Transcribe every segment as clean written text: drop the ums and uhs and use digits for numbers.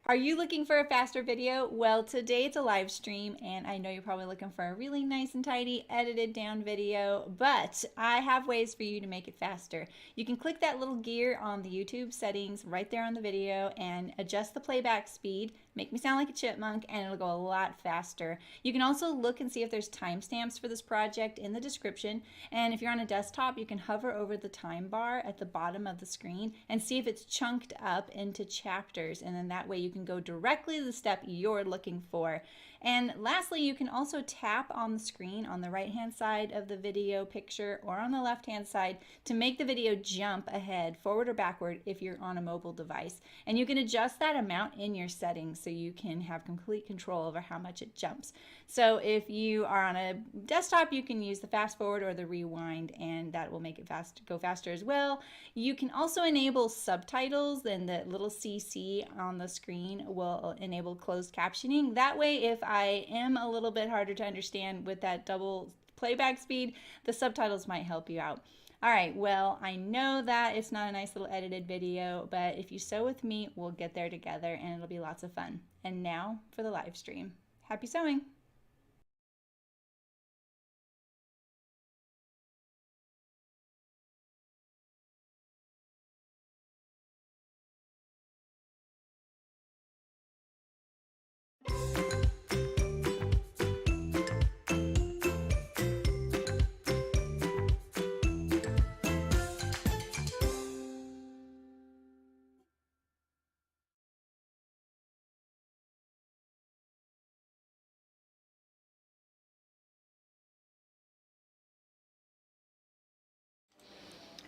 Are you looking for a faster video? Well, today it's a live stream, and I know you're probably looking for a really nice and tidy, edited down video, but I have ways for you to make it faster. You can click that little gear on the YouTube settings right there on the video and adjust the playback speed, make me sound like a chipmunk, and it'll go a lot faster. You can also look and see if there's timestamps for this project in the description, and if you're on a desktop, you can hover over the time bar at the bottom of the screen and see if it's chunked up into chapters, and then that way you can go directly to the step you're looking for. And lastly, you can also tap on the screen on the right hand side of the video picture or on the left hand side to make the video jump ahead, forward or backward if you're on a mobile device. And you can adjust that amount in your settings so you can have complete control over how much it jumps. So if you are on a desktop, you can use the fast forward or the rewind, and that will make it go faster as well. You can also enable subtitles, and the little CC on the screen will enable closed captioning. That way, if I am a little bit harder to understand with that double playback speed, the subtitles might help you out. All right, well, I know that it's not a nice little edited video, but if you sew with me, we'll get there together and it'll be lots of fun. And now for the live stream. Happy sewing!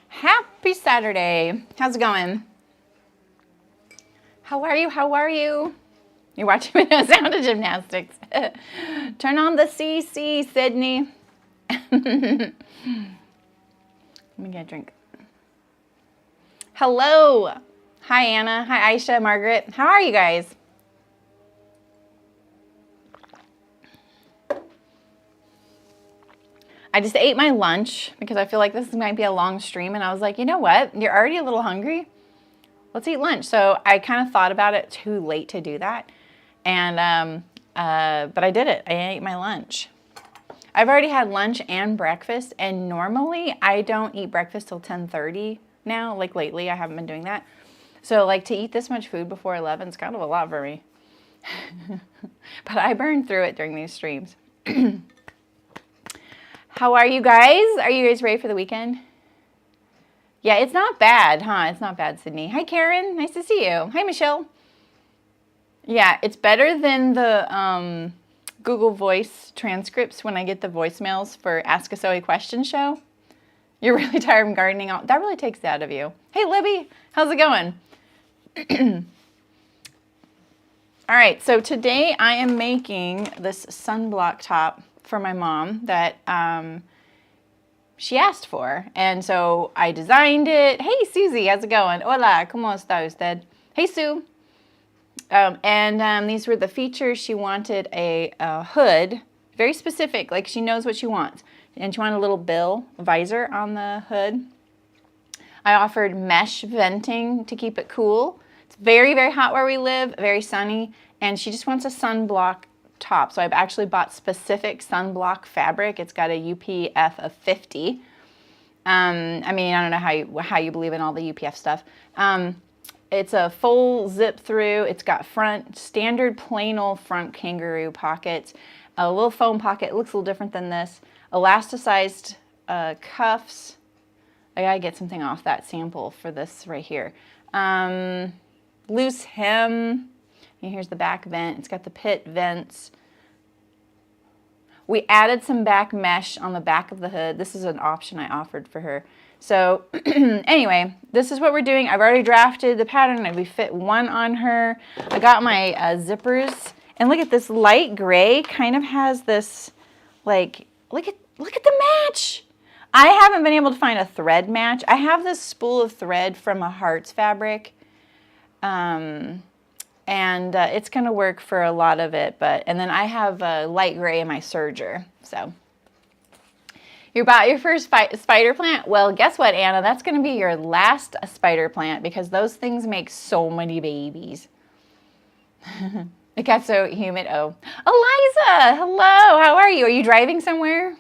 Happy Saturday. How's it going? How are you? How are you? You're watching me do sound of gymnastics. Turn on the CC, Sydney. Let me get a drink. Hello. Hi, Anna. Hi, Aisha, Margaret. How are you guys? I just ate my lunch because I feel like this might be a long stream, and I was like, you know what? You're already a little hungry. Let's eat lunch. So I kind of thought about it too late to do that, and but I did it. I ate my lunch. I've already had lunch and breakfast, and normally I don't eat breakfast till 10:30 now. Like lately, I haven't been doing that. So like to eat this much food before 11 is kind of a lot for me. But I burned through it during these streams. How are you guys? Are you guys ready for the weekend? Yeah, it's not bad, huh? It's not bad, Sydney. Hi, Karen. Nice to see you. Hi, Michelle. Yeah, it's better than the Google Voice transcripts when I get the voicemails for Ask a Zoe Question show. You're really tired from gardening. That really takes it out of you. Hey, Libby. How's it going? All right, so today I am making this sunblock top for my mom that she asked for. And so I designed it. Hey, Susie, how's it going? Hola, ¿cómo está usted? Hey, Sue. These were the features. She wanted a hood, very specific, like she knows what she wants. And she wanted a little bill visor on the hood. I offered mesh venting to keep it cool. It's very, very hot where we live, very sunny, and she just wants a sunblock top. So I've actually bought specific sunblock fabric. It's got a UPF of 50. I mean, I don't know how you believe in all the UPF stuff. It's a full zip through. It's got standard plain old front kangaroo pockets, a little foam pocket. It looks a little different than this. Elasticized cuffs. I gotta get something off that sample for this right here. Loose hem. And here's the back vent. It's got the pit vents. We added some back mesh on the back of the hood. This is an option I offered for her. So anyway, this is what we're doing. I've already drafted the pattern. We fit one on her. I got my zippers. And look at this light gray kind of has this, like, look at the match. I haven't been able to find a thread match. I have this spool of thread from a Hearts fabric. It's going to work for a lot of it, and then I have light gray in my serger. So you bought your first spider plant? Well, guess what, Anna? That's going to be your last spider plant because those things make so many babies. It got so humid. Oh, Eliza, hello. How are you? Are you driving somewhere?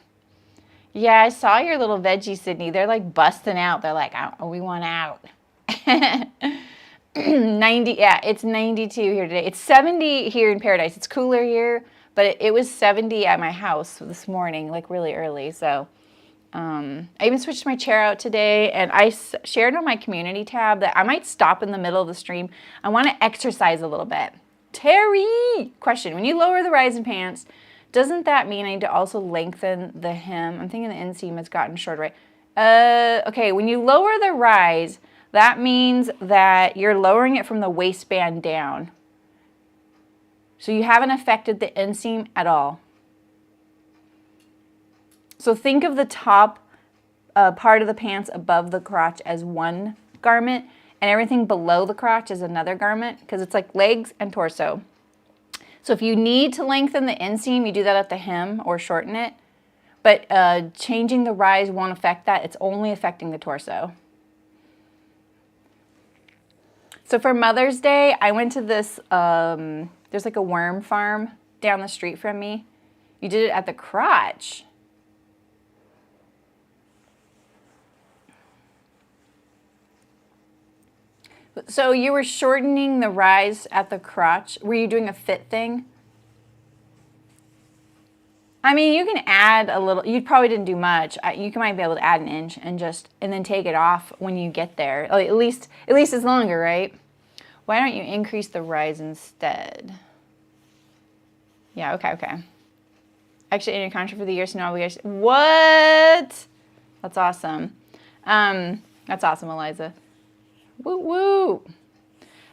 Yeah, I saw your little veggie, Sydney. They're like busting out. They're like, oh, we want out. 90, yeah, it's 92 here today. It's 70 here in Paradise. It's cooler here, but it was 70 at my house this morning, like really early. So I even switched my chair out today, and I shared on my community tab that I might stop in the middle of the stream. I want to exercise a little bit. Terry, question. When you lower the rise in pants, doesn't that mean I need to also lengthen the hem? I'm thinking the inseam has gotten shorter, right? Okay, when you lower the rise, that means that you're lowering it from the waistband down. So you haven't affected the inseam at all. So think of the top part of the pants above the crotch as one garment, and everything below the crotch is another garment, because it's like legs and torso. So if you need to lengthen the inseam, you do that at the hem or shorten it. But changing the rise won't affect that. It's only affecting the torso. So for Mother's Day, I went to this, there's like a worm farm down the street from me. You did it at the crotch. So you were shortening the rise at the crotch. Were you doing a fit thing? I mean, you can add a little. You probably didn't do much. You might be able to add an inch and then take it off when you get there. At least it's longer, right? Why don't you increase the rise instead? Yeah, okay. Actually, in your contract for the year, so no obligation. What? That's awesome. That's awesome, Eliza. Woo woo.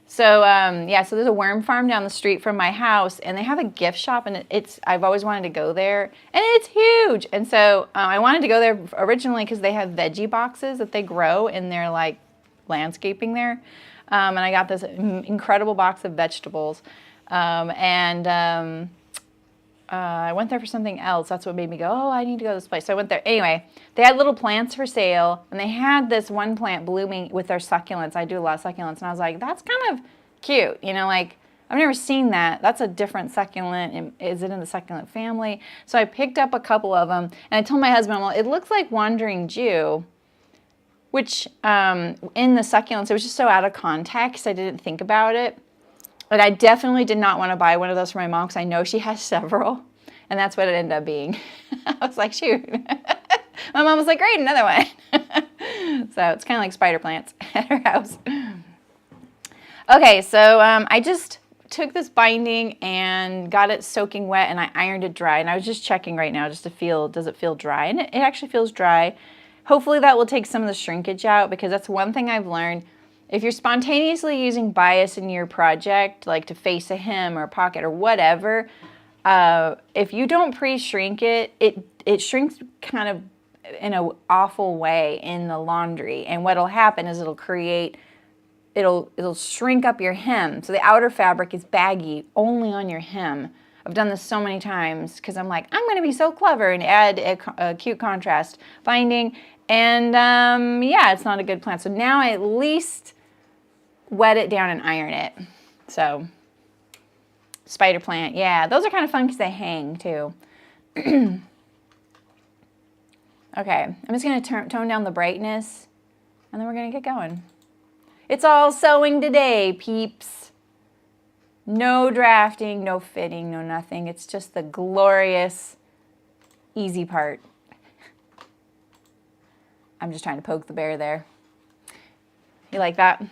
So yeah, so there's a worm farm down the street from my house, and they have a gift shop, and I've always wanted to go there, and it's huge. And so I wanted to go there originally because they have veggie boxes that they grow in their like landscaping there, and I got this incredible box of vegetables, I went there for something else. That's what made me go, oh, I need to go to this place. So I went there. Anyway, they had little plants for sale, and they had this one plant blooming with their succulents. I do a lot of succulents, and I was like, that's kind of cute. You know, like, I've never seen that. That's a different succulent. Is it in the succulent family? So I picked up a couple of them, and I told my husband, well, it looks like Wandering Jew, which in the succulents, it was just so out of context. I didn't think about it. But I definitely did not want to buy one of those for my mom because I know she has several, and that's what it ended up being. I was like, shoot. My mom was like, great, another one. So it's kind of like spider plants at her house. Okay, so I just took this binding and got it soaking wet, and I ironed it dry. And I was just checking right now just to feel, does it feel dry? And it actually feels dry. Hopefully that will take some of the shrinkage out, because that's one thing I've learned. If you're spontaneously using bias in your project, like to face a hem or a pocket or whatever, if you don't pre-shrink it, it shrinks kind of in an awful way in the laundry. And what'll happen is it'll shrink up your hem. So the outer fabric is baggy only on your hem. I've done this so many times because I'm like, I'm going to be so clever and add a cute contrast binding. And yeah, it's not a good plan. So now I at least wet it down and iron it. So spider plant, yeah, those are kind of fun because they hang too. Okay, I'm just going to tone down the brightness, and then we're going to get going. It's all sewing today, peeps. No drafting, no fitting, no nothing. It's just the glorious, easy part. I'm just trying to poke the bear there. You like that?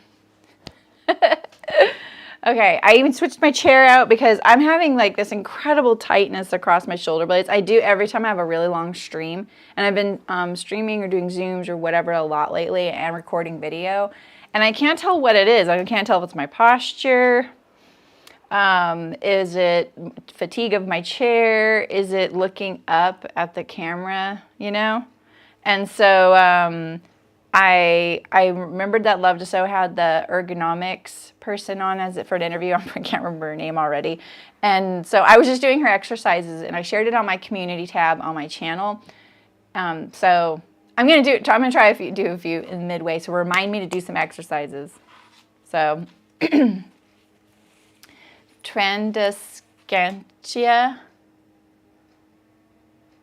Okay, I even switched my chair out because I'm having like this incredible tightness across my shoulder blades. I do every time I have a really long stream, and I've been streaming or doing Zooms or whatever a lot lately and recording video, and I can't tell what it is. I can't tell if it's my posture. Is it fatigue of my chair? Is it looking up at the camera, you know? And so I remembered that Love to Sew had the ergonomics person on for an interview. I can't remember her name already. And so I was just doing her exercises, and I shared it on my community tab on my channel. So I'm gonna try do a few in midway. So remind me to do some exercises. So Tradescantia.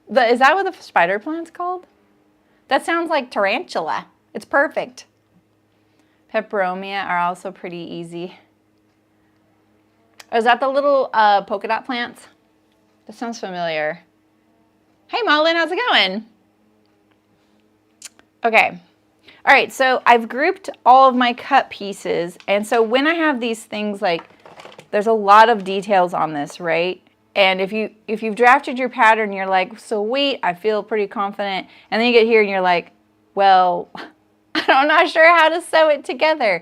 Is that what the spider plant's called? That sounds like tarantula. It's perfect. Peperomia are also pretty easy. Oh, is that the little polka dot plants? That sounds familiar. Hey, Mullen, how's it going? Okay. All right, so I've grouped all of my cut pieces. And so when I have these things, like, there's a lot of details on this, right? And if you've drafted your pattern, you're like, so wait, I feel pretty confident. And then you get here and you're like, well, I'm not sure how to sew it together.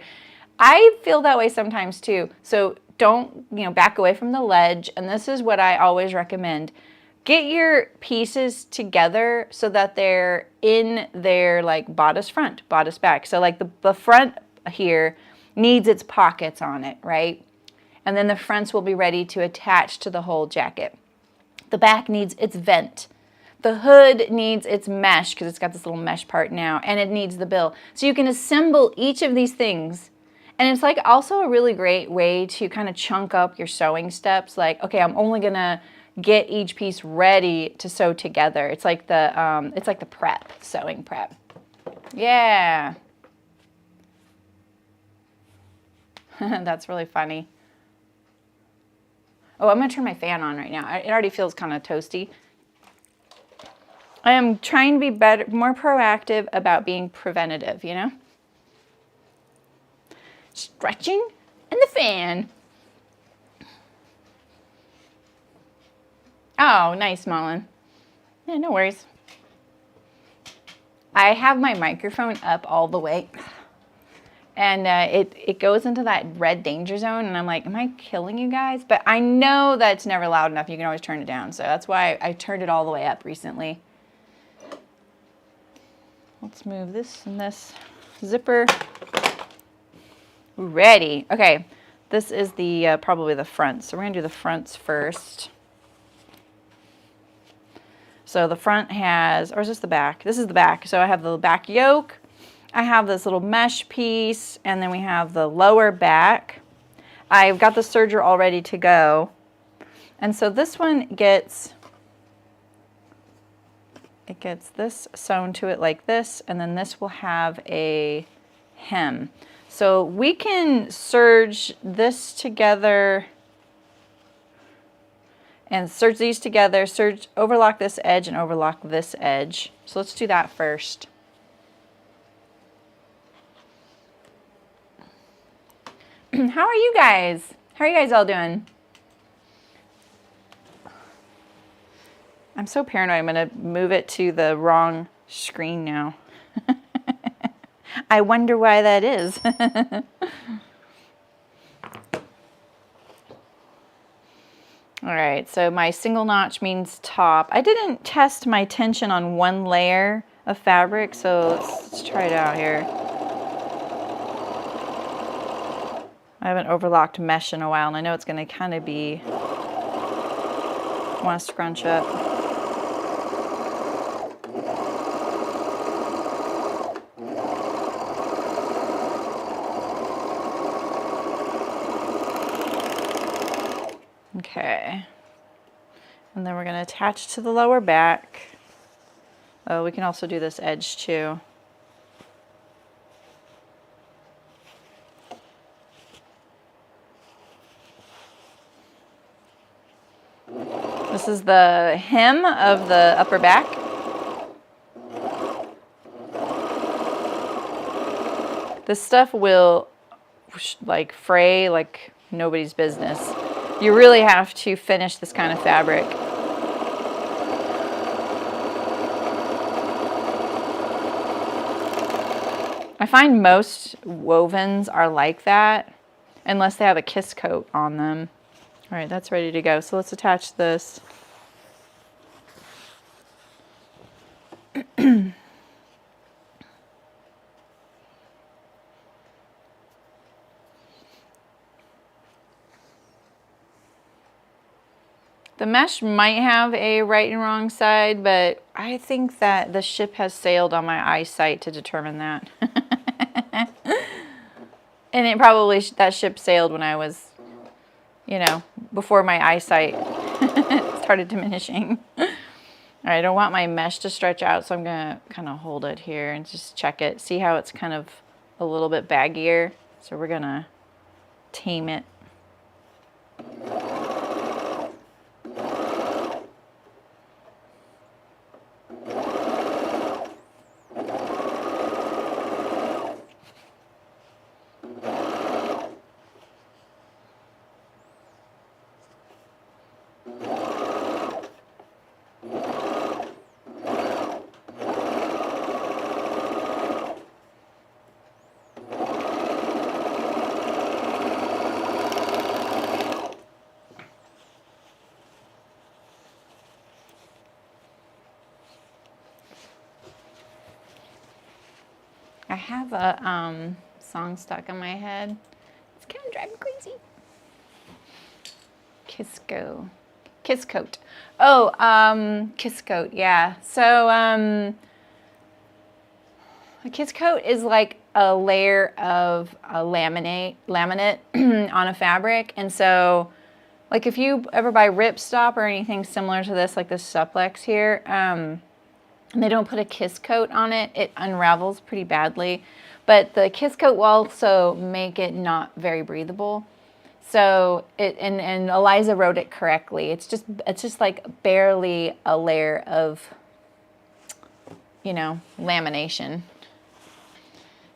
I feel that way sometimes too. So don't, back away from the ledge. And this is what I always recommend. Get your pieces together so that they're in their like bodice front, bodice back. So like the front here needs its pockets on it, right? And then the fronts will be ready to attach to the whole jacket. The back needs its vent. The hood needs its mesh because it's got this little mesh part now, and it needs the bill. So you can assemble each of these things. And it's like also a really great way to kind of chunk up your sewing steps. Like, okay, I'm only gonna get each piece ready to sew together. It's like the prep, sewing prep. Yeah. That's really funny. Oh, I'm gonna turn my fan on right now. It already feels kind of toasty. I am trying to be better, more proactive about being preventative, Stretching and the fan. Oh, nice, Mullen. Yeah, no worries. I have my microphone up all the way. And it goes into that red danger zone, and I'm like, am I killing you guys? But I know that it's never loud enough. You can always turn it down. So that's why I turned it all the way up recently. Let's move this and this zipper. Ready. Okay, this is the probably the front. So we're going to do the fronts first. So the front has, or is this the back? This is the back. So I have the back yoke. I have this little mesh piece, and then we have the lower back. I've got the serger all ready to go. And so this one gets this sewn to it like this, and then this will have a hem. So we can serge this together and serge these together, overlock this edge and overlock this edge. So let's do that first. How are you guys? How are you guys all doing? I'm so paranoid I'm going to move it to the wrong screen now. I wonder why that is. All right, so my single notch means top. I didn't test my tension on one layer of fabric, so let's try it out here. I haven't overlocked mesh in a while, and I know it's going to kind of be, want to scrunch up. Okay. And then we're going to attach to the lower back. Oh, we can also do this edge too. This is the hem of the upper back. This stuff will like fray like nobody's business. You really have to finish this kind of fabric. I find most wovens are like that unless they have a kiss coat on them. All right, that's ready to go. So let's attach this. The mesh might have a right and wrong side, but I think that the ship has sailed on my eyesight to determine that. And it probably, that ship sailed when I was you know, before my eyesight started diminishing. All right, I don't want my mesh to stretch out, so I'm gonna kind of hold it here and just check it. See how it's kind of a little bit baggier? So we're gonna tame it. I have a song stuck in my head. It's kind of driving me crazy. Kiss coat. Oh, kiss coat, yeah. So a kiss coat is like a layer of a laminate on a fabric. And so like if you ever buy ripstop or anything similar to this, like this supplex here, and they don't put a kiss coat on it, it unravels pretty badly. But the kiss coat will also make it not very breathable. So and Eliza wrote it correctly. It's just like barely a layer of, you know, lamination.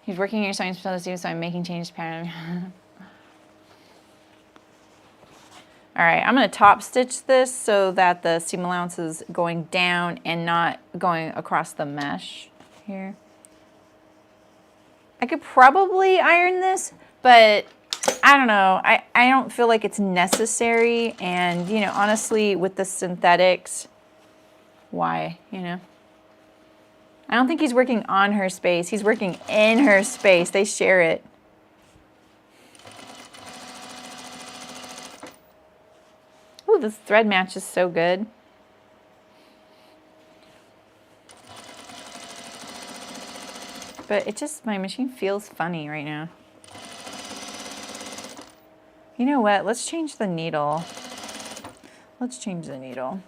He's working on your sewing specialty, so I'm making changes to pattern. All right, I'm going to top stitch this so that the seam allowance is going down and not going across the mesh here. I could probably iron this, but I don't know. I don't feel like it's necessary. And, you know, honestly, with the synthetics, why, you know? I don't think he's working on her space. He's working in her space. They share it. Ooh, this thread match is so good. But it just, my machine feels funny right now. You know what? Let's change the needle. Let's change the needle.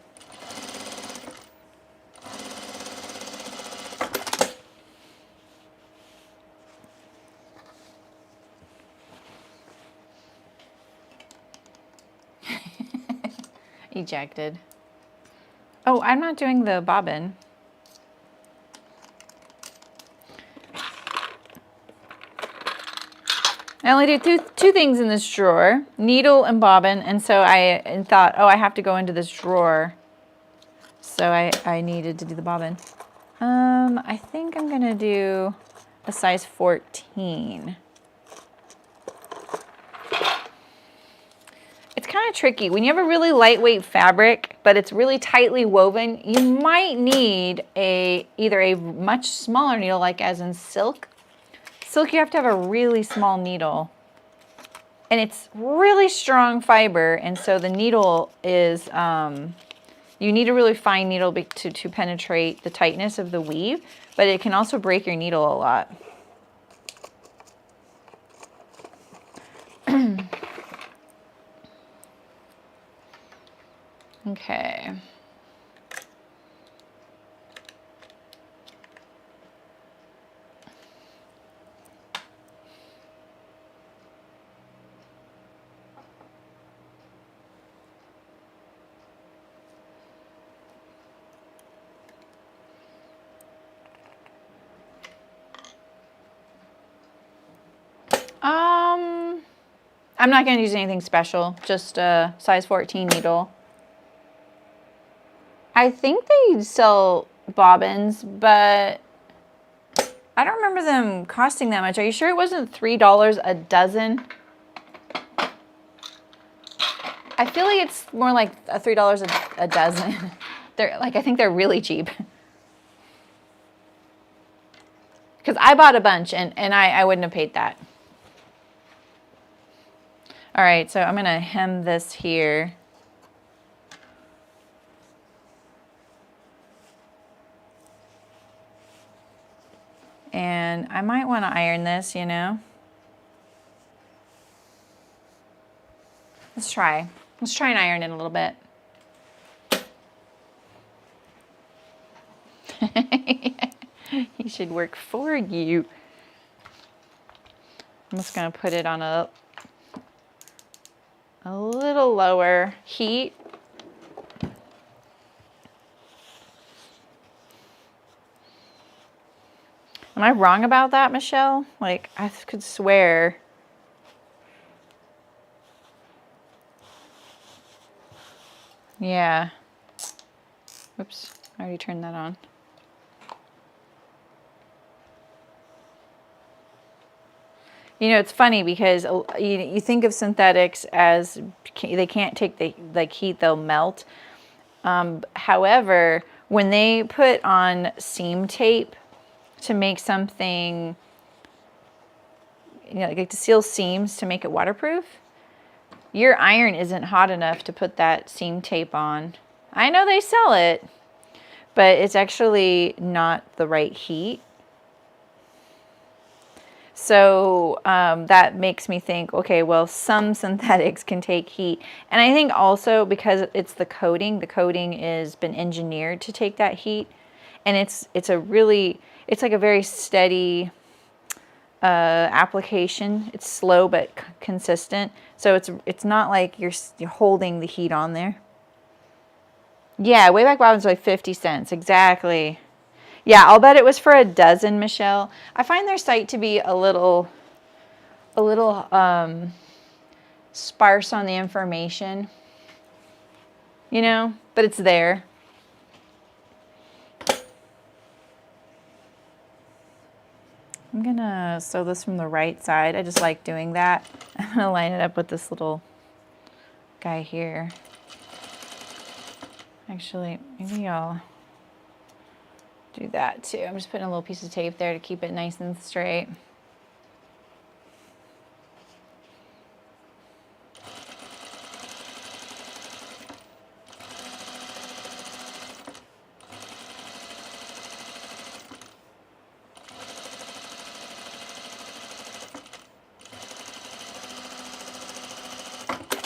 Ejected. Oh, I'm not doing the bobbin. I only do two things in this drawer, needle and bobbin, and so I thought, oh, I have to go into this drawer. So I needed to do the bobbin. I think I'm gonna do a size 14. It's kind of tricky. When you have a really lightweight fabric, but it's really tightly woven, you might need either a much smaller needle, like as in silk. Silk, you have to have a really small needle. And it's really strong fiber, and so the needle is, you need a really fine needle to penetrate the tightness of the weave, but it can also break your needle a lot. Okay. I'm not going to use anything special, just a size 14 needle. I think they sell bobbins, but I don't remember them costing that much. Are you sure it wasn't $3 a dozen? I feel like it's more like $3 a dozen. They're like, I think they're really cheap. Because I bought a bunch and I wouldn't have paid that. All right, so I'm gonna hem this here. And I might want to iron this, you know. Let's try and iron it a little bit. He should work for you. I'm just going to put it on a little lower heat. Am I wrong about that, Michelle? Like, I could swear. Yeah. Oops, I already turned that on. You know, it's funny because you think of synthetics as they can't take the heat, they'll melt. However, when they put on seam tape to make something, you know, like to seal seams to make it waterproof, your iron isn't hot enough to put that seam tape on. I know they sell it, but it's actually not the right heat. So that makes me think, okay, well, some synthetics can take heat. And I think also because it's the coating has been engineered to take that heat. And it's like a very steady application. It's slow but consistent. So it's not like you're holding the heat on there. Yeah, way back Bobbin's like 50 cents. Exactly. Yeah, I'll bet it was for a dozen, Michelle. I find their site to be a little sparse on the information, you know, but it's there. I'm gonna sew this from the right side. I just like doing that. I'm gonna line it up with this little guy here. Actually, maybe I'll do that too. I'm just putting a little piece of tape there to keep it nice and straight.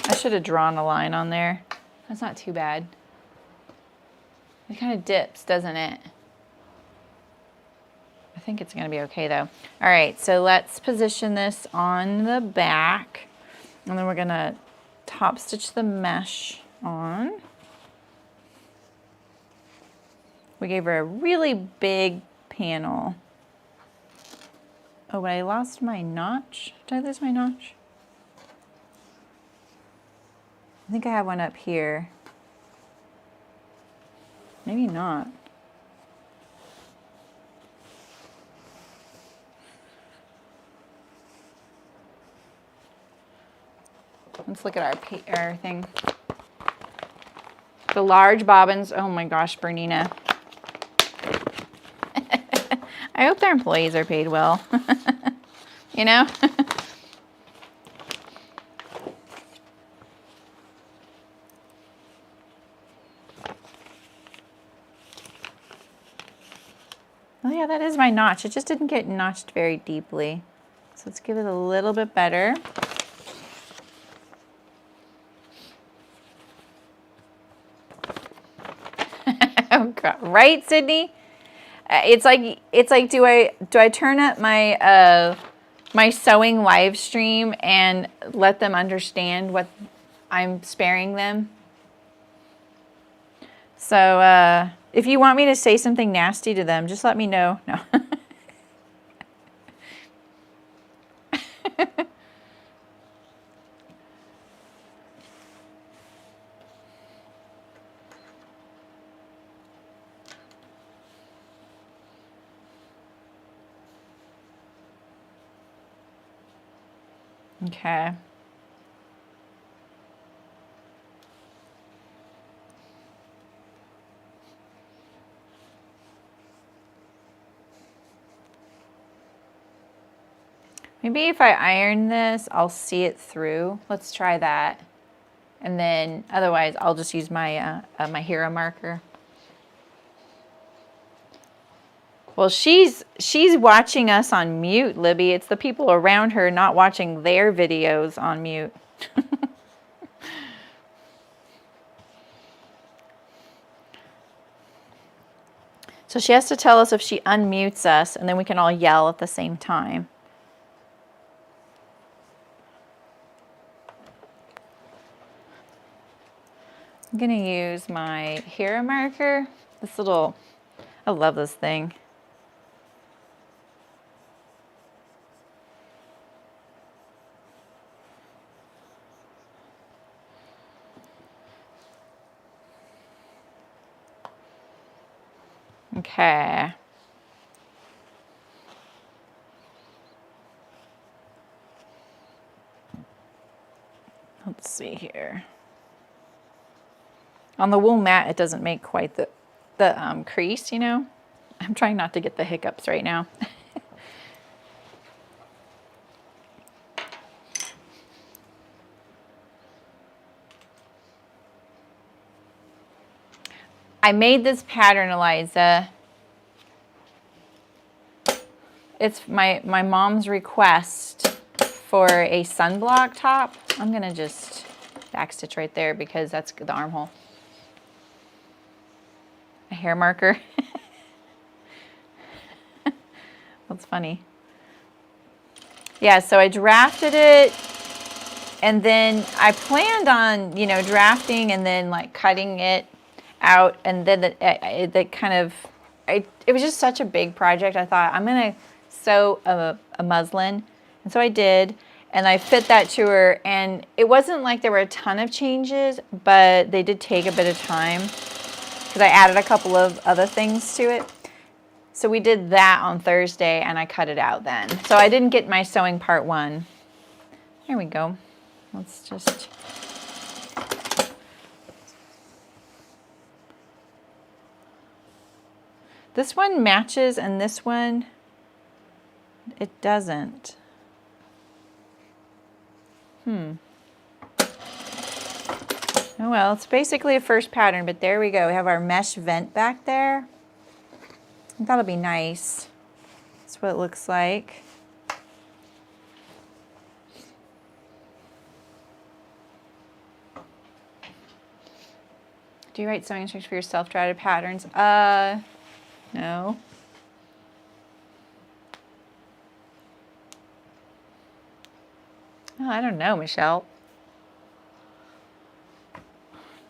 I should have drawn a line on there. That's not too bad. It kind of dips, doesn't it? I think it's going to be okay though. All right, so let's position this on the back, and then we're going to top stitch the mesh on. We gave her a really big panel. Oh, but I lost my notch. Did I lose my notch? I think I have one up here. Maybe not. Let's look at our thing. The large bobbins. Oh my gosh, Bernina. I hope their employees are paid well. You know? Oh yeah, that is my notch. It just didn't get notched very deeply. So let's give it a little bit better. Oh God. Right, Sydney? It's like do I turn up my my sewing live stream and let them understand what I'm sparing them? So if you want me to say something nasty to them, just let me know. No. Okay. Maybe if I iron this, I'll see it through. Let's try that. And then otherwise, I'll just use my my hero marker. Well, she's watching us on mute, Libby. It's the people around her not watching their videos on mute. So she has to tell us if she unmutes us, and then we can all yell at the same time. I'm going to use my hero marker. This little, I love this thing. Okay. Let's see here. On the wool mat, it doesn't make quite the crease, you know. I'm trying not to get the hiccups right now. I made this pattern, Eliza. It's my mom's request for a sunblock top. I'm gonna just backstitch right there because that's the armhole. A hair marker. That's funny. Yeah, so I drafted it, and then I planned on, you know, drafting and then like cutting it out, and then it kind of, it was just such a big project. I thought I'm gonna sew a muslin, and so I did, and I fit that to her, and it wasn't like there were a ton of changes, but they did take a bit of time because I added a couple of other things to it. So we did that on Thursday, and I cut it out then. So I didn't get my sewing part 1. There we go. Let's just... This one matches, and this one, it doesn't. Oh well, it's basically a first pattern, but there we go. We have our mesh vent back there. I thought it'd be nice. That's what it looks like. Do you write sewing instructions for your self-dreaded patterns? No. Oh, I don't know, Michelle.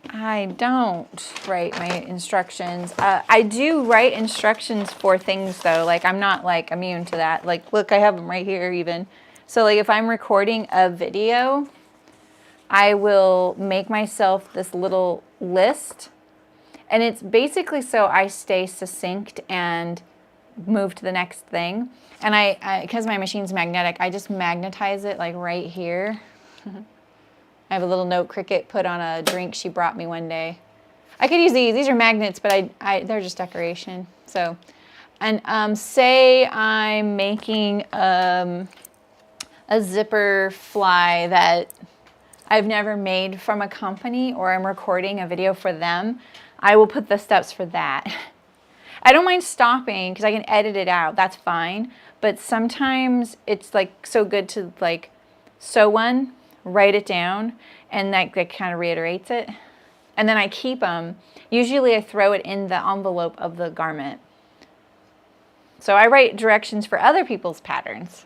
I don't write my instructions. I do write instructions for things though. Like I'm not like immune to that. Like look, I have them right here even. So like if I'm recording a video, I will make myself this little list, and it's basically so I stay succinct and move to the next thing. And I because my machine's magnetic, I just magnetize it like right here. I have a little note Cricket put on a drink she brought me one day. I could use these. These are magnets, but they're just decoration. So, and say I'm making a zipper fly that I've never made from a company, or I'm recording a video for them, I will put the steps for that. I don't mind stopping because I can edit it out. That's fine. But sometimes it's like so good to like sew one, write it down, and that kind of reiterates it. And then I keep them. Usually I throw it in the envelope of the garment. So I write directions for other people's patterns.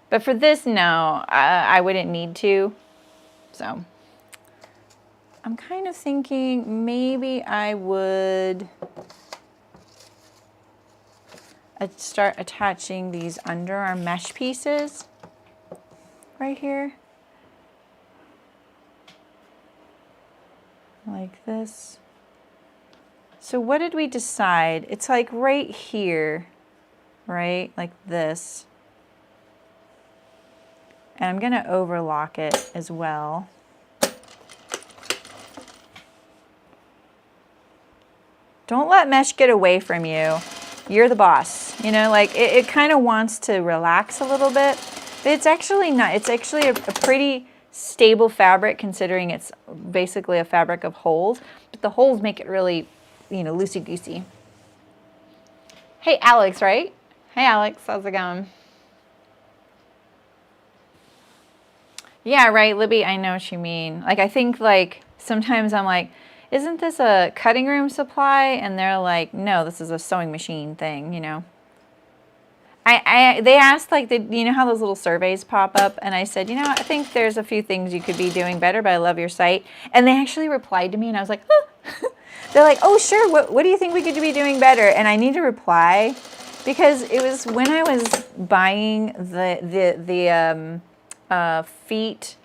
But for this, no, I wouldn't need to. So I'm kind of thinking maybe I would start attaching these underarm mesh pieces right here. Like this. So what did we decide? It's like right here, right? Like this. And I'm going to overlock it as well. Don't let mesh get away from you. You're the boss. You know, like it kind of wants to relax a little bit. But it's actually not. It's actually a pretty stable fabric considering it's basically a fabric of holes. But the holes make it really, you know, loosey-goosey. Hey, Alex, right? Hey, Alex. How's it going? Yeah, right, Libby, I know what you mean. Like, I think, like, sometimes I'm like, isn't this a cutting room supply? And they're like, no, this is a sewing machine thing, you know. They asked, like, you know how those little surveys pop up? And I said, you know, I think there's a few things you could be doing better, but I love your site. And they actually replied to me, and I was like, oh. They're like, oh, sure, what do you think we could be doing better? And I need to reply, because it was when I was buying the feet,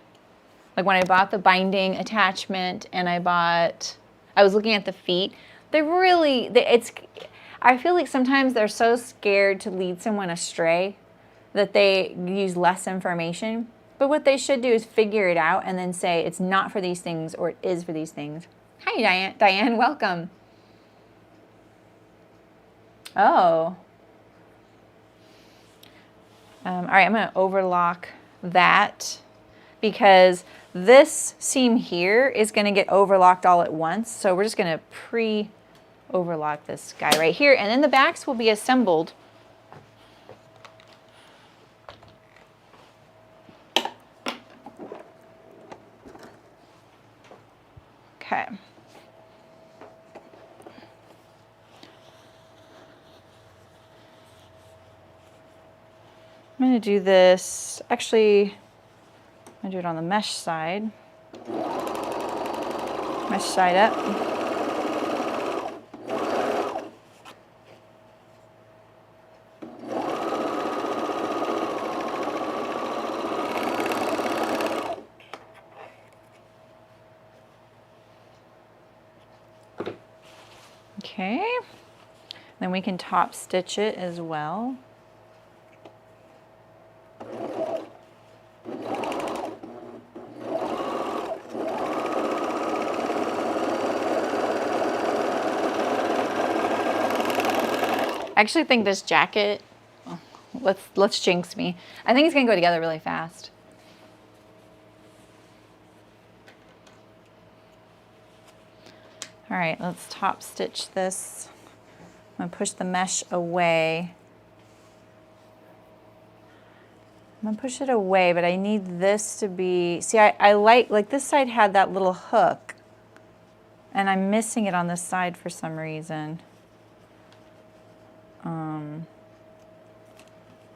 like when I bought the binding attachment and I was looking at the feet, I feel like sometimes they're so scared to lead someone astray that they use less information. But what they should do is figure it out and then say it's not for these things or it is for these things. Hi, Diane, welcome. Oh. All right, I'm going to overlock that because this seam here is going to get overlocked all at once. So we're just going to pre-overlock this guy right here, and then the backs will be assembled. Okay. I'm going to do this, actually, I'm going to do it on the mesh side. Mesh side up. Okay, then we can top stitch it as well. I actually think this jacket, let's jinx me. I think it's gonna go together really fast. All right, let's top stitch this. I'm gonna push the mesh away. I'm gonna push it away, but I need this to be, see, I like this side had that little hook, and I'm missing it on this side for some reason.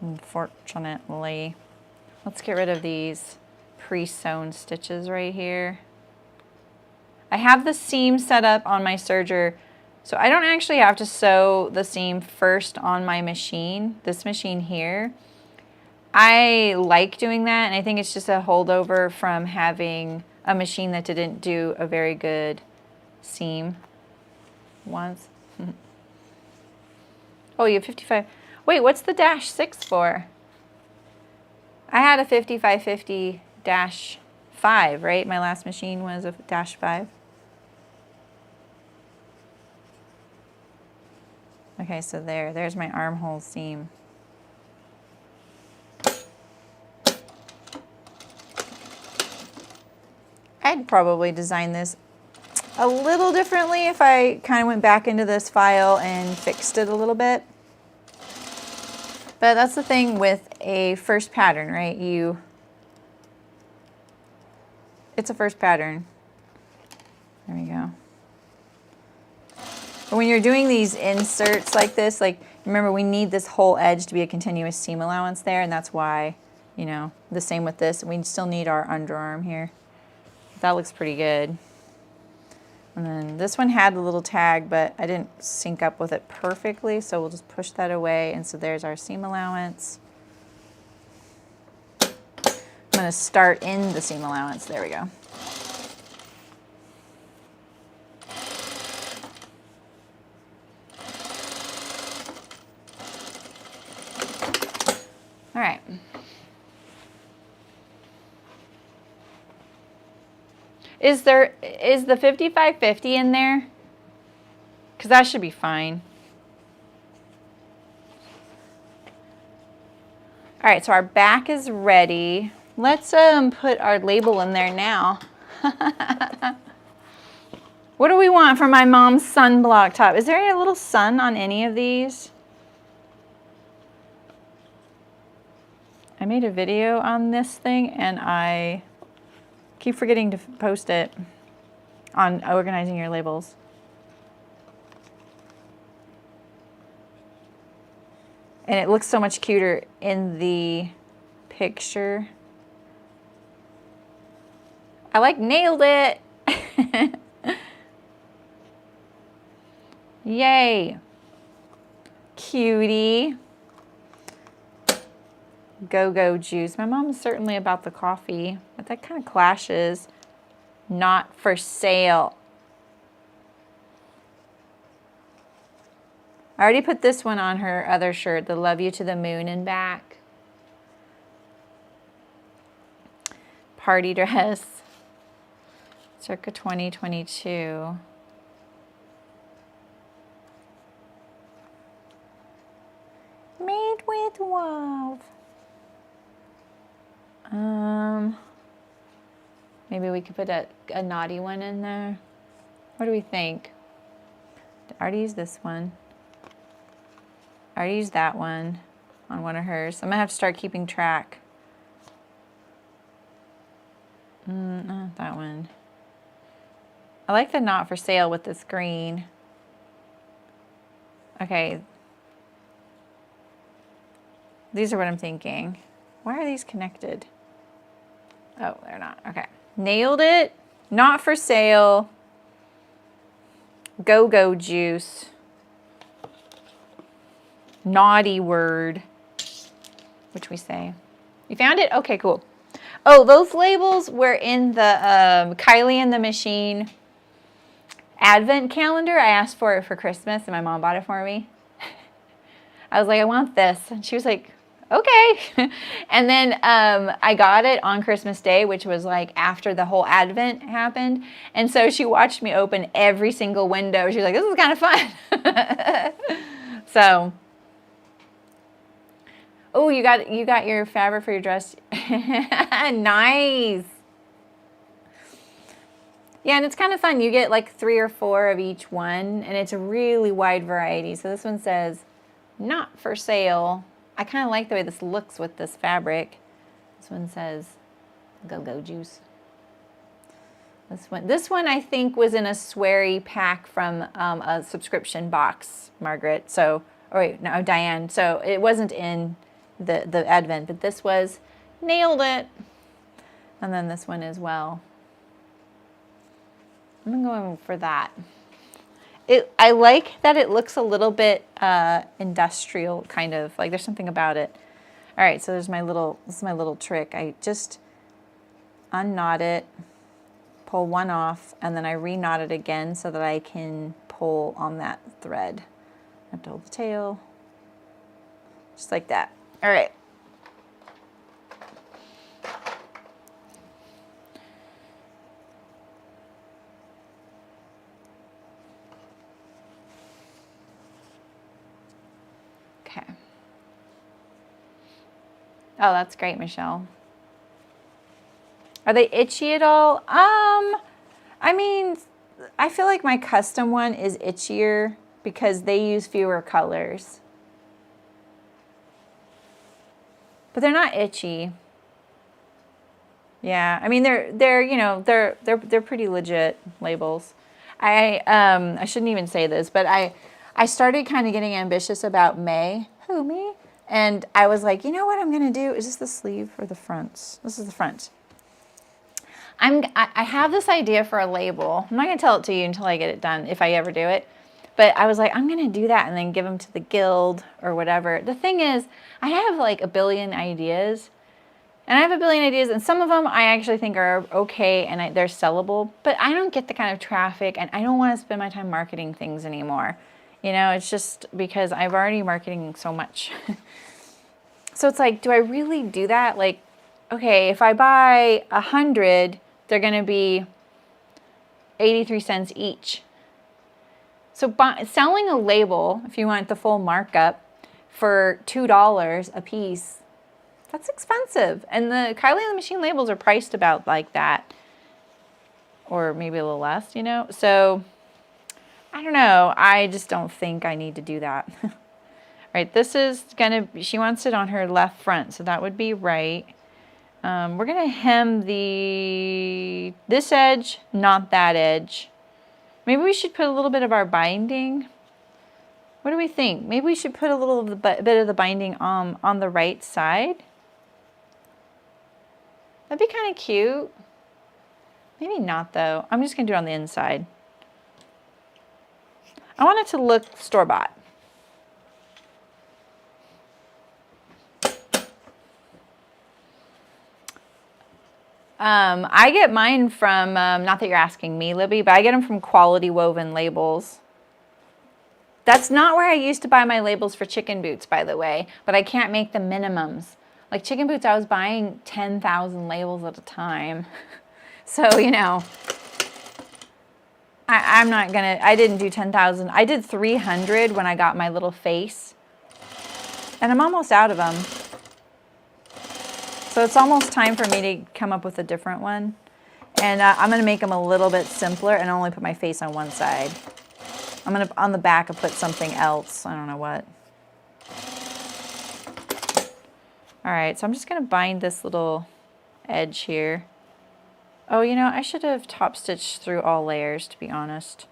Unfortunately. Let's get rid of these pre-sewn stitches right here. I have the seam set up on my serger, so I don't actually have to sew the seam first on my machine, this machine here. I like doing that, and I think it's just a holdover from having a machine that didn't do a very good seam once. Oh, you have 55. Wait, what's the -6 for? I had a 5550-5, right? My last machine was a -5. Okay, so there's my armhole seam. I'd probably design this a little differently if I kind of went back into this file and fixed it a little bit. But that's the thing with a first pattern, right? It's a first pattern. There we go. But when you're doing these inserts like this, like, remember, we need this whole edge to be a continuous seam allowance there, and that's why, you know, the same with this. We still need our underarm here. That looks pretty good. And then this one had a little tag, but I didn't sync up with it perfectly, so we'll just push that away. And so there's our seam allowance. I'm going to start in the seam allowance. There we go. All right. Is the 5550 in there? Because that should be fine. All right, so our back is ready. Let's put our label in there now. What do we want for my mom's sunblock top? Is there a little sun on any of these? I made a video on this thing and I keep forgetting to post it. on organizing your labels. And it looks so much cuter in the picture. I like nailed it. Yay. Cutie. Go-go juice. My mom's certainly about the coffee, but that kind of clashes. Not for sale. I already put this one on her other shirt, the Love You to the Moon and Back. Party dress. Circa 2022. Made with love. Maybe we could put a naughty one in there. What do we think? I already used this one. I already used that one on one of hers. I'm gonna have to start keeping track. Not that one. I like the not for sale with this green. Okay. These are what I'm thinking. Why are these connected? Oh, they're not. Okay. Nailed it. Not for sale. Go-go juice. Naughty word. Which we say. You found it? Okay, cool. Oh, those labels were in the Kylie and the Machine advent calendar. I asked for it for Christmas and my mom bought it for me. I was like, I want this. And she was like, okay. And then I got it on Christmas Day, which was like after the whole advent happened. And so she watched me open every single window. She was like, this is kind of fun. So, oh, you got your fabric for your dress. Nice. Yeah, and it's kind of fun. You get like 3 or 4 of each one, and it's a really wide variety. So this one says, not for sale. I kind of like the way this looks with this fabric. This one says, go-go juice. This one I think was in a sweary pack from a subscription box, Margaret. So, or wait, no, Diane. So it wasn't in the advent, but this was. Nailed it. And then this one as well. I'm going for that. I like that it looks a little bit industrial, kind of like there's something about it. All right, so this is my little trick. I just unknot it, pull one off, and then I re-knot it again so that I can pull on that thread. I have to hold the tail, just like that. All right. Okay. Oh, that's great, Michelle. Are they itchy at all? I mean, I feel like my custom one is itchier because they use fewer colors. But they're not itchy. Yeah, I mean they're pretty legit labels. I shouldn't even say this, but I started kind of getting ambitious about May. Who, me? And I was like, you know what I'm gonna do? Is this the sleeve or the front? This is the front. I have this idea for a label. I'm not gonna tell it to you until I get it done, if I ever do it. But I was like, I'm gonna do that and then give them to the guild or whatever. The thing is, I have like a billion ideas. And I have a billion ideas, and some of them I actually think are okay and they're sellable. But I don't get the kind of traffic, and I don't want to spend my time marketing things anymore. You know, it's just because I've already marketing so much. So it's like, do I really do that? Like, okay, if I buy 100, they're going to be 83 cents each. So selling a label, if you want the full markup, for $2 a piece, that's expensive. And the Kylie and the Machine labels are priced about like that. Or maybe a little less, you know? So, I don't know. I just don't think I need to do that. All right, this is going to, she wants it on her left front. So that would be right. We're going to hem this edge, not that edge. Maybe we should put a little bit of our binding. What do we think? Maybe we should put a little of the bit of the binding on the right side. That'd be kind of cute. Maybe not though. I'm just going to do it on the inside. I want it to look store-bought. I get mine from, not that you're asking me, Libby, but I get them from Quality Woven Labels. That's not where I used to buy my labels for chicken boots, by the way, but I can't make the minimums. Like chicken boots, I was buying 10,000 labels at a time. So, you know, I'm not gonna, I didn't do 10,000. I did 300 when I got my little face. And I'm almost out of them. So it's almost time for me to come up with a different one. And I'm gonna make them a little bit simpler and only put my face on one side. I'm gonna, on the back, I'll put something else. I don't know what. All right, so I'm just gonna bind this little edge here. Oh, you know, I should have top stitched through all layers, to be honest.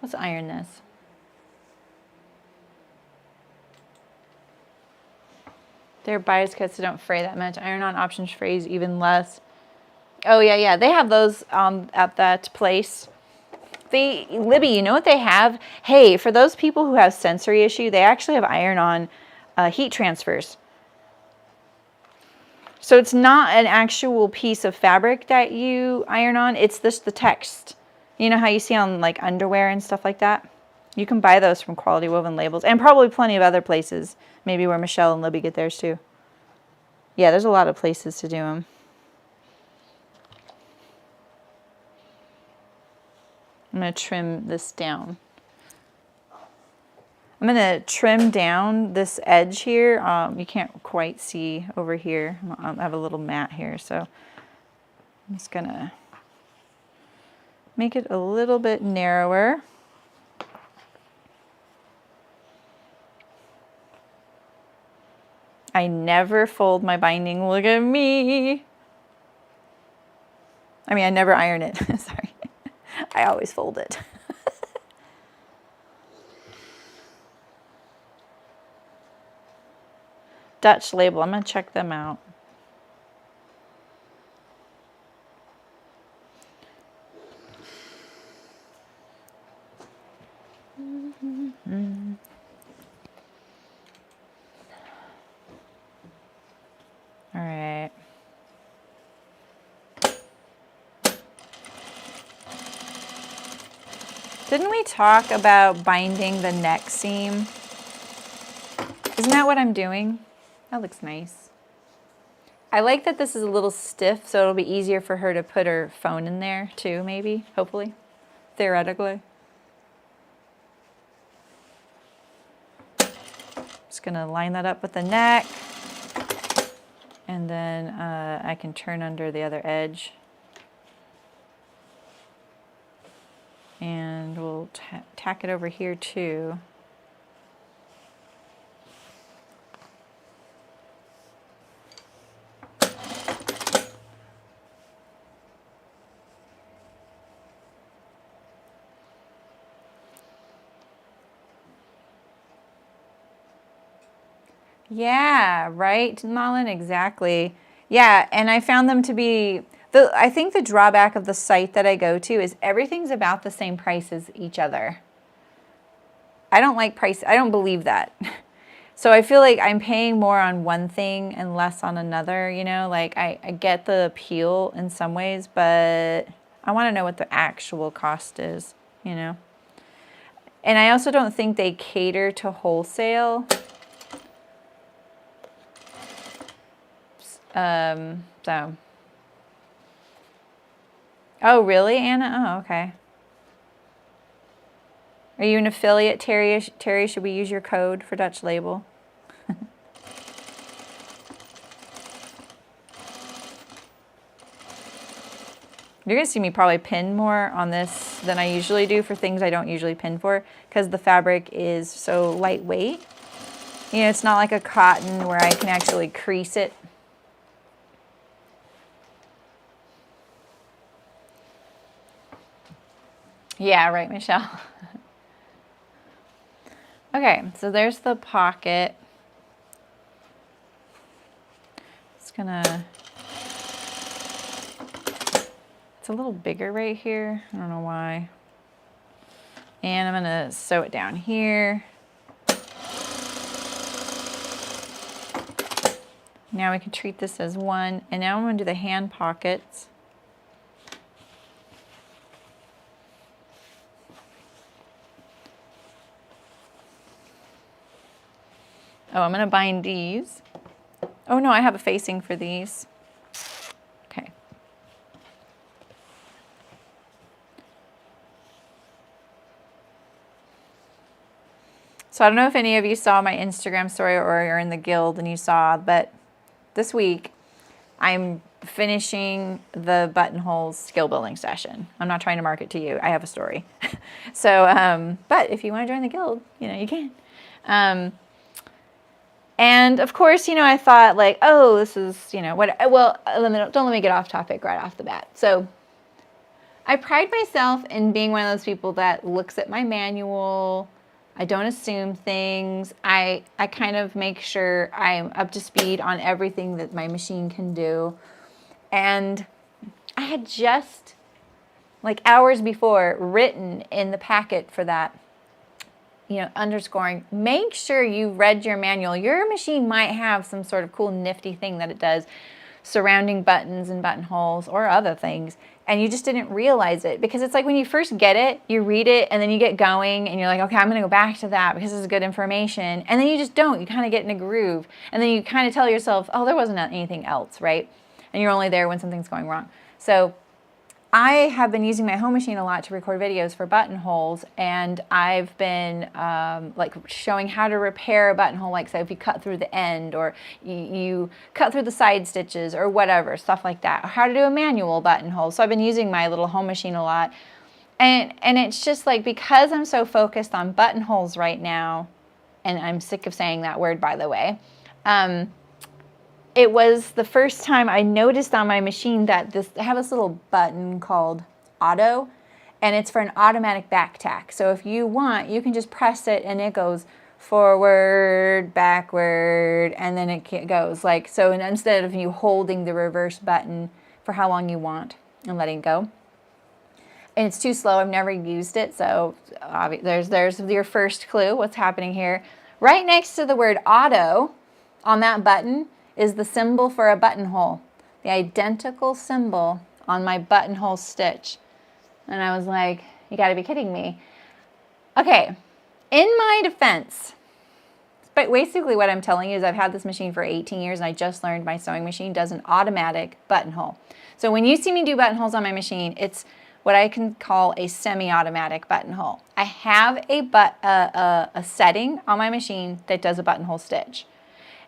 Let's iron this. They're bias cuts that don't fray that much. Iron-on options frays even less. Oh, yeah, yeah. They have those at that place. Libby, you know what they have? Hey, for those people who have sensory issue, they actually have iron-on heat transfers. So it's not an actual piece of fabric that you iron on. It's just the text. You know how you see on like underwear and stuff like that? You can buy those from Quality Woven Labels and probably plenty of other places. Maybe where Michelle and Libby get theirs too. Yeah, there's a lot of places to do them. I'm going to trim this down. I'm going to trim down this edge here. You can't quite see over here. I have a little mat here, so I'm just going to make it a little bit narrower. I never fold my binding. Look at me. I mean, I never iron it. Sorry. I always fold it. Dutch label. I'm going to check them out. All right. Didn't we talk about binding the neck seam? Isn't that what I'm doing? That looks nice. I like that this is a little stiff, so it'll be easier for her to put her phone in there too, maybe, hopefully, theoretically. Just gonna line that up with the neck, and then I can turn under the other edge. And we'll tack it over here too. Yeah, right, Malin, exactly. Yeah, and I found them to be, I think the drawback of the site that I go to is everything's about the same price as each other. I don't like price, I don't believe that. So I feel like I'm paying more on one thing and less on another, you know, like I get the appeal in some ways, but I want to know what the actual cost is, you know. And I also don't think they cater to wholesale. So. Oh, really, Anna? Oh, okay. Are you an affiliate, Terry? Terry, should we use your code for Dutch Label? You're going to see me probably pin more on this than I usually do for things I don't usually pin for because the fabric is so lightweight. You know, it's not like a cotton where I can actually crease it. Yeah, right, Michelle. Okay, so there's the pocket. It's gonna, it's a little bigger right here. I don't know why. And I'm gonna sew it down here. Now we can treat this as one. And now I'm gonna do the hand pockets. Oh, I'm gonna bind these. Oh no, I have a facing for these. Okay. So I don't know if any of you saw my Instagram story or you're in the guild and you saw, but this week I'm finishing the Buttonholes skill building session. I'm not trying to market to you. I have a story. So, but if you want to join the guild, you know, you can. And of course, you know, I thought like, oh, this is, you know, what, well, don't let me get off topic right off the bat. So I pride myself in being one of those people that looks at my manual. I don't assume things. I kind of make sure I'm up to speed on everything that my machine can do. And I had just, like hours before, written in the packet for that, you know, underscoring, make sure you read your manual. Your machine might have some sort of cool nifty thing that it does surrounding buttons and buttonholes or other things, and you just didn't realize it, because it's like when you first get it, you read it and then you get going and you're like, okay, I'm gonna go back to that because this is good information, and then you just don't. You kind of get in a groove, and then you kind of tell yourself, oh, there wasn't anything else, right? And you're only there when something's going wrong. So I have been using my home machine a lot to record videos for buttonholes, and I've been like showing how to repair a buttonhole, like say if you cut through the end or you cut through the side stitches or whatever, stuff like that, or how to do a manual buttonhole. So I've been using my little home machine a lot, and it's just like, because I'm so focused on buttonholes right now, and I'm sick of saying that word, by the way, it was the first time I noticed on my machine that I have this little button called auto, and it's for an automatic back tack. So if you want, you can just press it and it goes forward, backward, and then it goes like, so instead of you holding the reverse button for how long you want and letting go. And it's too slow. I've never used it. So there's your first clue what's happening here. Right next to the word auto on that button is the symbol for a buttonhole, the identical symbol on my buttonhole stitch. And I was like, you gotta be kidding me. Okay, in my defense, but basically what I'm telling you is I've had this machine for 18 years and I just learned my sewing machine does an automatic buttonhole. So when you see me do buttonholes on my machine, it's what I can call a semi-automatic buttonhole. I have a setting on my machine that does a buttonhole stitch.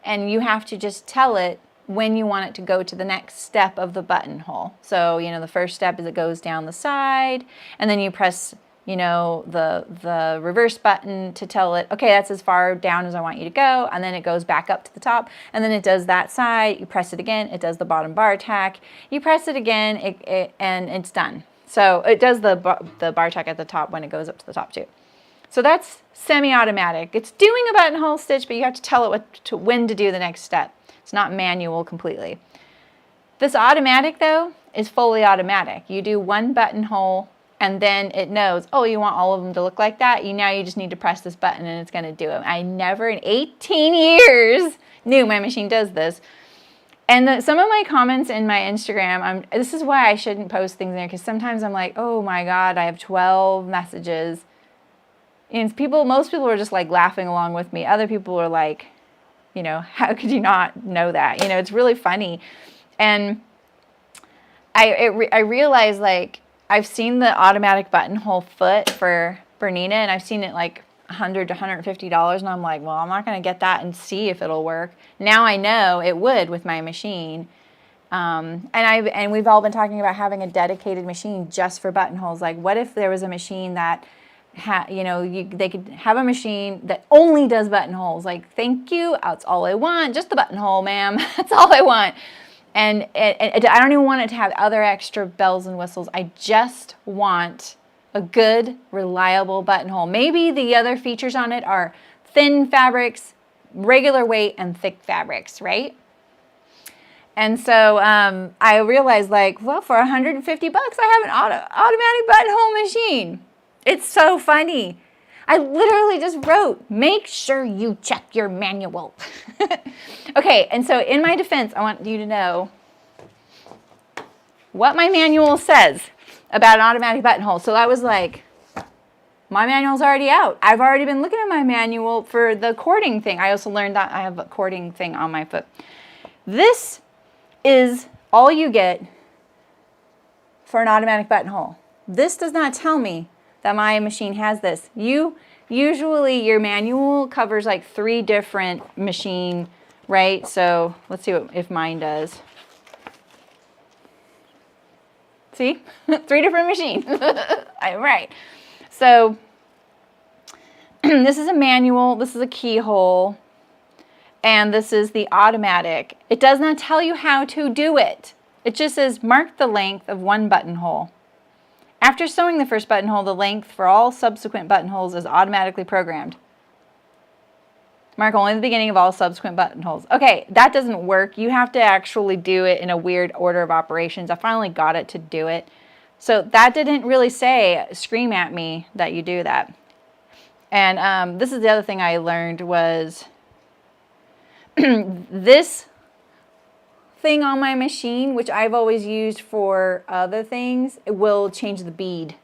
And you have to just tell it when you want it to go to the next step of the buttonhole. So, you know, the first step is it goes down the side, and then you press, you know, the reverse button to tell it, okay, that's as far down as I want you to go, and then it goes back up to the top, and then it does that side, you press it again, it does the bottom bar tack, you press it again, and it's done. So it does the bar tack at the top when it goes up to the top too. So that's semi-automatic. It's doing a buttonhole stitch, but you have to tell it when to do the next step. It's not manual completely. This automatic, though, is fully automatic. You do one buttonhole, and then it knows, oh, you want all of them to look like that? Now you just need to press this button, and it's going to do it. I never in 18 years knew my machine does this. And some of my comments in my Instagram, this is why I shouldn't post things there, because sometimes I'm like, oh my God, I have 12 messages. And most people are just like laughing along with me. Other people are like, you know, how could you not know that? You know, it's really funny. And I realized, like, I've seen the automatic buttonhole foot for Bernina, and I've seen it like $100 to $150, and I'm like, well, I'm not going to get that and see if it'll work. Now I know it would with my machine. And we've all been talking about having a dedicated machine just for buttonholes. Like, what if there was a machine that they could have a machine that only does buttonholes. Like, thank you, that's all I want, just the buttonhole, ma'am. That's all I want. And I don't even want it to have other extra bells and whistles. I just want a good, reliable buttonhole. Maybe the other features on it are thin fabrics, regular weight, and thick fabrics, right? And so I realized, like, well, for $150, I have an automatic buttonhole machine. It's so funny. I literally just wrote, make sure you check your manual. Okay, and so in my defense, I want you to know what my manual says about an automatic buttonhole. So I was like, my manual's already out. I've already been looking at my manual for the cording thing. I also learned that I have a cording thing on my foot. This is all you get for an automatic buttonhole. This does not tell me that my machine has this. Usually your manual covers like 3 different machine, right? So let's see if mine does. See? 3 different machines. I'm right. So this is a manual, this is a keyhole, and this is the automatic. It does not tell you how to do it. It just says mark the length of 1 buttonhole. After sewing the first buttonhole, the length for all subsequent buttonholes is automatically programmed. Mark only the beginning of all subsequent buttonholes. Okay, that doesn't work. You have to actually do it in a weird order of operations. I finally got it to do it. So that didn't really scream at me that you do that. And this is the other thing I learned was this thing on my machine, which I've always used for other things, it will change the bead.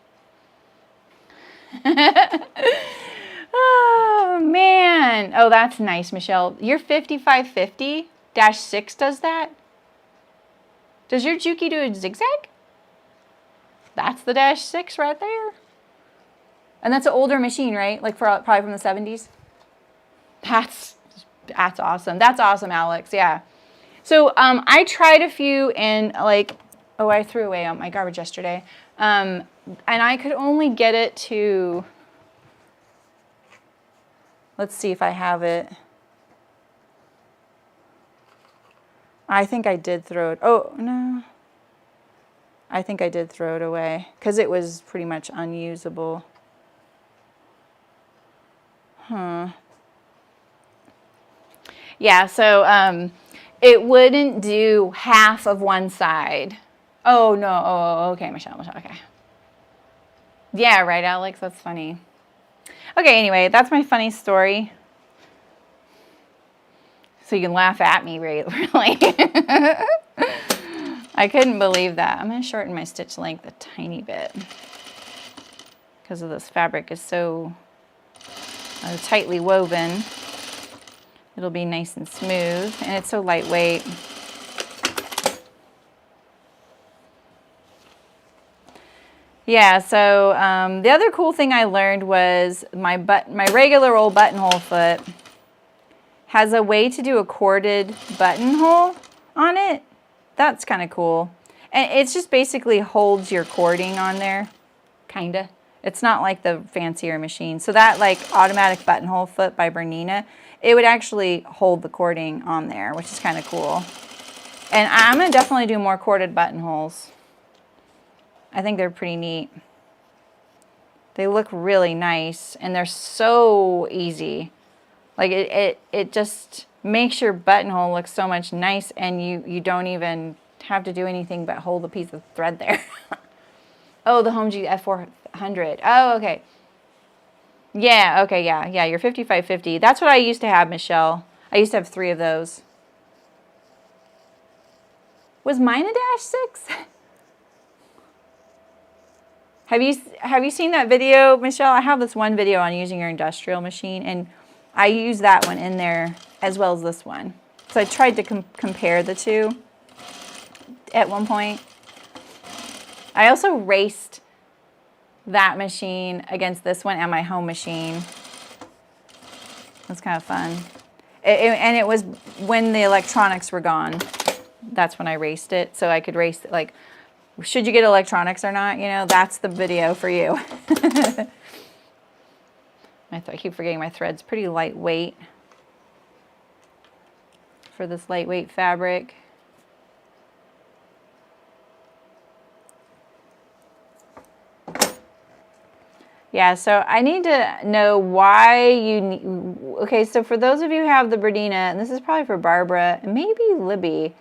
Oh, man. Oh, that's nice, Michelle. Your 5550-6 does that? Does your Juki do a zigzag? That's the -6 right there. And that's an older machine, right? Like probably from the 70s? That's awesome. That's awesome, Alex. Yeah. So I tried a few and like, oh, I threw away my garbage yesterday. And I could only get it to, let's see if I have it. I think I did throw it. Oh, no. I think I did throw it away because it was pretty much unusable. Huh. Yeah, so it wouldn't do half of one side. Oh, no. Oh, okay, Michelle, okay. Yeah, right, Alex? That's funny. Okay, anyway, that's my funny story. So you can laugh at me, really. I couldn't believe that. I'm going to shorten my stitch length a tiny bit because of this fabric is so tightly woven. It'll be nice and smooth, and it's so lightweight. Yeah, so the other cool thing I learned was my regular old buttonhole foot has a way to do a corded buttonhole on it. That's kind of cool. And it's just basically holds your cording on there, kind of. It's not like the fancier machine. So that like automatic buttonhole foot by Bernina, it would actually hold the cording on there, which is kind of cool. And I'm going to definitely do more corded buttonholes. I think they're pretty neat. They look really nice, and they're so easy. Like it just makes your buttonhole look so much nice, and you don't even have to do anything but hold a piece of thread there. Oh, the Home G F400. Oh, okay. Yeah, okay, yeah, your 5550. That's what I used to have, Michelle. I used to have 3 of those. Was mine a -6? Have you seen that video, Michelle? I have this one video on using your industrial machine, and I use that one in there as well as this one. So I tried to compare the two at one point. I also raced that machine against this one and my home machine. That's kind of fun. And it was when the electronics were gone. That's when I raced it, so I could race it, like, should you get electronics or not? You know, that's the video for you. I keep forgetting my thread's pretty lightweight for this lightweight fabric. Yeah, so I need to know why you need, okay, so for those of you who have the Bernina, and this is probably for Barbara, and maybe Libby.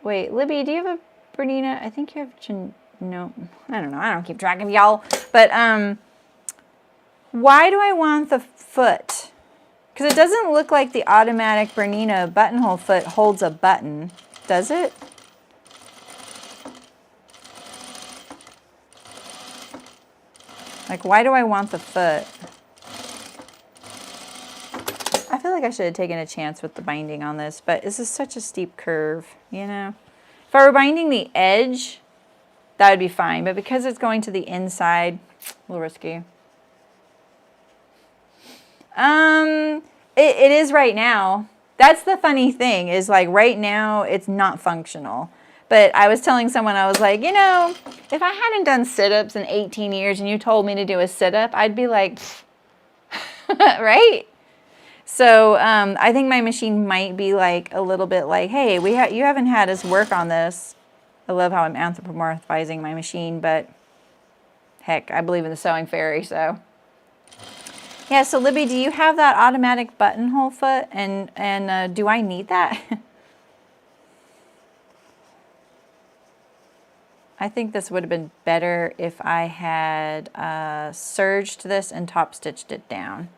Wait, Libby, do you have a Bernina? I think you have, no, I don't know, I don't keep track of y'all. But why do I want the foot? Because it doesn't look like the automatic Bernina buttonhole foot holds a button, does it? Like, why do I want the foot? I feel like I should have taken a chance with the binding on this, but this is such a steep curve, you know? If I were binding the edge, that would be fine, but because it's going to the inside, a little risky. It is right now. That's the funny thing, is like right now it's not functional. But I was telling someone, I was like, you know, if I hadn't done sit-ups in 18 years and you told me to do a sit-up, I'd be like, right? So I think my machine might be like a little bit like, hey, you haven't had us work on this. I love how I'm anthropomorphizing my machine, but heck, I believe in the sewing fairy, so. Yeah, so Libby, do you have that automatic buttonhole foot? And do I need that? I think this would have been better if I had serged this and top stitched it down.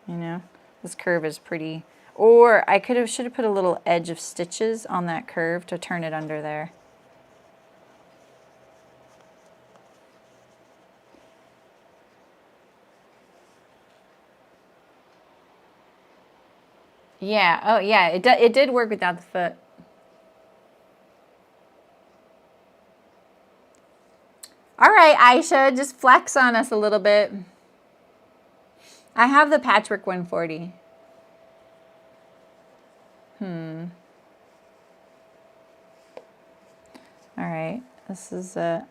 You know, this curve is pretty, or I should have put a little edge of stitches on that curve to turn it under there. Yeah, oh yeah, it did work without the foot. All right, Aisha, just flex on us a little bit. I have the Patchwork 140. All right, this is let's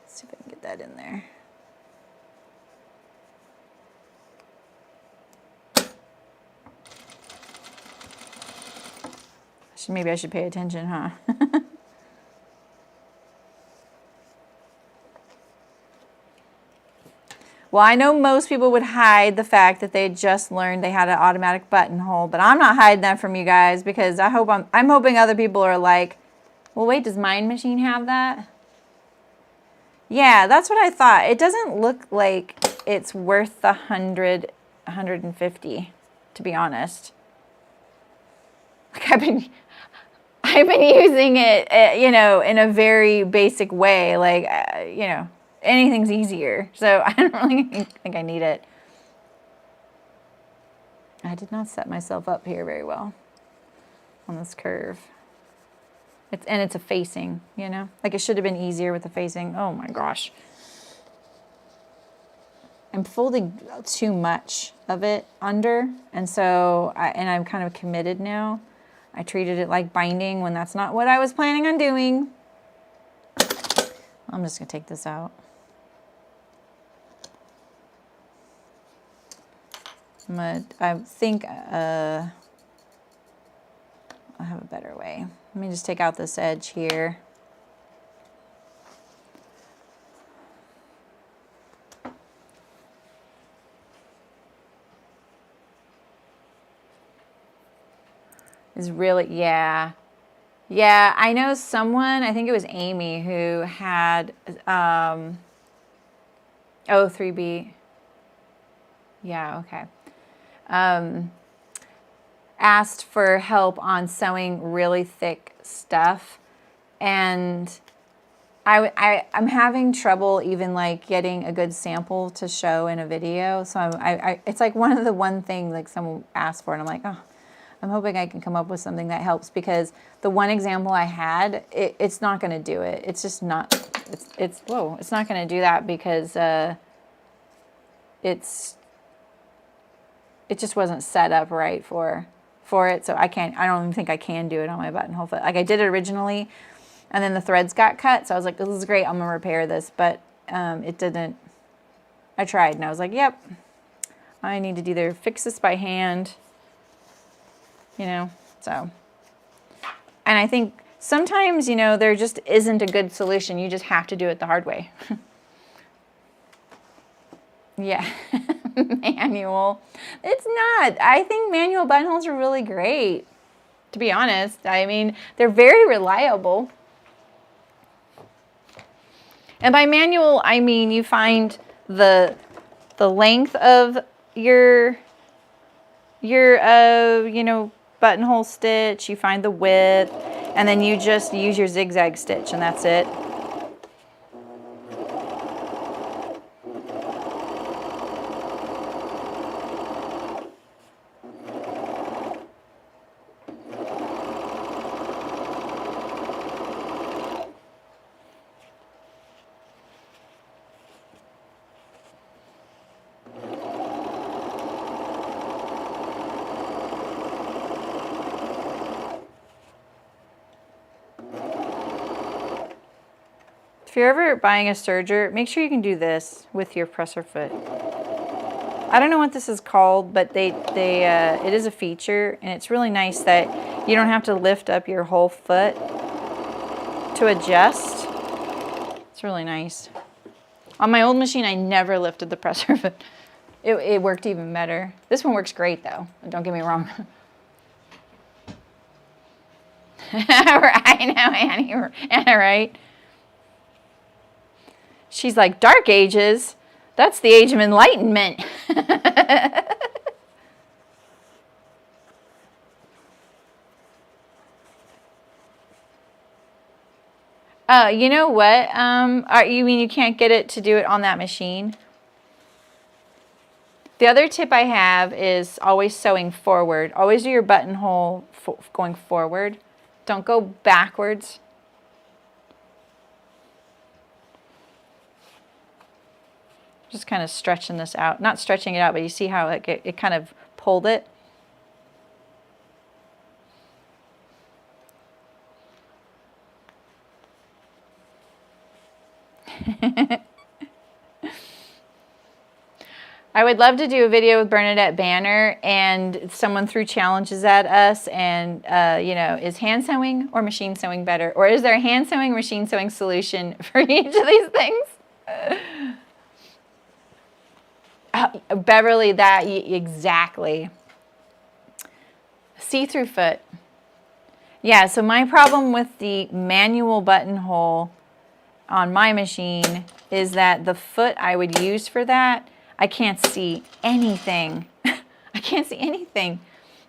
see if I can get that in there. Maybe I should pay attention, huh? Well, I know most people would hide the fact that they just learned they had an automatic buttonhole, but I'm not hiding that from you guys because I'm hoping other people are like, well, wait, does my machine have that? Yeah, that's what I thought. It doesn't look like it's worth the 100, 150, to be honest. Like I've been using it, you know, in a very basic way, like, you know, anything's easier. So I don't really think I need it. I did not set myself up here very well on this curve. And it's a facing, you know, like it should have been easier with the facing. Oh my gosh. I'm folding too much of it under. And so, I'm kind of committed now. I treated it like binding when that's not what I was planning on doing. I'm just gonna take this out. I think I have a better way. Let me just take out this edge here. Is really, yeah. Yeah, I know someone, I think it was Amy, who had, 3B. Yeah, okay. Asked for help on sewing really thick stuff. And I'm having trouble even like getting a good sample to show in a video. So it's like one thing like someone asked for and I'm like, oh, I'm hoping I can come up with something that helps because the one example I had, it's not going to do it. It's just not, it's not going to do that because it just wasn't set up right for it. So I don't even think I can do it on my buttonhole foot. Like I did it originally. and then the threads got cut. So I was like, this is great, I'm gonna repair this, but it didn't. I tried and I was like, yep, I need to either fix this by hand, you know, so. And I think sometimes, you know, there just isn't a good solution. You just have to do it the hard way. Yeah, manual. It's not. I think manual buttonholes are really great, to be honest. I mean, they're very reliable. And by manual, I mean you find the length of your you know, buttonhole stitch, you find the width, and then you just use your zigzag stitch, and that's it. If you're ever buying a serger, make sure you can do this with your presser foot. I don't know what this is called, but it is a feature, and it's really nice that you don't have to lift up your whole foot to adjust. It's really nice. On my old machine, I never lifted the presser foot. It worked even better. This one works great, though. Don't get me wrong. I know, Anna, right? She's like, Dark Ages? That's the age of enlightenment. You know what? You mean you can't get it to do it on that machine? The other tip I have is always sewing forward. Always do your buttonhole going forward. Don't go backwards. Just kind of stretching this out. Not stretching it out, but you see how it kind of pulled it? I would love to do a video with Bernadette Banner, and someone threw challenges at us, and you know, is hand sewing or machine sewing better? Or is there a hand sewing, machine sewing solution for each of these things? Beverly, that exactly. See-through foot. Yeah, so my problem with the manual buttonhole on my machine is that the foot I would use for that, I can't see anything. I can't see anything.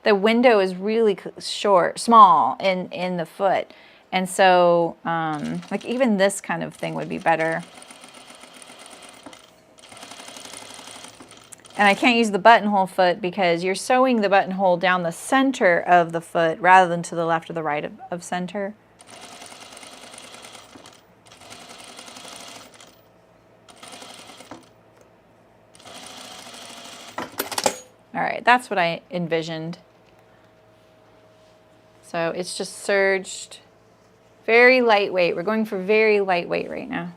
The window is really small in the foot. And so, like even this kind of thing would be better. And I can't use the buttonhole foot because you're sewing the buttonhole down the center of the foot rather than to the left or the right of center. All right, that's what I envisioned. So it's just serged, very lightweight. We're going for very lightweight right now.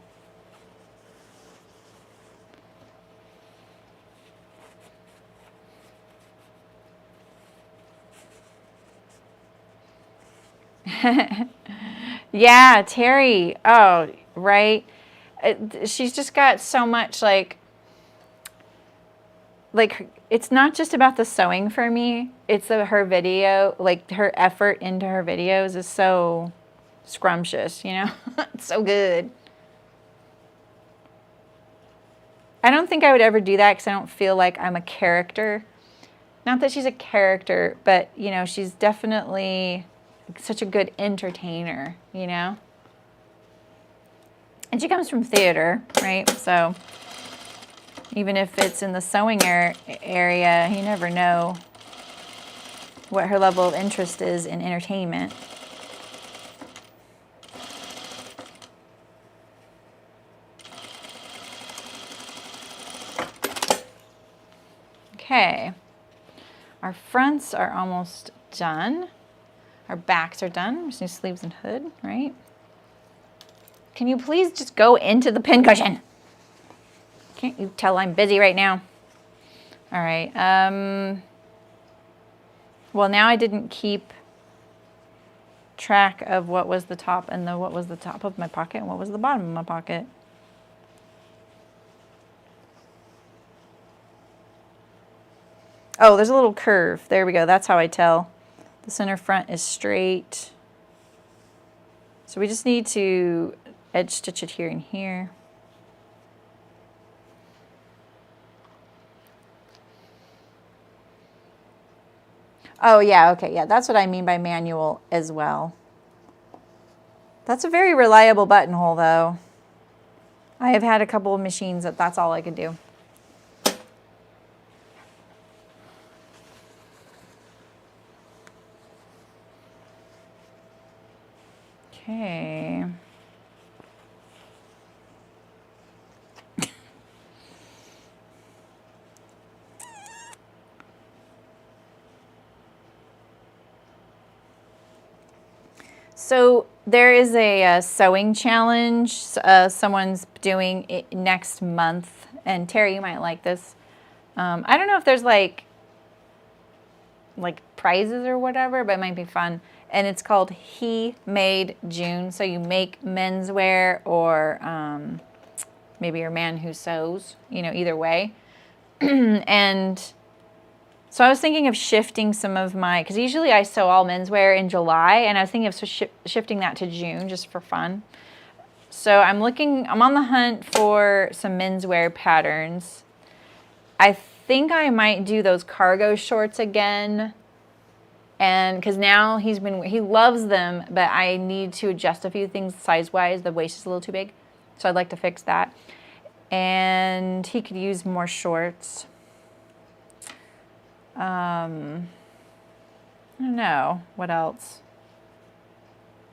Yeah, Terry. Oh, right. She's just got so much like it's not just about the sewing for me. It's her video, like her effort into her videos is so scrumptious, you know? It's so good. I don't think I would ever do that because I don't feel like I'm a character. Not that she's a character, but you know, she's definitely such a good entertainer, you know? And she comes from theater, right? So even if it's in the sewing area, you never know what her level of interest is in entertainment. Okay, our fronts are almost done. Our backs are done. We just need sleeves and hood, right? Can you please just go into the pincushion? Can't you tell I'm busy right now? All right. Well, now I didn't keep track of what was the top and what was the top of my pocket and what was the bottom of my pocket. Oh, there's a little curve. There we go. That's how I tell. The center front is straight. So we just need to edge stitch it here and here. Oh yeah, okay, yeah, that's what I mean by manual as well. That's a very reliable buttonhole though. I have had a couple of machines that's all I could do. Okay. So there is a sewing challenge someone's doing it next month, and Terry, you might like this. I don't know if there's like prizes or whatever, but it might be fun. And it's called He Made June. So you make menswear or maybe you're a man who sews, you know, either way. And so I was thinking of shifting some of my, because usually I sew all menswear in July, and I was thinking of shifting that to June just for fun. So I'm on the hunt for some menswear patterns. I think I might do those cargo shorts again. And because now he loves them, but I need to adjust a few things size-wise. The waist is a little too big, so I'd like to fix that. And he could use more shorts. I don't know what else.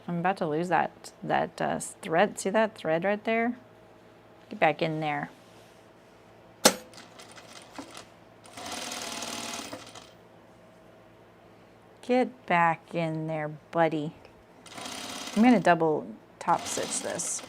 I'm about to lose that thread. See that thread right there? Get back in there. Get back in there, buddy. I'm going to double top stitch this.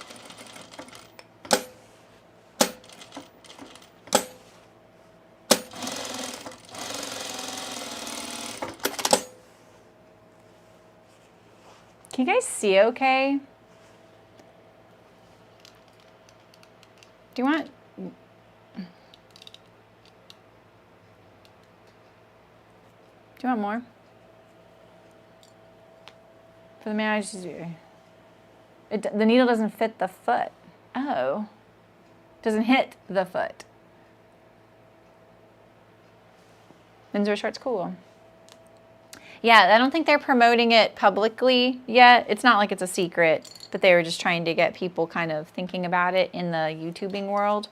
Can you guys see okay? Do you want... Do you want more? For the man, the needle doesn't fit the foot. Oh. Doesn't hit the foot. Menswear shorts, cool. Yeah, I don't think they're promoting it publicly yet. It's not like it's a secret, but they were just trying to get people kind of thinking about it in the YouTubing world.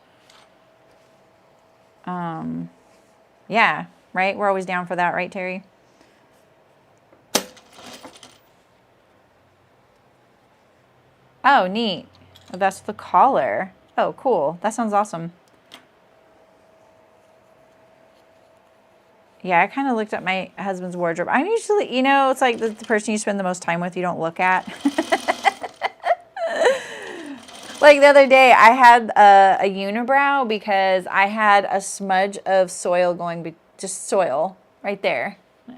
Yeah, right? We're always down for that, right, Terry? Oh, neat. Oh, that's the collar. Oh, cool. That sounds awesome. Yeah, I kind of looked at my husband's wardrobe. I'm usually, you know, it's like the person you spend the most time with you don't look at. Like the other day, I had a unibrow because I had a smudge of soil going, just soil right there.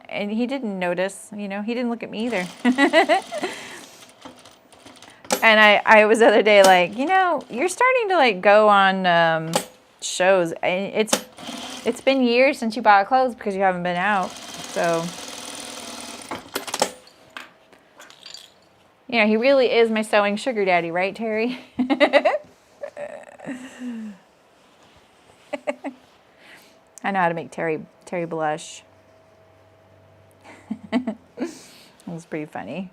And he didn't notice, you know, he didn't look at me either. And I was the other day like, you know, you're starting to like go on shows. It's been years since you bought clothes because you haven't been out. So, yeah, he really is my sewing sugar daddy, right, Terry? I know how to make Terry blush. It was pretty funny.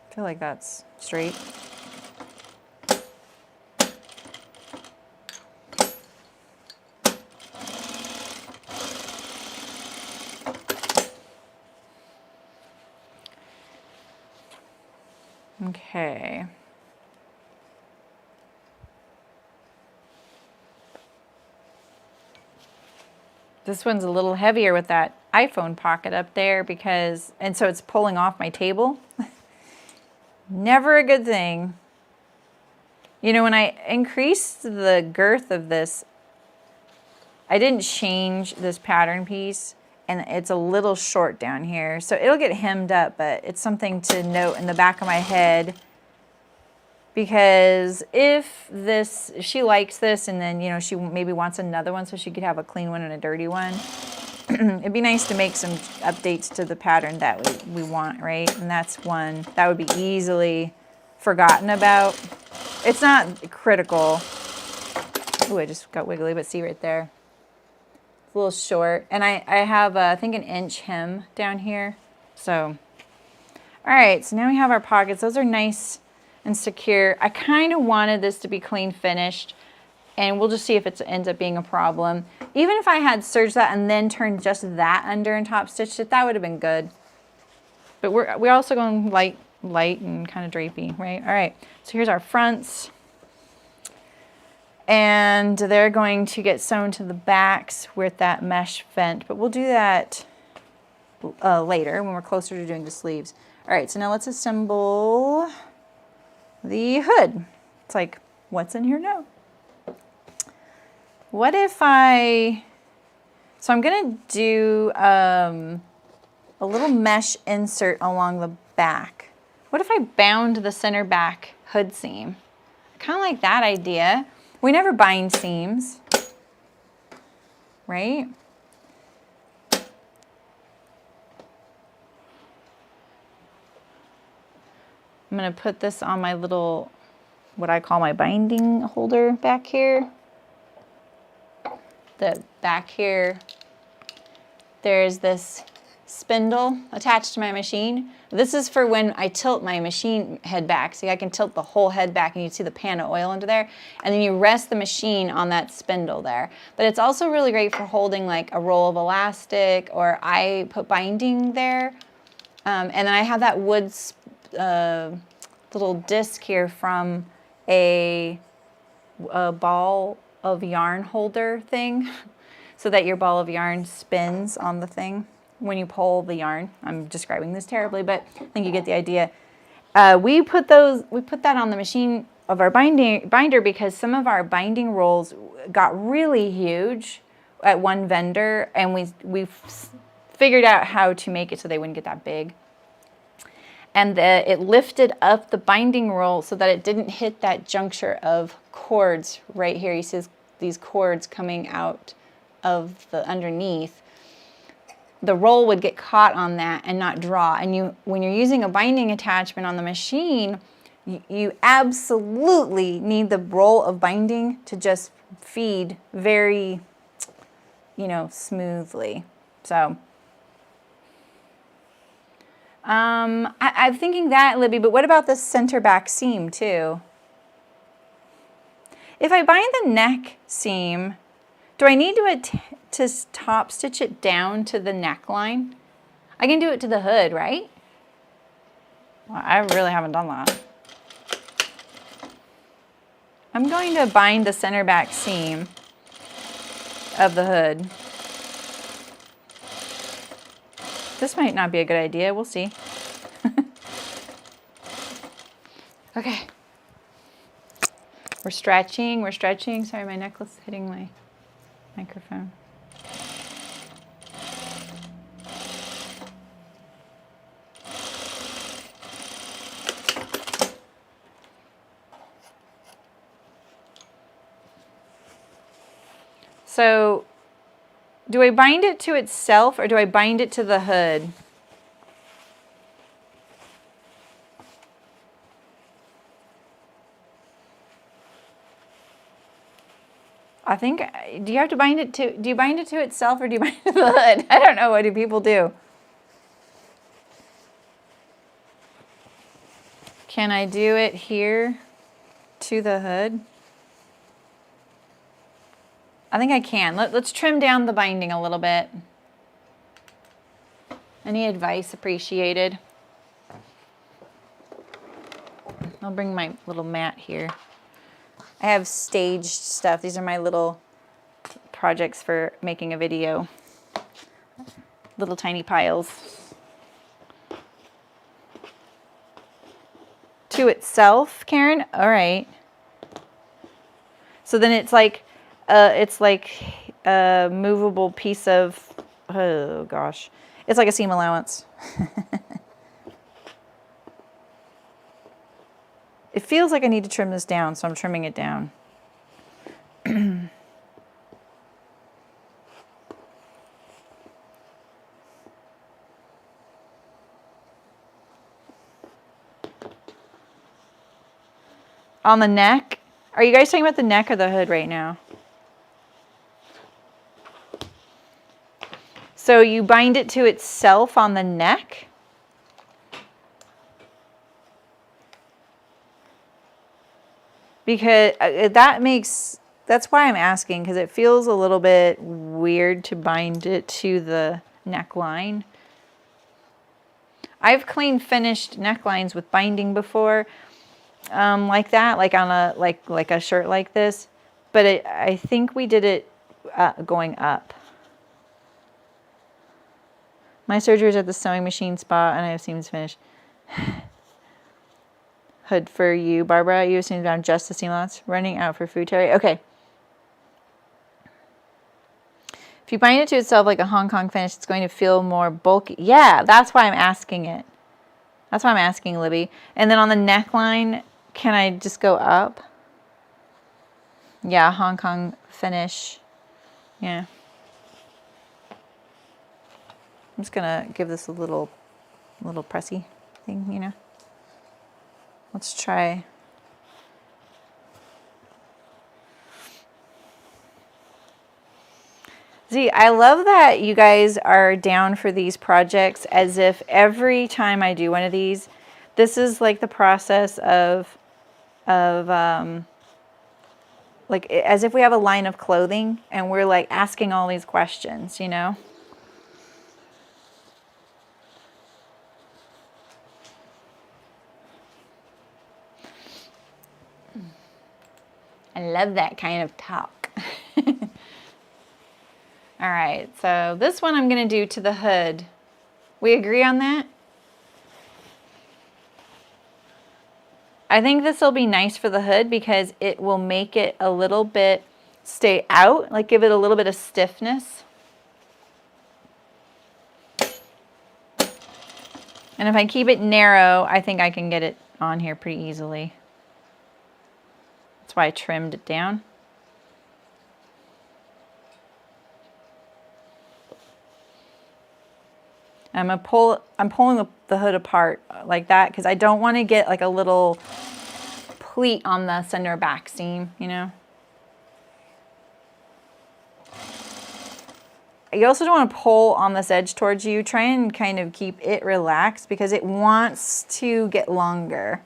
I feel like that's straight. Okay. This one's a little heavier with that iPhone pocket up there because, and so it's pulling off my table. Never a good thing. You know, when I increased the girth of this, I didn't change this pattern piece, and it's a little short down here. So it'll get hemmed up, but it's something to note in the back of my head. Because if she likes this and then, you know, she maybe wants another one so she could have a clean one and a dirty one, it'd be nice to make some updates to the pattern that we want, right? And that's one that would be easily forgotten about. It's not critical. Ooh, I just got wiggly, but see right there. It's a little short. And I have, I think, an inch hem down here. So, all right, so now we have our pockets. Those are nice and secure. I kind of wanted this to be clean finished, and we'll just see if it ends up being a problem. Even if I had serged that and then turned just that under and top stitched it, that would have been good. But we're also going light and kind of drapey, right? All right, so here's our fronts. And they're going to get sewn to the backs with that mesh vent, but we'll do that later when we're closer to doing the sleeves. All right, so now let's assemble the hood. It's like, what's in here now? What if so I'm gonna do a little mesh insert along the back. What if I bound the center back hood seam? I kind of like that idea. We never bind seams, right? I'm going to put this on my little, what I call my binding holder back here. The back here, there's this spindle attached to my machine. This is for when I tilt my machine head back. See, I can tilt the whole head back and you see the pan of oil under there. And then you rest the machine on that spindle there. But it's also really great for holding like a roll of elastic, or I put binding there. And then I have that wood little disc here from a ball of yarn holder thing, so that your ball of yarn spins on the thing when you pull the yarn. I'm describing this terribly, but I think you get the idea. We put that on the machine of our binder because some of our binding rolls got really huge at one vendor, and we figured out how to make it so they wouldn't get that big. And it lifted up the binding roll so that it didn't hit that juncture of cords right here. You see these cords coming out of the underneath. The roll would get caught on that and not draw. And when you're using a binding attachment on the machine, you absolutely need the roll of binding to just feed very, smoothly. So I'm thinking that, Libby, but what about the center back seam too? If I bind the neck seam, do I need to top stitch it down to the neckline? I can do it to the hood, right? Well, I really haven't done that. I'm going to bind the center back seam of the hood. This might not be a good idea. We'll see. Okay. We're stretching. Sorry, my necklace is hitting my microphone. So, do I bind it to itself or do I bind it to the hood? I think, do you bind it to itself or do you bind it to the hood? I don't know. What do people do? Can I do it here to the hood? I think I can. Let's trim down the binding a little bit. Any advice appreciated? I'll bring my little mat here. I have staged stuff. These are my little projects for making a video. Little tiny piles. To itself, Karen? All right. So then it's like a movable piece of, oh gosh. It's like a seam allowance. It feels like I need to trim this down, so I'm trimming it down. On the neck? Are you guys talking about the neck or the hood right now? So you bind it to itself on the neck? Because that's why I'm asking, because it feels a little bit weird to bind it to the neckline. I've clean finished necklines with binding before, like that, like on a like a shirt like this, but I think we did it going up. My surgery is at the sewing machine spot, and I have seams finished. Hood for you, Barbara. You have seams down just the seam allowance. Running out for food, Terry. Okay. If you bind it to itself like a Hong Kong finish, it's going to feel more bulky. Yeah, that's why I'm asking it. That's why I'm asking, Libby. And then on the neckline, can I just go up? Yeah, Hong Kong finish. Yeah. I'm just gonna give this a little pressy thing, you know. Let's try. See, I love that you guys are down for these projects, as if every time I do one of these, this is like the process of like as if we have a line of clothing and we're like asking all these questions, you know. I love that kind of talk. All right, so this one I'm going to do to the hood. We agree on that? I think this will be nice for the hood because it will make it a little bit stay out, like give it a little bit of stiffness. And if I keep it narrow, I think I can get it on here pretty easily. That's why I trimmed it down. I'm pulling the hood apart like that because I don't want to get like a little pleat on the center back seam, you know. You also don't want to pull on this edge towards you. Try and kind of keep it relaxed because it wants to get longer.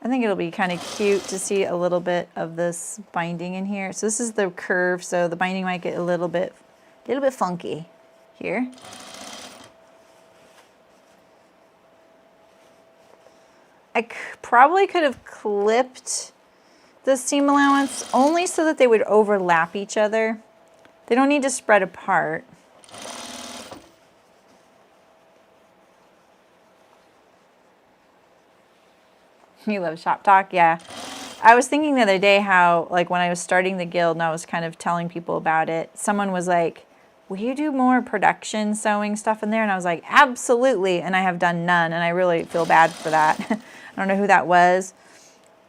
I think it'll be kind of cute to see a little bit of this binding in here. So this is the curve, so the binding might get a little bit funky here. I probably could have clipped the seam allowance only so that they would overlap each other. They don't need to spread apart. You love shop talk? Yeah. I was thinking the other day how, like, when I was starting the guild and I was kind of telling people about it, someone was like, will you do more production sewing stuff in there? And I was like, absolutely. And I have done none. And I really feel bad for that. I don't know who that was.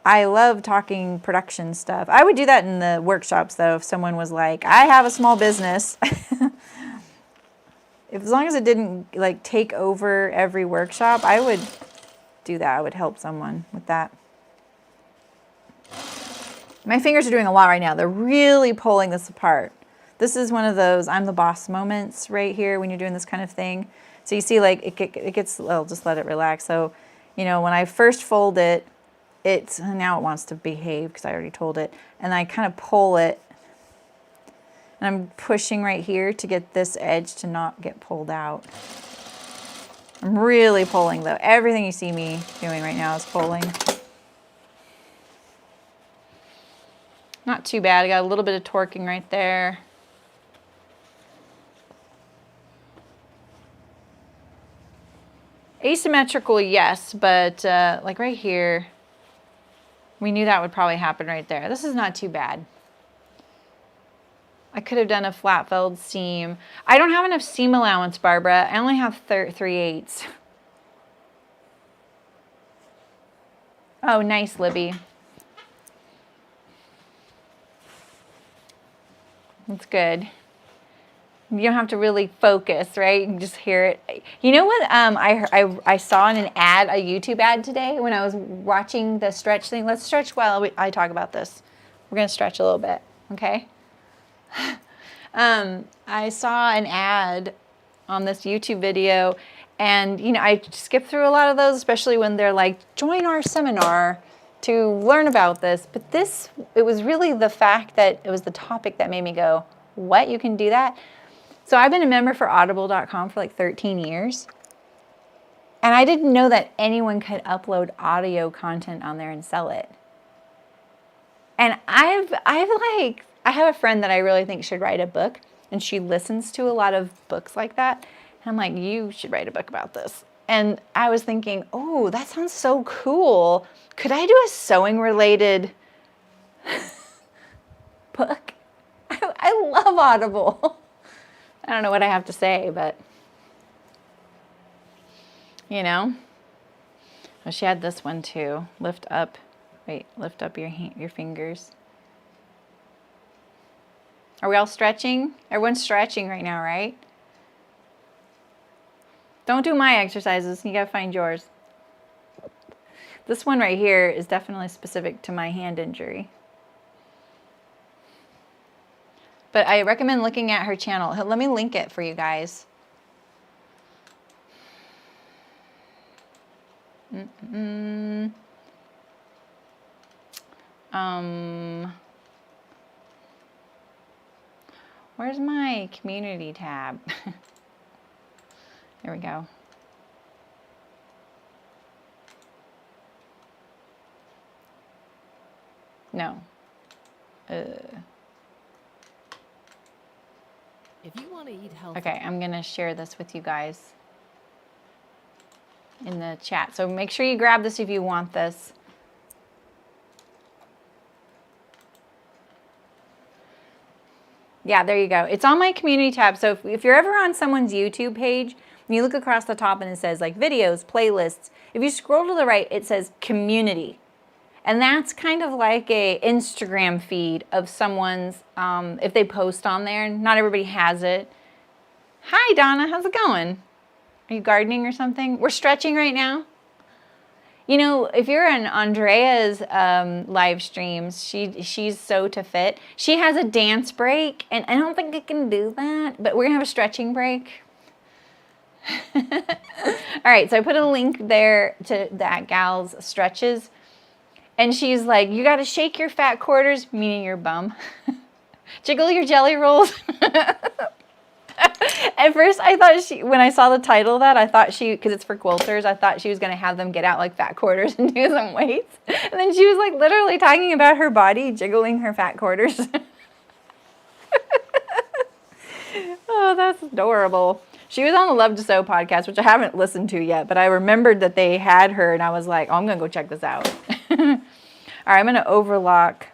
I love talking production stuff. I would do that in the workshops, though, if someone was like, I have a small business. As long as it didn't, like, take over every workshop, I would do that. I would help someone with that. My fingers are doing a lot right now. They're really pulling this apart. This is one of those I'm the boss moments right here when you're doing this kind of thing. So you see, like, it gets, I'll just let it relax. So, you know, when I first fold it, now it wants to behave because I already told it. And I kind of pull it. And I'm pushing right here to get this edge to not get pulled out. I'm really pulling, though. Everything you see me doing right now is pulling. Not too bad. I got a little bit of torquing right there. Asymmetrical, yes, but like right here, we knew that would probably happen right there. This is not too bad. I could have done a flat felled seam. I don't have enough seam allowance, Barbara. I only have 3/8. Oh, nice, Libby. That's good. You don't have to really focus, right? You can just hear it. You know what? I saw in an ad, a YouTube ad today when I was watching the stretch thing. Let's stretch while I talk about this. We're going to stretch a little bit, okay? I saw an ad on this YouTube video, and you know, I skip through a lot of those, especially when they're like, join our seminar to learn about this. But this, it was really the fact that it was the topic that made me go, what? You can do that? So I've been a member for audible.com for like 13 years. And I didn't know that anyone could upload audio content on there and sell it. And I have a friend that I really think should write a book, and she listens to a lot of books like that. And I'm like, you should write a book about this. And I was thinking, oh, that sounds so cool. Could I do a sewing related book? I love Audible. I don't know what I have to say, but you know. Oh, she had this one too. Lift up. Wait, lift up your fingers. Are we all stretching? Everyone's stretching right now, right? Don't do my exercises. You gotta find yours. This one right here is definitely specific to my hand injury. But I recommend looking at her channel. Let me link it for you guys. Where's my community tab? There we go. No. If you want to eat healthy. Okay, I'm going to share this with you guys in the chat. So make sure you grab this if you want this. Yeah, there you go. It's on my community tab. So if you're ever on someone's YouTube page, and you look across the top and it says like videos, playlists, if you scroll to the right, it says community. And that's kind of like a Instagram feed of someone's, if they post on there. Not everybody has it. Hi, Donna. How's it going? Are you gardening or something? We're stretching right now. You know, if you're in Andrea's live streams, she's so to fit. She has a dance break, and I don't think I can do that, but we're going to have a stretching break. All right, so I put a link there to that gal's stretches. And she's like, you got to shake your fat quarters, meaning your bum. Jiggle your jelly rolls. At first, I thought when I saw the title of that, I thought because it's for quilters, I thought she was going to have them get out like fat quarters and do some weights. And then she was like literally talking about her body, jiggling her fat quarters. Oh, that's adorable. She was on the Love to Sew podcast, which I haven't listened to yet, but I remembered that they had her, and I was like, oh, I'm going to go check this out. All right, I'm going to overlock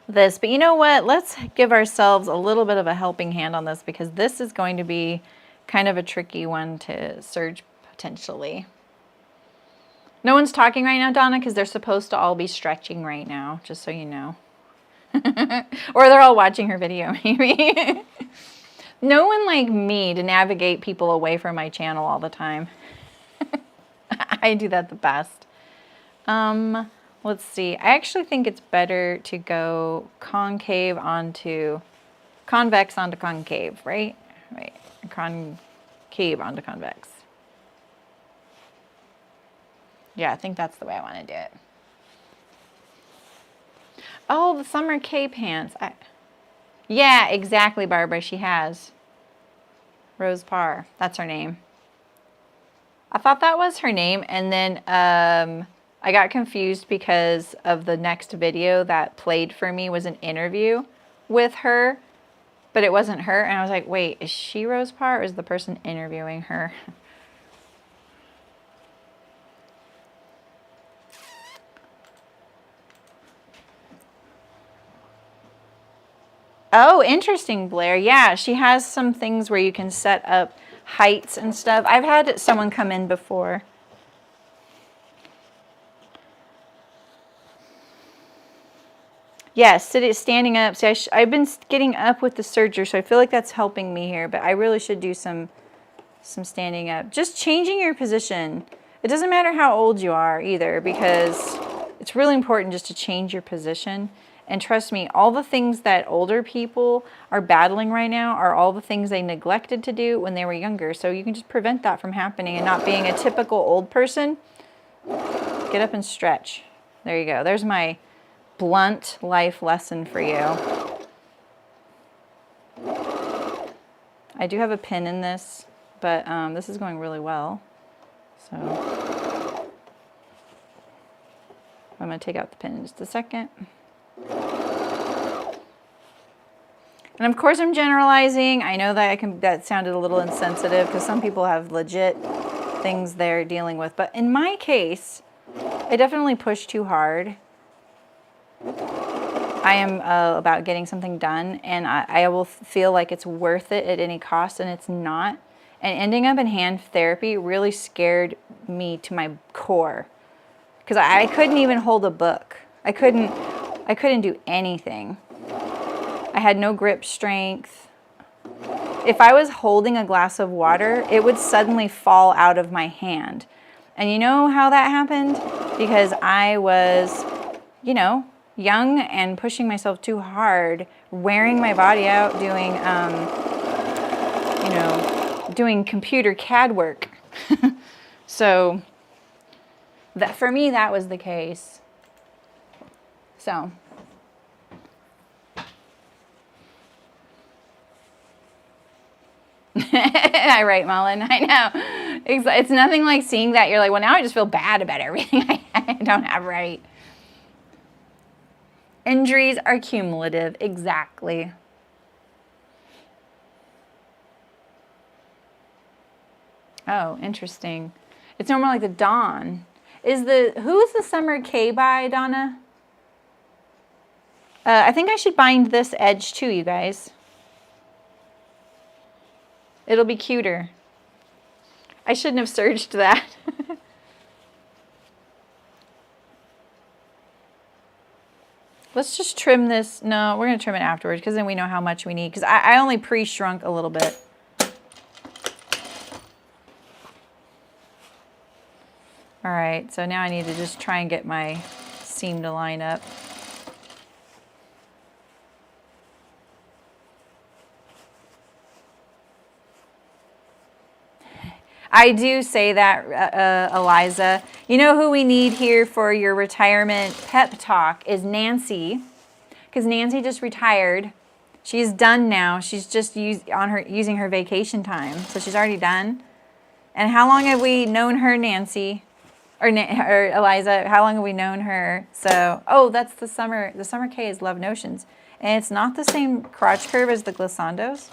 this. But you know what? Let's give ourselves a little bit of a helping hand on this, because this is going to be kind of a tricky one to serge potentially. No one's talking right now, Donna, because they're supposed to all be stretching right now, just so you know. Or they're all watching her video, maybe. No one like me to navigate people away from my channel all the time. I do that the best. Let's see. I actually think it's better to go convex onto concave, right? Right. Concave onto convex. Yeah, I think that's the way I want to do it. Oh, the summer K pants. Yeah, exactly, Barbara. She has. Rose Parr. That's her name. I thought that was her name. And then I got confused because of the next video that played for me was an interview with her, but it wasn't her. And I was like, wait, is she Rose Parr or is the person interviewing her? Oh, interesting, Blair. Yeah, she has some things where you can set up heights and stuff. I've had someone come in before. Yes, standing up. See, I've been getting up with the serger, so I feel like that's helping me here, but I really should do some standing up. Just changing your position. It doesn't matter how old you are either, because it's really important just to change your position. And trust me, all the things that older people are battling right now are all the things they neglected to do when they were younger. So you can just prevent that from happening and not being a typical old person. Get up and stretch. There you go. There's my blunt life lesson for you. I do have a pin in this, but this is going really well. So I'm going to take out the pin in just a second. And of course I'm generalizing. I know that that sounded a little insensitive because some people have legit things they're dealing with. But in my case, I definitely pushed too hard. I am about getting something done, and I will feel like it's worth it at any cost, and it's not. And ending up in hand therapy really scared me to my core because I couldn't even hold a book. I couldn't do anything. I had no grip strength. If I was holding a glass of water, it would suddenly fall out of my hand. And you know how that happened? Because I was, you know, young and pushing myself too hard, wearing my body out, doing, you know, doing computer CAD work. So that for me, that was the case. So. I write, Mullen. I know. It's nothing like seeing that. You're like, well, now I just feel bad about everything I don't have right. Injuries are cumulative. Exactly. Oh, interesting. It's normally like the dawn. Who is the Summer K by, Donna? I think I should bind this edge too, you guys. It'll be cuter. I shouldn't have serged that. Let's just trim this. No, we're going to trim it afterwards because then we know how much we need. Because I only pre-shrunk a little bit. All right, so now I need to just try and get my seam to line up. I do say that, Eliza. You know who we need here for your retirement pep talk is Nancy, because Nancy just retired. She's done now. She's just using her vacation time, so she's already done. And how long have we known her, Nancy, or Eliza? How long have we known her? So, oh, that's the summer. The Summer K is Love Notions, and it's not the same crotch curve as the glissandos.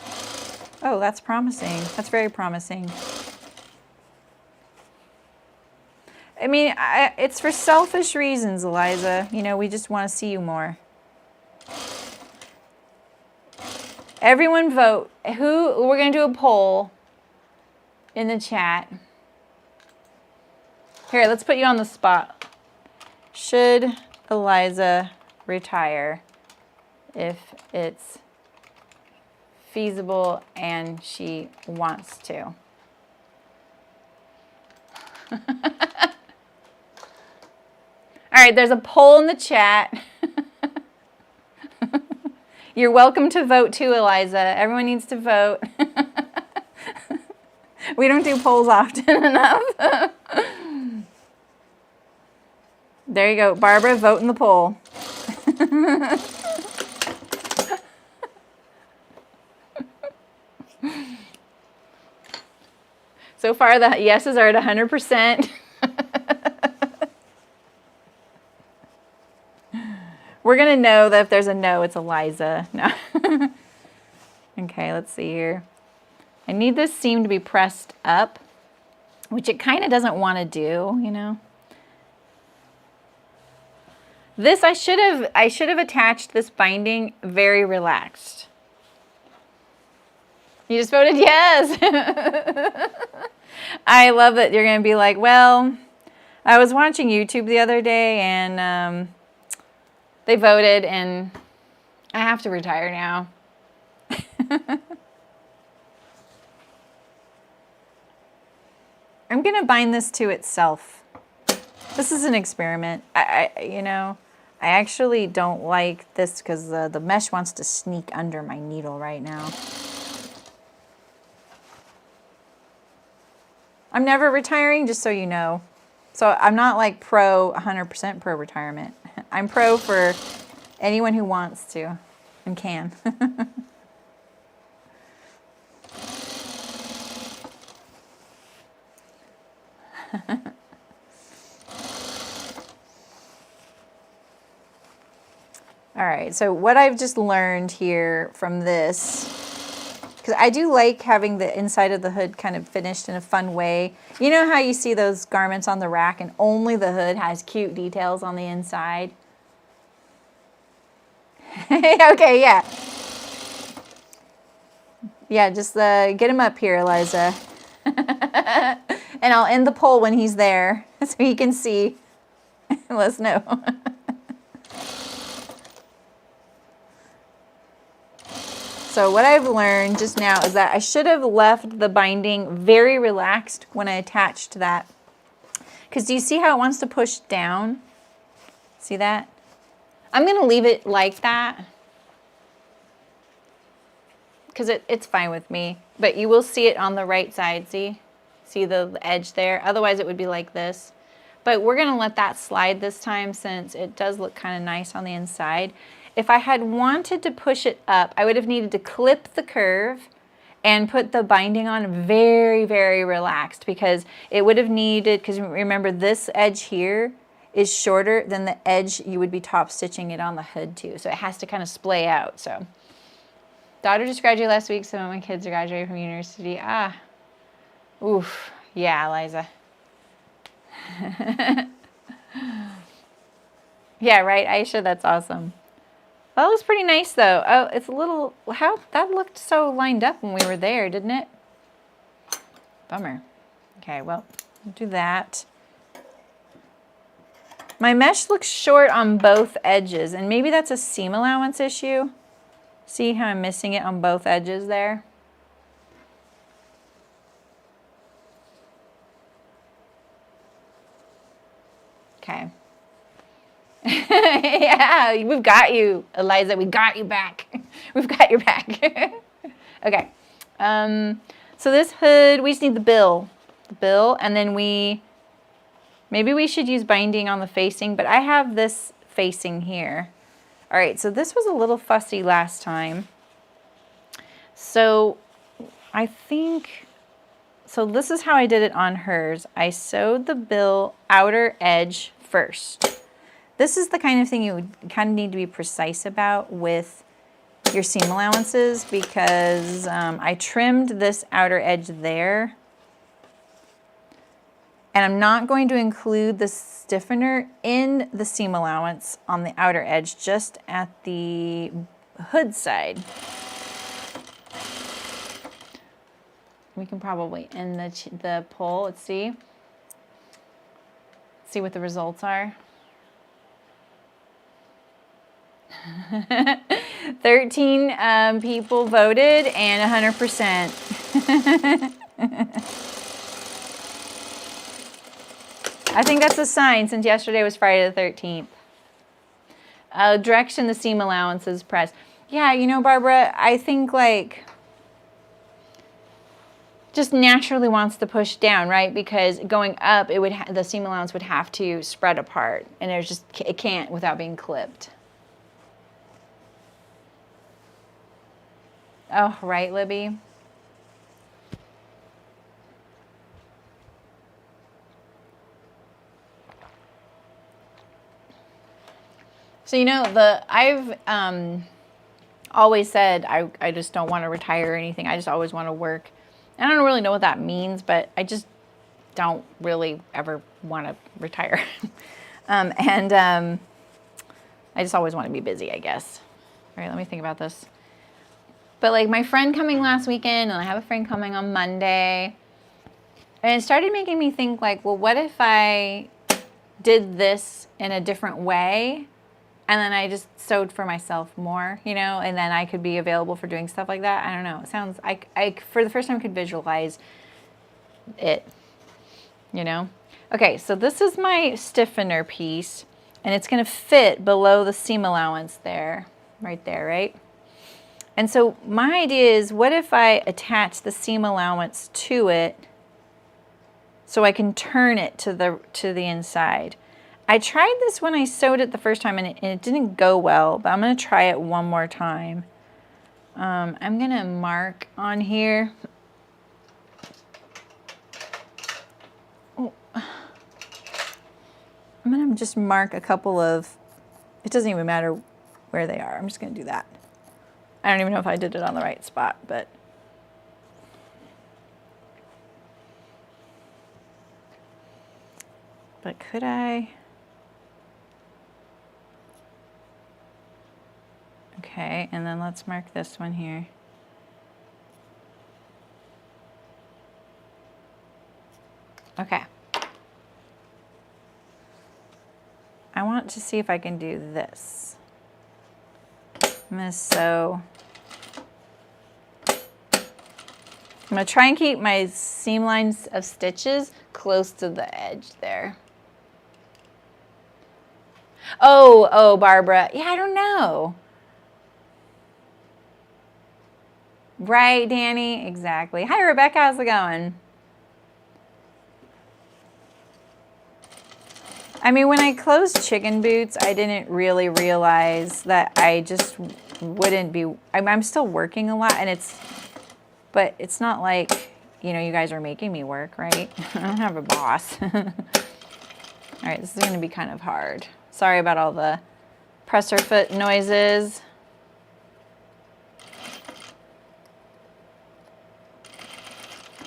Oh, that's promising. That's very promising. I mean, it's for selfish reasons, Eliza. You know, we just want to see you more. Everyone vote. We're going to do a poll in the chat. Here, let's put you on the spot. Should Eliza retire if it's feasible and she wants to? All right, there's a poll in the chat. You're welcome to vote too, Eliza. Everyone needs to vote. We don't do polls often enough. There you go. Barbara, vote in the poll. So far, the yeses are at 100%. We're going to know that if there's a no, it's Eliza. No. Okay, let's see here. I need this seam to be pressed up, which it kind of doesn't want to do, you know. This, I should have attached this binding very relaxed. You just voted yes. I love that you're going to be like, well, I was watching YouTube the other day and they voted and I have to retire now. I'm going to bind this to itself. This is an experiment. You know, I actually don't like this because the mesh wants to sneak under my needle right now. I'm never retiring, just so you know. So I'm not like pro 100% pro retirement. I'm pro for anyone who wants to and can. All right, so what I've just learned here from this, because I do like having the inside of the hood kind of finished in a fun way. You know how you see those garments on the rack and only the hood has cute details on the inside? Okay, yeah. Yeah, just get him up here, Eliza. And I'll end the poll when he's there so he can see. Let us know. So what I've learned just now is that I should have left the binding very relaxed when I attached that. Because do you see how it wants to push down? See that? I'm going to leave it like that. Because it's fine with me. But you will see it on the right side, see? See the edge there? Otherwise it would be like this. But we're going to let that slide this time since it does look kind of nice on the inside. If I had wanted to push it up, I would have needed to clip the curve and put the binding on very, very relaxed because it would have needed, because remember this edge here is shorter than the edge you would be top stitching it on the hood to. So it has to kind of splay out. So daughter just graduated last week, so my kids are graduating from university. Ah, oof, yeah, Eliza. Yeah, right, Aisha, that's awesome. That looks pretty nice though. Oh, it's a little, how, that looked so lined up when we were there, didn't it? Bummer. Okay, well, we'll do that. My mesh looks short on both edges, and maybe that's a seam allowance issue. See how I'm missing it on both edges there? Okay. Yeah, we've got you, Eliza. We got you back. We've got your back. Okay. So this hood, we just need the bill. The bill, and then maybe we should use binding on the facing, but I have this facing here. All right, so this was a little fussy last time. So I think, so this is how I did it on hers. I sewed the bill outer edge first. This is the kind of thing you would kind of need to be precise about with your seam allowances because I trimmed this outer edge there. And I'm not going to include the stiffener in the seam allowance on the outer edge, just at the hood side. We can probably end the poll. Let's see. See what the results are. 13 people voted and 100%. I think that's a sign since yesterday was Friday the 13th. Direction the seam allowances press. Yeah, you know, Barbara, I think like just naturally wants to push down, right? Because going up, it would the seam allowance would have to spread apart, and there's just it can't without being clipped. Oh, right, Libby. So, you know, I've always said I just don't want to retire or anything. I just always want to work. And I don't really know what that means, but I just don't really ever want to retire. I just always want to be busy, I guess. All right, let me think about this. But like my friend coming last weekend, and I have a friend coming on Monday, and it started making me think like, well, what if I did this in a different way? And then I just sewed for myself more, you know, and then I could be available for doing stuff like that. I don't know. It sounds, I for the first time could visualize it, you know. Okay, so this is my stiffener piece, and it's going to fit below the seam allowance there, right there, right? And so my idea is, what if I attach the seam allowance to it so I can turn it to the inside? I tried this when I sewed it the first time, and it didn't go well, but I'm going to try it one more time. I'm going to mark on here. Oh. I'm going to just mark a couple of, it doesn't even matter where they are. I'm just going to do that. I don't even know if I did it on the right spot, but. But could I? Okay, and then let's mark this one here. Okay. I want to see if I can do this. I'm going to sew. I'm going to try and keep my seam lines of stitches close to the edge there. Oh, Barbara. Yeah, I don't know. Right, Danny? Exactly. Hi, Rebecca. How's it going? I mean, when I closed Chicken Boots, I didn't really realize that I just wouldn't be, I'm still working a lot, and but it's not like, you know, you guys are making me work, right? I don't have a boss. All right, this is going to be kind of hard. Sorry about all the presser foot noises.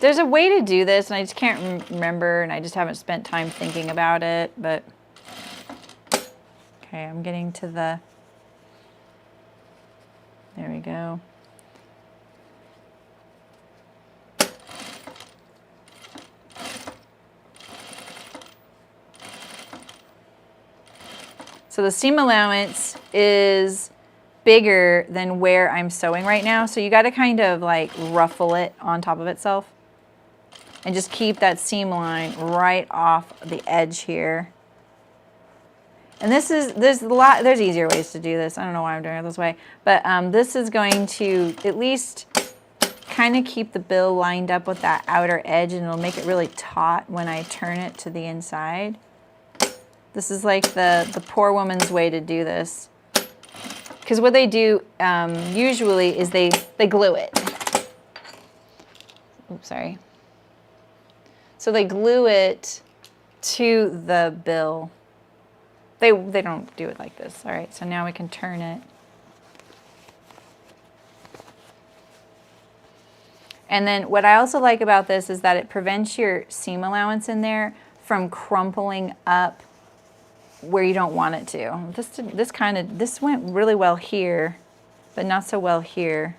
There's a way to do this, and I just can't remember, and I just haven't spent time thinking about it, but okay, I'm getting to the, there we go. So the seam allowance is bigger than where I'm sewing right now, so you got to kind of like ruffle it on top of itself. And just keep that seam line right off the edge here. And there's easier ways to do this. I don't know why I'm doing it this way. But this is going to at least kind of keep the bill lined up with that outer edge, and it'll make it really taut when I turn it to the inside. This is like the poor woman's way to do this. Because what they do usually is they glue it. Oops, sorry. So they glue it to the bill. They don't do it like this. All right, so now we can turn it. And then what I also like about this is that it prevents your seam allowance in there from crumpling up where you don't want it to. This went really well here, but not so well here.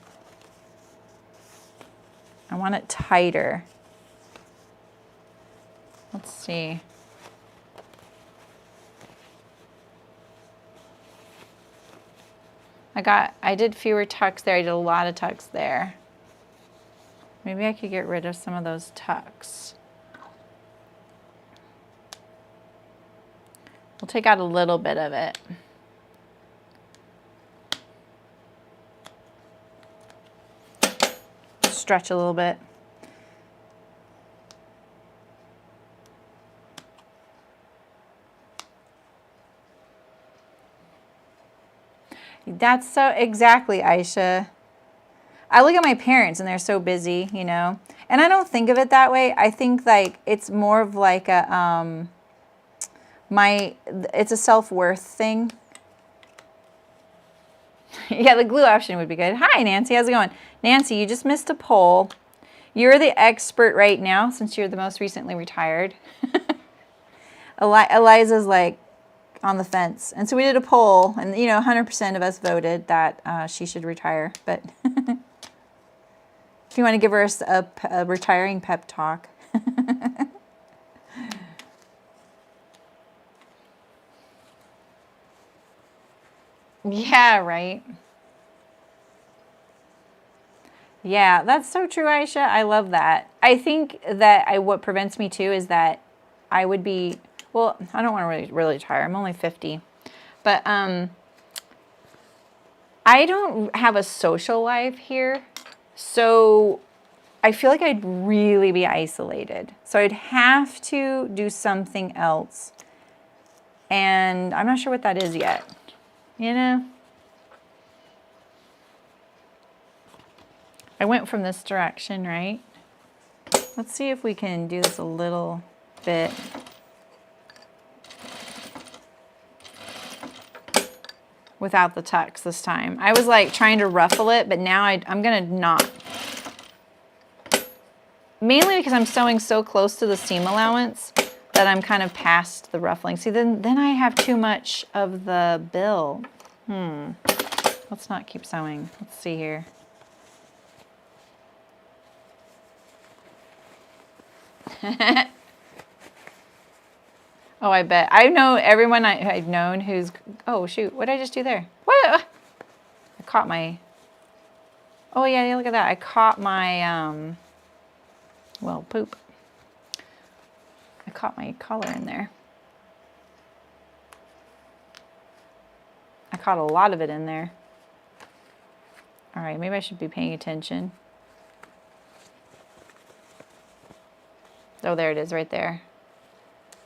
I want it tighter. Let's see. I did fewer tucks there. I did a lot of tucks there. Maybe I could get rid of some of those tucks. We'll take out a little bit of it. Stretch a little bit. That's so, exactly, Aisha. I look at my parents and they're so busy, you know, and I don't think of it that way. I think like it's more of like a, it's a self-worth thing. Yeah, the glue option would be good. Hi, Nancy. How's it going? Nancy, you just missed a poll. You're the expert right now since you're the most recently retired. Eliza's like on the fence. And so we did a poll, and 100% of us voted that she should retire. But if you want to give her a retiring pep talk. Yeah, right. Yeah, that's so true, Aisha. I love that. I think that what prevents me too is that I would be, well, I don't want to really retire. I'm only 50. But I don't have a social life here. So I feel like I'd really be isolated. So I'd have to do something else. And I'm not sure what that is yet. I went from this direction, right? Let's see if we can do this a little bit. Without the tucks this time. I was like trying to ruffle it, but now I'm gonna not. Mainly because I'm sewing so close to the seam allowance that I'm kind of past the ruffling. See, then I have too much of the bill. Let's not keep sewing. Let's see here. Oh, I bet. I know everyone I've known who's... Oh, shoot. What did I just do there? What? I caught my... Oh, yeah, look at that. I caught my... Well, poop. I caught my collar in there. I caught a lot of it in there. All right, maybe I should be paying attention. Oh, there it is right there.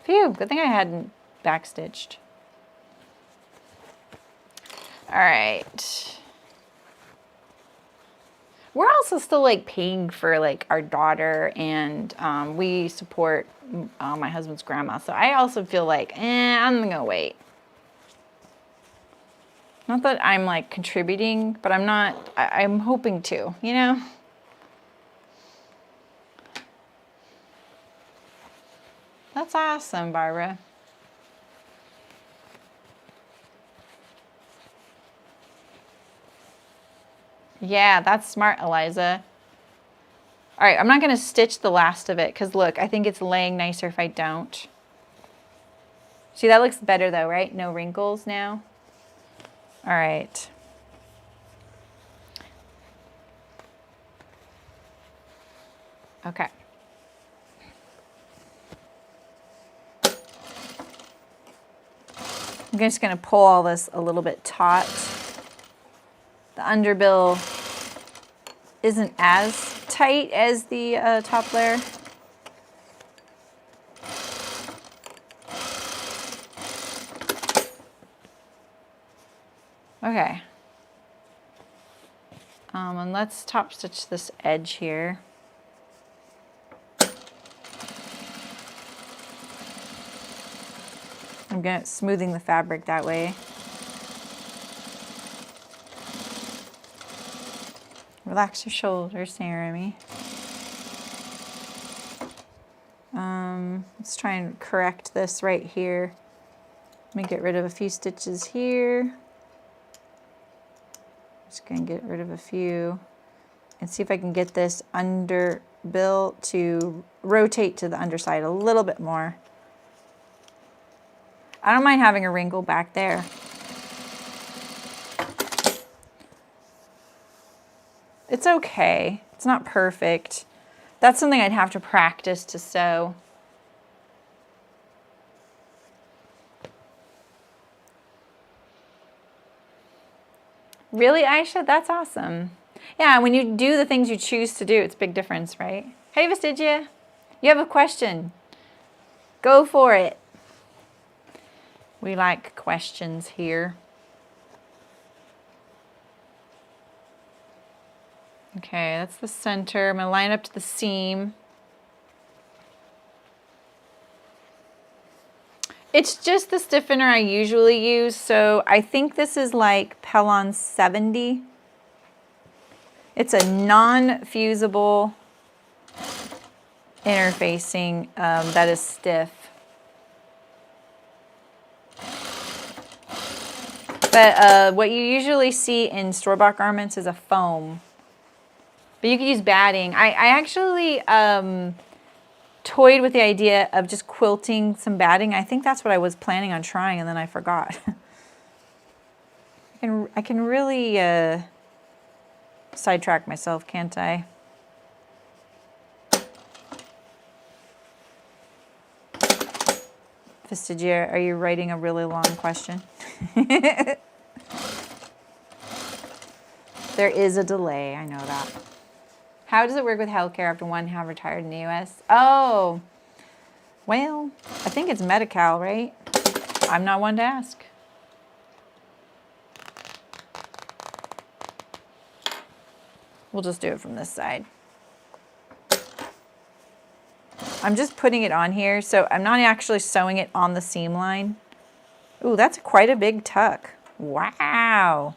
Phew, good thing I hadn't backstitched. All right. We're also still like paying for like our daughter, and we support my husband's grandma. So I also feel like, I'm gonna wait. Not that I'm like contributing, but I'm not, I'm hoping to, That's awesome, Barbara. Yeah, that's smart, Eliza. All right, I'm not going to stitch the last of it because look, I think it's laying nicer if I don't. See, that looks better though, right? No wrinkles now. All right. Okay. I'm just going to pull all this a little bit taut. The underbill isn't as tight as the top layer. Okay. And let's top stitch this edge here. I'm smoothing the fabric that way. Relax your shoulders, Saremy. Let's try and correct this right here. Let me get rid of a few stitches here. Just gonna get rid of a few and see if I can get this underbill to rotate to the underside a little bit more. I don't mind having a wrinkle back there. It's okay. It's not perfect. That's something I'd have to practice to sew. Really, Aisha? That's awesome. Yeah, when you do the things you choose to do, it's a big difference, right? Hey, Vestigia, you have a question. Go for it. We like questions here. Okay, that's the center. I'm going to line up to the seam. It's just the stiffener I usually use, so I think this is like Pelon 70. It's a non-fusible interfacing that is stiff. But what you usually see in store-bought garments is a foam. But you could use batting. I actually toyed with the idea of just quilting some batting. I think that's what I was planning on trying, and then I forgot. I can really sidetrack myself, can't I? Vestigia, are you writing a really long question? There is a delay, I know that. How does it work with healthcare after one have retired in the US? Oh, well, I think it's Medi-Cal, right? I'm not one to ask. We'll just do it from this side. I'm just putting it on here, so I'm not actually sewing it on the seam line. Ooh, that's quite a big tuck. Wow.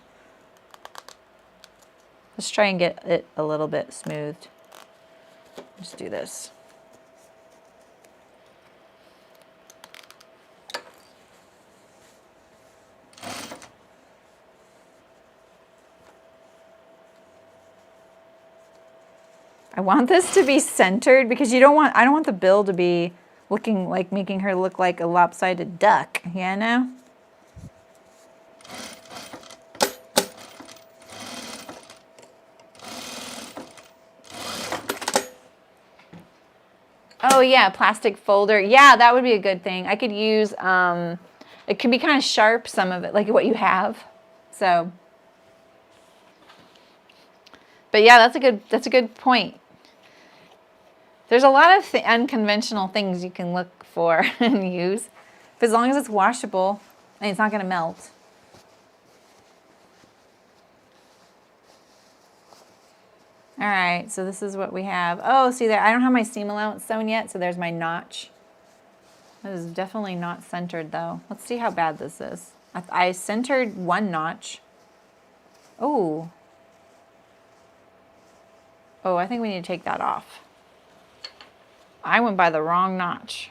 Let's try and get it a little bit smoothed. Let's do this. I want this to be centered because I don't want the bill to be looking like, making her look like a lopsided duck, you know? Oh yeah, plastic folder. Yeah, that would be a good thing. I could use, it can be kind of sharp, some of it, like what you have. So, but yeah, that's a good point. There's a lot of unconventional things you can look for and use. But as long as it's washable and it's not going to melt. All right, so this is what we have. Oh, see there, I don't have my seam allowance sewn yet, so there's my notch. This is definitely not centered though. Let's see how bad this is. I centered one notch. Oh. Oh, I think we need to take that off. I went by the wrong notch.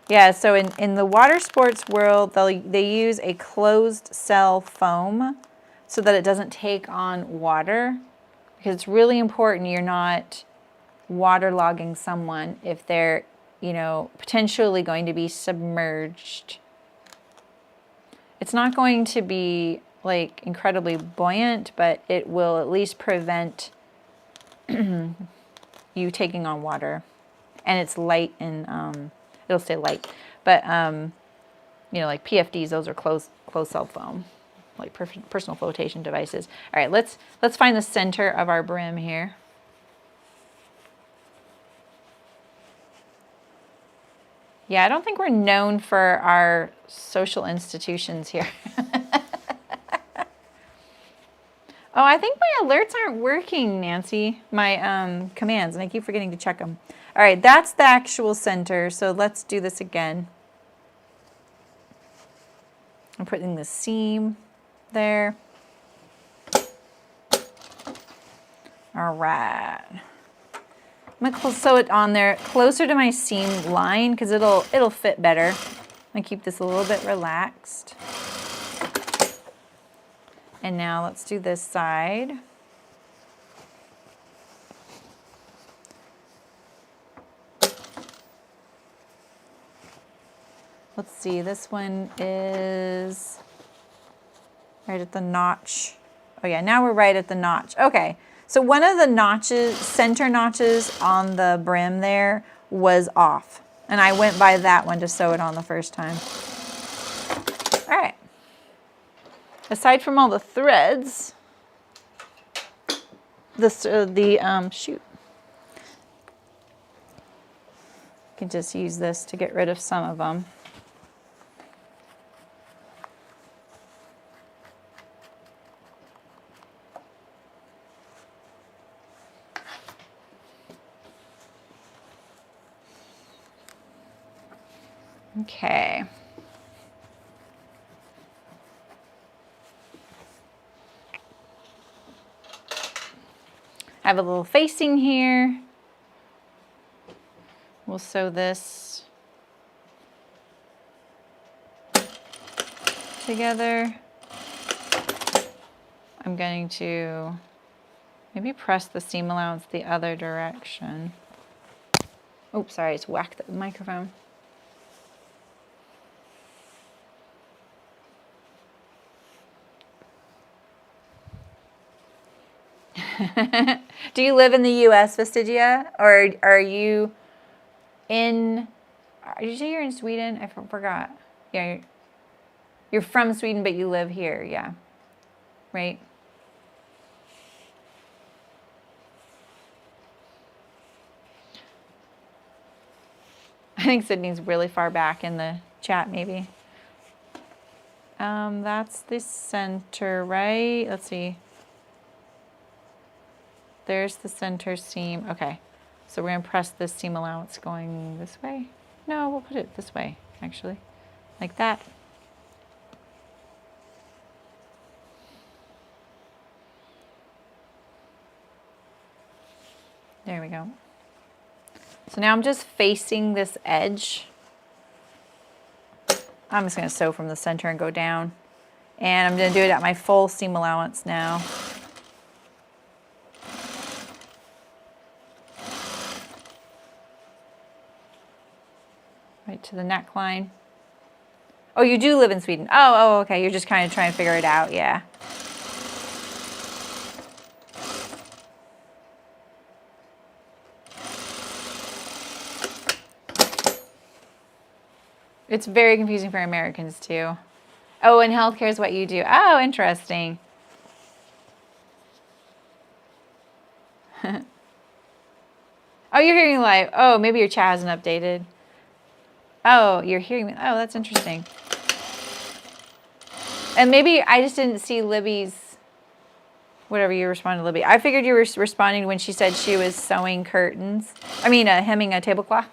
Yeah, so in the water sports world, they use a closed cell foam so that it doesn't take on water, because it's really important you're not waterlogging someone if they're, you know, potentially going to be submerged. It's not going to be like incredibly buoyant, but it will at least prevent you taking on water. And it's light and it'll stay light. But you know, like PFDs, those are closed cell foam, like personal flotation devices. All right, let's find the center of our brim here. Yeah, I don't think we're known for our social institutions here. Oh, I think my alerts aren't working, Nancy, my commands, and I keep forgetting to check them. All right, that's the actual center, so let's do this again. I'm putting the seam there. All right. I'm gonna sew it on there closer to my seam line because it'll fit better. I'm gonna keep this a little bit relaxed. And now let's do this side. Let's see, this one is right at the notch. Oh yeah, now we're right at the notch. Okay. So one of the notches, center notches on the brim there was off. And I went by that one to sew it on the first time. All right. Aside from all the threads, shoot. You can just use this to get rid of some of them. Okay. I have a little facing here. We'll sew this together. I'm going to maybe press the seam allowance the other direction. Oops, sorry, it's whacked the microphone. Do you live in the U.S., Vestigia? Or are you in, did you say you're in Sweden? I forgot. Yeah, you're from Sweden, but you live here, yeah. Right? I think Sydney's really far back in the chat, maybe. That's the center, right? Let's see. There's the center seam. Okay, so we're gonna press this seam allowance going this way. No, we'll put it this way, actually, like that. There we go. So now I'm just facing this edge. I'm just gonna sew from the center and go down. And I'm gonna do it at my full seam allowance now. Right to the neckline. Oh, you do live in Sweden. Oh, okay. You're just kind of trying to figure it out, yeah. It's very confusing for Americans too. Oh, and healthcare is what you do. Oh, interesting. Oh, you're hearing live. Oh, maybe your chat hasn't updated. Oh, you're hearing me. Oh, that's interesting. And maybe I just didn't see Libby's, whatever you responded to Libby. I figured you were responding when she said she was sewing curtains. I mean, hemming a tablecloth.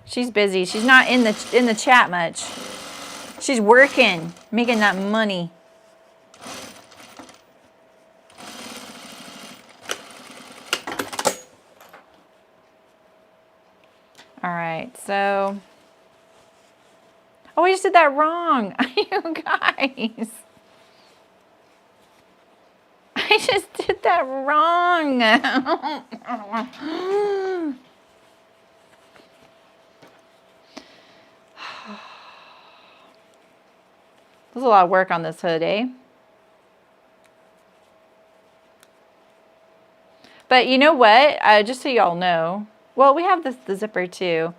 She's busy. She's not in the chat much. She's working, making that money. All right, so. Oh, I just did that wrong. You guys. I just did that wrong. There's a lot of work on this hood, eh? But you know what? Just so y'all know, well, we have the zipper too.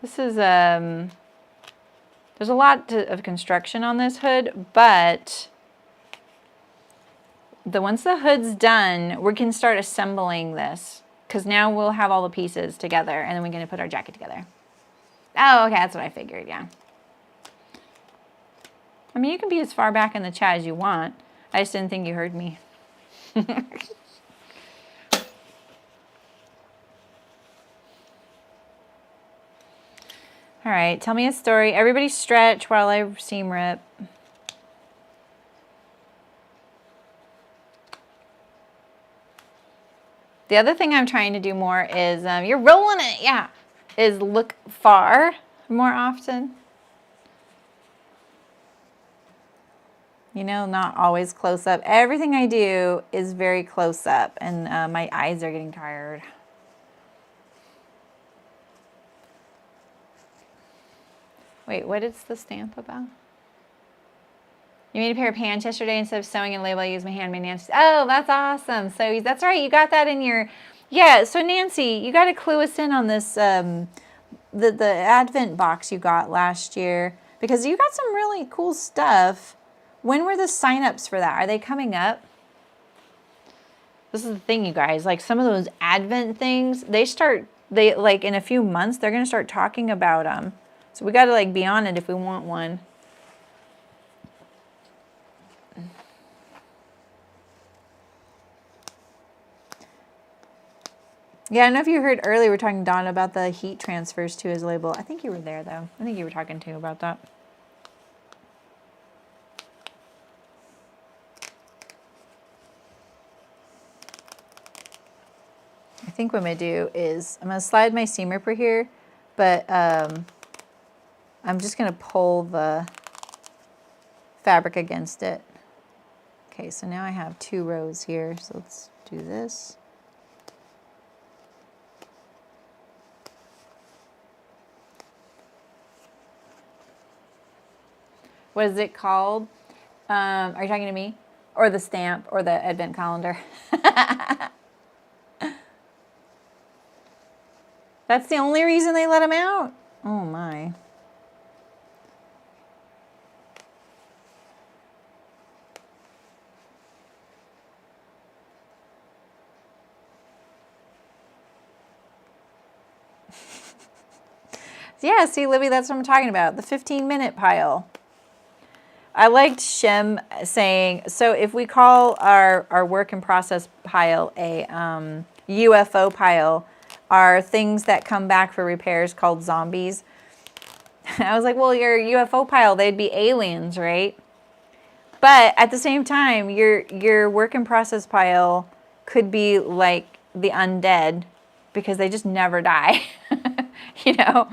This is, there's a lot of construction on this hood, but once the hood's done, we can start assembling this because now we'll have all the pieces together and then we're going to put our jacket together. Oh, okay, that's what I figured, yeah. I mean, you can be as far back in the chat as you want. I just didn't think you heard me. All right, tell me a story. Everybody stretch while I seam rip. The other thing I'm trying to do more is, you're rolling it, yeah, is look far more often. You know, not always close up. Everything I do is very close up, and my eyes are getting tired. Wait, what is the stamp about? You made a pair of pants yesterday instead of sewing and label. I used my handmade Nancy. Oh, that's awesome. So that's right. You got that in your, yeah. So Nancy, you got to clue us in on this, the Advent box you got last year, because you got some really cool stuff. When were the signups for that? Are they coming up? This is the thing, you guys. Like some of those Advent things, they like in a few months, they're going to start talking about them. So we got to like be on it if we want one. Yeah, I don't know if you heard earlier, we were talking to Don about the heat transfers to his label. I think you were there, though. I think you were talking to about that. I think what I'm going to do is I'm going to slide my seam ripper here, but I'm just going to pull the fabric against it. Okay, so now I have 2 rows here, so let's do this. What is it called? Are you talking to me? Or the stamp, or the advent calendar? That's the only reason they let him out? Oh my. Yeah, see, Libby, that's what I'm talking about. The 15-minute pile. I liked Shem saying, so if we call our work in process pile a UFO pile, are things that come back for repairs called zombies? I was like, well, your UFO pile, they'd be aliens, right? But at the same time, your work in process pile could be like the undead because they just never die, you know?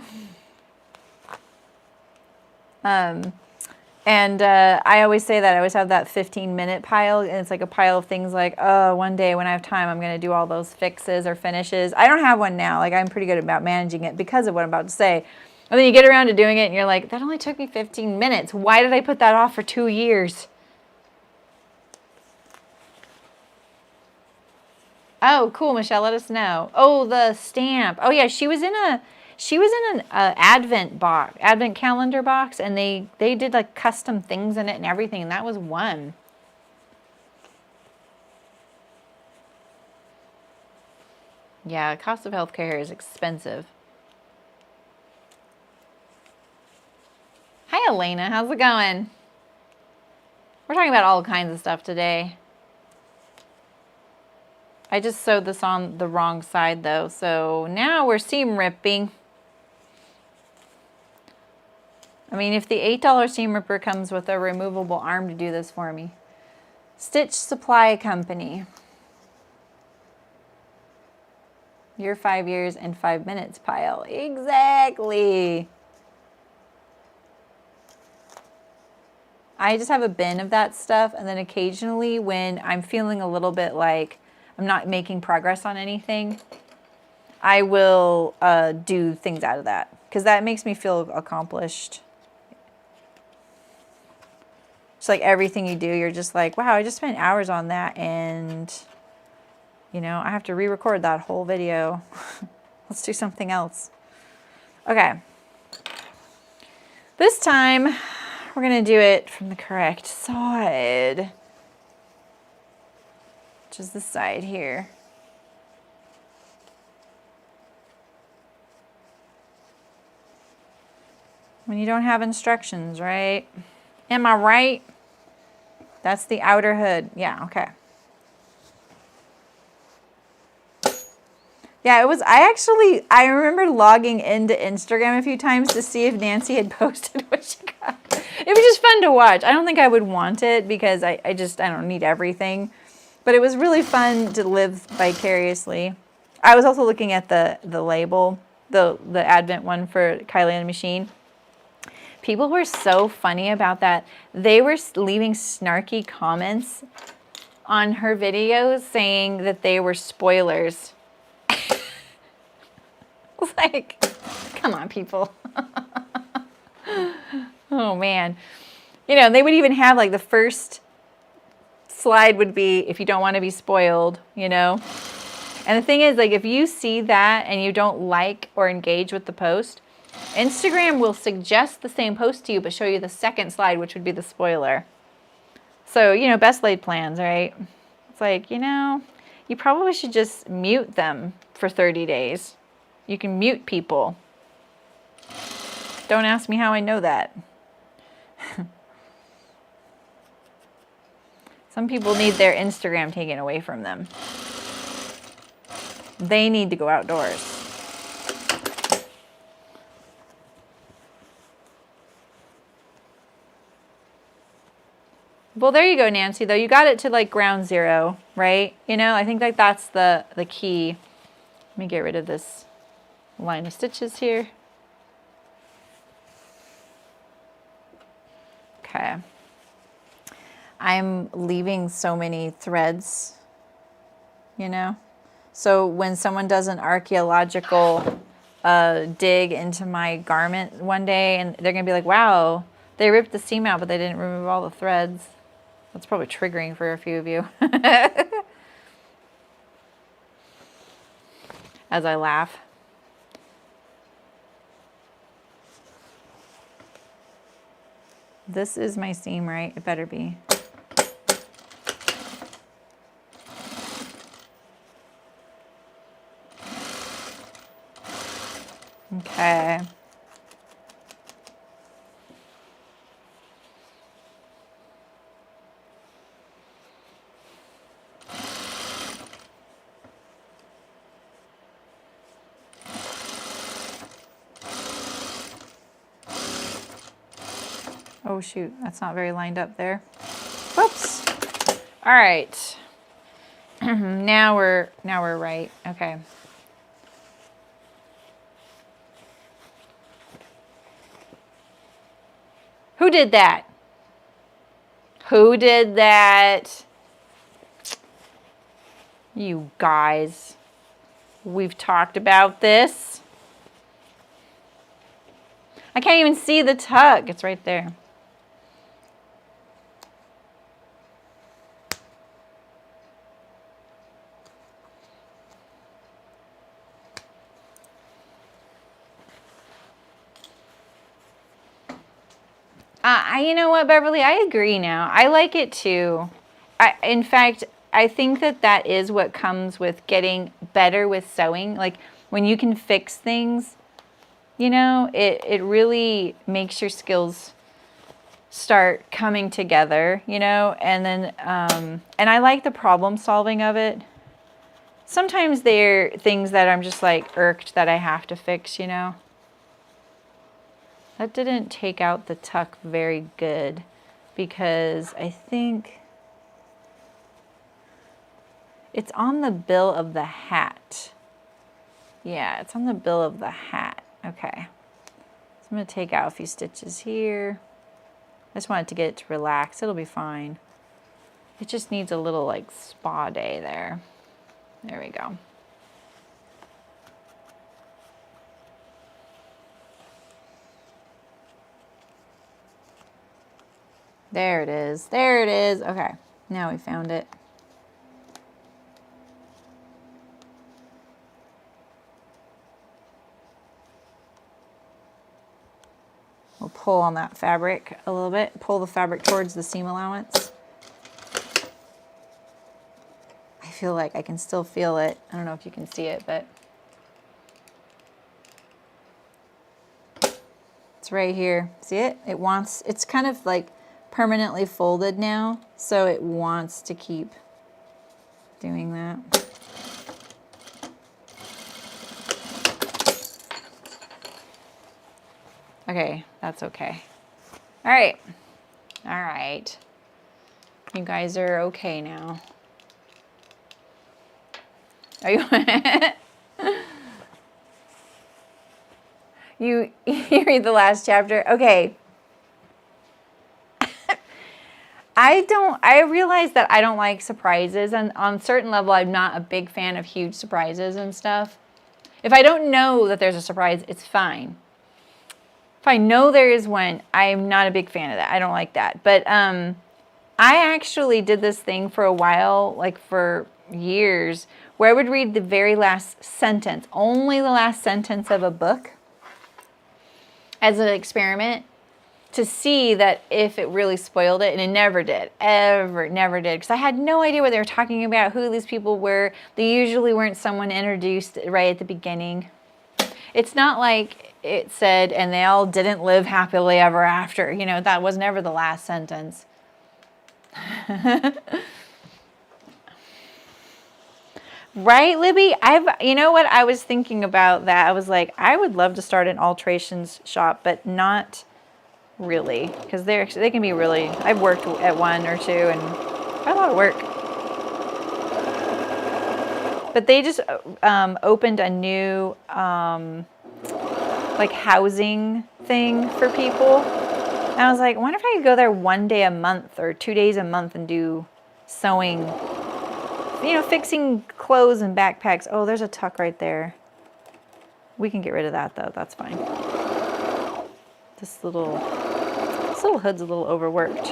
And I always say that. I always have that 15-minute pile, and it's like a pile of things like, oh, one day when I have time, I'm going to do all those fixes or finishes. I don't have one now. Like, I'm pretty good about managing it because of what I'm about to say. And then you get around to doing it, and you're like, that only took me 15 minutes. Why did I put that off for 2 years? Oh, cool, Michelle. Let us know. Oh, the stamp. Oh, yeah, she was in an advent calendar box, and they did like custom things in it and everything, and that was one. Yeah, the cost of healthcare is expensive. Hi, Elena. How's it going? We're talking about all kinds of stuff today. I just sewed this on the wrong side, though, so now we're seam ripping. I mean, if the $8 seam ripper comes with a removable arm to do this for me. Stitch Supply Company. Your 5 years and 5 minutes pile. Exactly. I just have a bin of that stuff, and then occasionally when I'm feeling a little bit like I'm not making progress on anything, I will do things out of that because that makes me feel accomplished. It's like everything you do, you're just like, wow, I just spent hours on that, and you know, I have to re-record that whole video. Let's do something else. Okay. This time, we're going to do it from the correct side, which is this side here. When you don't have instructions, right? Am I right? That's the outer hood. Yeah, okay. Yeah, it was, I remember logging into Instagram a few times to see if Nancy had posted what she got. It was just fun to watch. I don't think I would want it because I don't need everything. But it was really fun to live vicariously. I was also looking at the label, the Advent one for Kylie and the Machine. People were so funny about that. They were leaving snarky comments on her videos saying that they were spoilers. Like, come on, people. Oh, man. You know, they would even have, like, the first slide would be, if you don't want to be spoiled, you know. And the thing is, like, if you see that and you don't like or engage with the post, Instagram will suggest the same post to you, but show you the second slide, which would be the spoiler. So, you know, best laid plans, right? It's like, you know, you probably should just mute them for 30 days. You can mute people. Don't ask me how I know that. Some people need their Instagram taken away from them. They need to go outdoors. Well, there you go, Nancy, though. You got it to like ground zero, right? You know, I think like that's the key. Let me get rid of this line of stitches here. Okay. I'm leaving so many threads, you know? So when someone does an archaeological dig into my garment one day, and they're going to be like, wow, they ripped the seam out, but they didn't remove all the threads. That's probably triggering for a few of you. As I laugh. This is my seam, right? It better be. Okay. Oh shoot, that's not very lined up there. Whoops. All right. now we're right. Okay. Who did that? Who did that? You guys. We've talked about this. I can't even see the tuck. It's right there. You know what, Beverly? I agree now. I like it too. In fact, I think that is what comes with getting better with sewing. Like when you can fix things, you know, it really makes your skills start coming together, you know, and then, and I like the problem solving of it. Sometimes there are things that I'm just like irked that I have to fix, you know. That didn't take out the tuck very good because I think it's on the bill of the hat. Yeah, it's on the bill of the hat. Okay. So I'm going to take out a few stitches here. I just wanted to get it to relax. It'll be fine. It just needs a little like spa day there. There we go. There it is. There it is. Okay, now we found it. We'll pull on that fabric a little bit. Pull the fabric towards the seam allowance. I feel like I can still feel it. I don't know if you can see it, but it's right here. See it? It wants, it's kind of like permanently folded now, so it wants to keep doing that. Okay, that's okay. All right. All right. You guys are okay now. Are you? you read the last chapter? Okay. I realize that I don't like surprises, and on a certain level, I'm not a big fan of huge surprises and stuff. If I don't know that there's a surprise, it's fine. If I know there is one, I'm not a big fan of that. I don't like that. But I actually did this thing for a while, like for years, where I would read the very last sentence, only the last sentence of a book as an experiment to see that if it really spoiled it, and it never did, never did, because I had no idea what they were talking about, who these people were. They usually weren't someone introduced right at the beginning. It's not like it said, and they all didn't live happily ever after. You know, that was never the last sentence. Right, Libby? You know what? I was thinking about that. I was like, I would love to start an alterations shop, but not really, because they can be really. I've worked at one or two, and quite a lot of work. But they just opened a new like housing thing for people, and I was like, I wonder if I could go there 1 day a month or 2 days a month and do sewing. You know, fixing clothes and backpacks. Oh, there's a tuck right there. We can get rid of that though. That's fine. This little hood's a little overworked.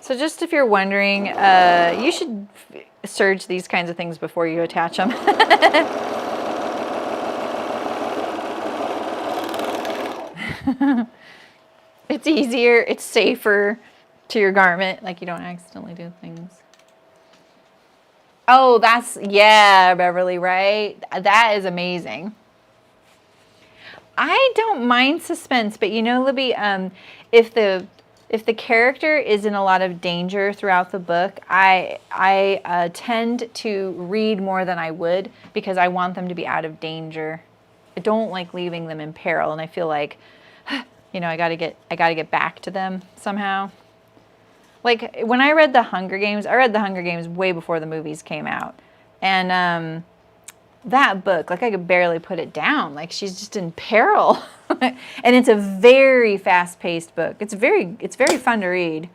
So just if you're wondering, you should serge these kinds of things before you attach them. It's easier, it's safer to your garment, like you don't accidentally do things. Oh, yeah, Beverly, right? That is amazing. I don't mind suspense, but you know, Libby, if the character is in a lot of danger throughout the book, I tend to read more than I would because I want them to be out of danger. I don't like leaving them in peril, and I feel like, you know, I gotta get back to them somehow. Like when I read the Hunger Games way before the movies came out, and that book, like I could barely put it down. Like she's just in peril, and it's a very fast-paced book. It's very fun to read.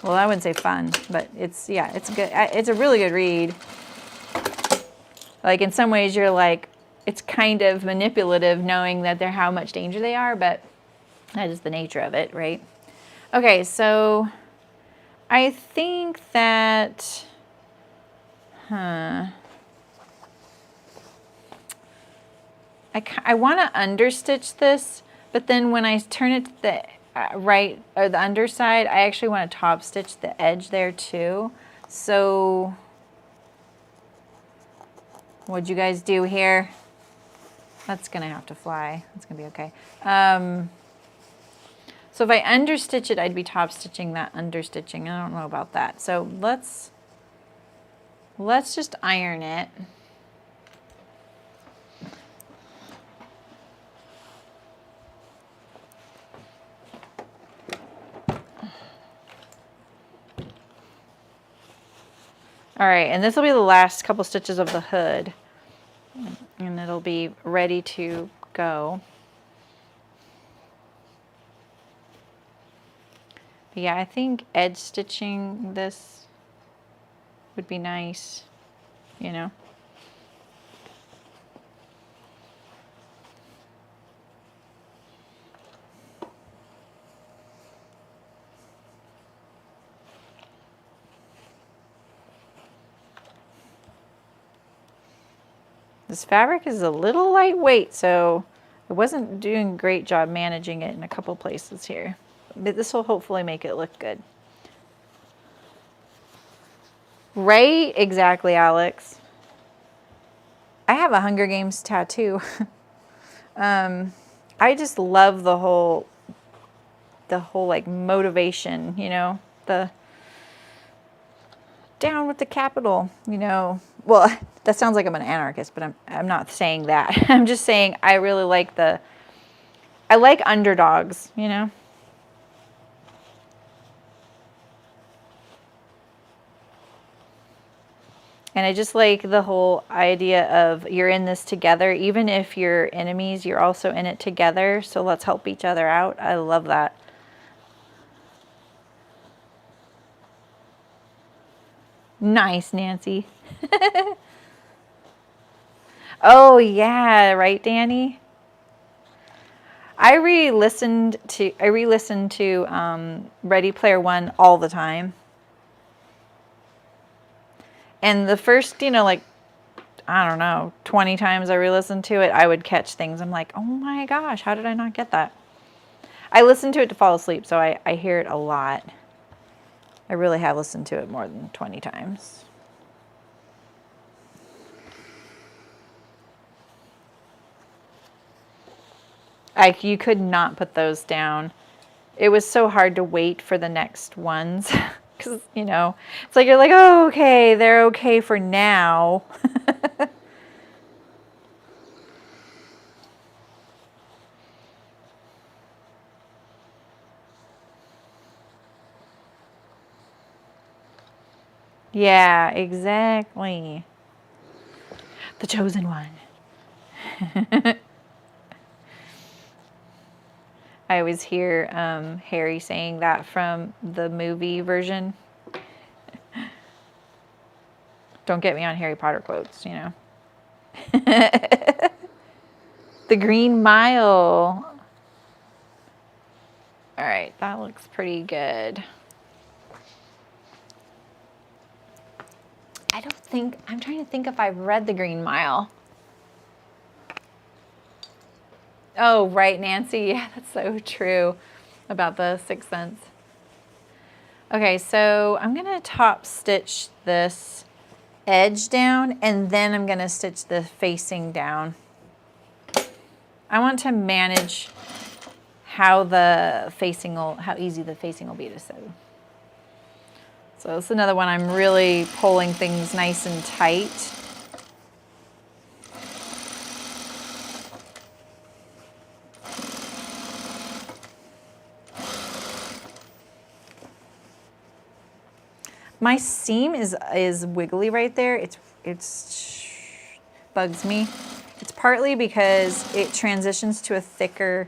Well, I wouldn't say fun, but it's good. It's a really good read. Like in some ways, you're like, it's kind of manipulative knowing that they're how much danger they are, but that is the nature of it, right? Okay, so I think that, I want to understitch this, but then when I turn it to the right, or the underside, I actually want to top stitch the edge there too. So what'd you guys do here? That's going to have to fly. That's going to be okay. So if I understitch it, I'd be top stitching that understitching. I don't know about that. So let's just iron it. All right, and this will be the last couple stitches of the hood, and it'll be ready to go. But yeah, I think edge stitching this would be nice, you know. This fabric is a little lightweight, so I wasn't doing a great job managing it in a couple places here. But this will hopefully make it look good. Right? Exactly, Alex. I have a Hunger Games tattoo. I just love the whole like motivation, you know, the down with the Capitol, you know. Well, that sounds like I'm an anarchist, but I'm not saying that. I'm just saying I really like I like underdogs, you know. And I just like the whole idea of you're in this together. Even if you're enemies, you're also in it together. So let's help each other out. I love that. Nice, Nancy. Oh, yeah. Right, Danny? I re-listened to Ready Player One all the time. And the first, you know, like, I don't know, 20 times I re-listened to it, I would catch things. I'm like, oh my gosh, how did I not get that? I listen to it to fall asleep, so I hear it a lot. I really have listened to it more than 20 times. You could not put those down. it was so hard to wait for the next ones. Because, you know, it's like you're like, oh, okay, they're okay for now. Yeah, exactly. The chosen one. I always hear Harry saying that from the movie version. Don't get me on Harry Potter quotes, you know. The Green Mile. All right, that looks pretty good. I'm trying to think if I've read The Green Mile. Oh, right, Nancy. Yeah, that's so true about the Sixth Sense. Okay, so I'm going to top stitch this edge down, and then I'm going to stitch the facing down. I want to manage how easy the facing will be to sew. So this is another one I'm really pulling things nice and tight. My seam is wiggly right there. It's bugs me. It's partly because it transitions to a thicker.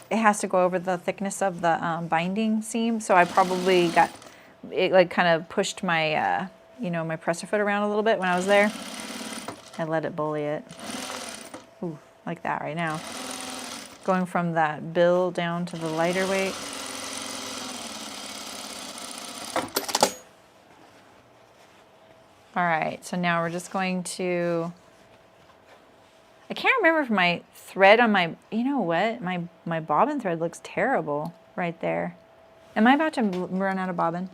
It has to go over the thickness of the binding seam, so I probably got it, like, kind of pushed my you know, my presser foot around a little bit when I was there. I let it bully it. Ooh, like that right now. Going from that bill down to the lighter weight. All right, so now we're just going to, I can't remember if my thread on my, you know what, my bobbin thread looks terrible right there. Am I about to run out of bobbin?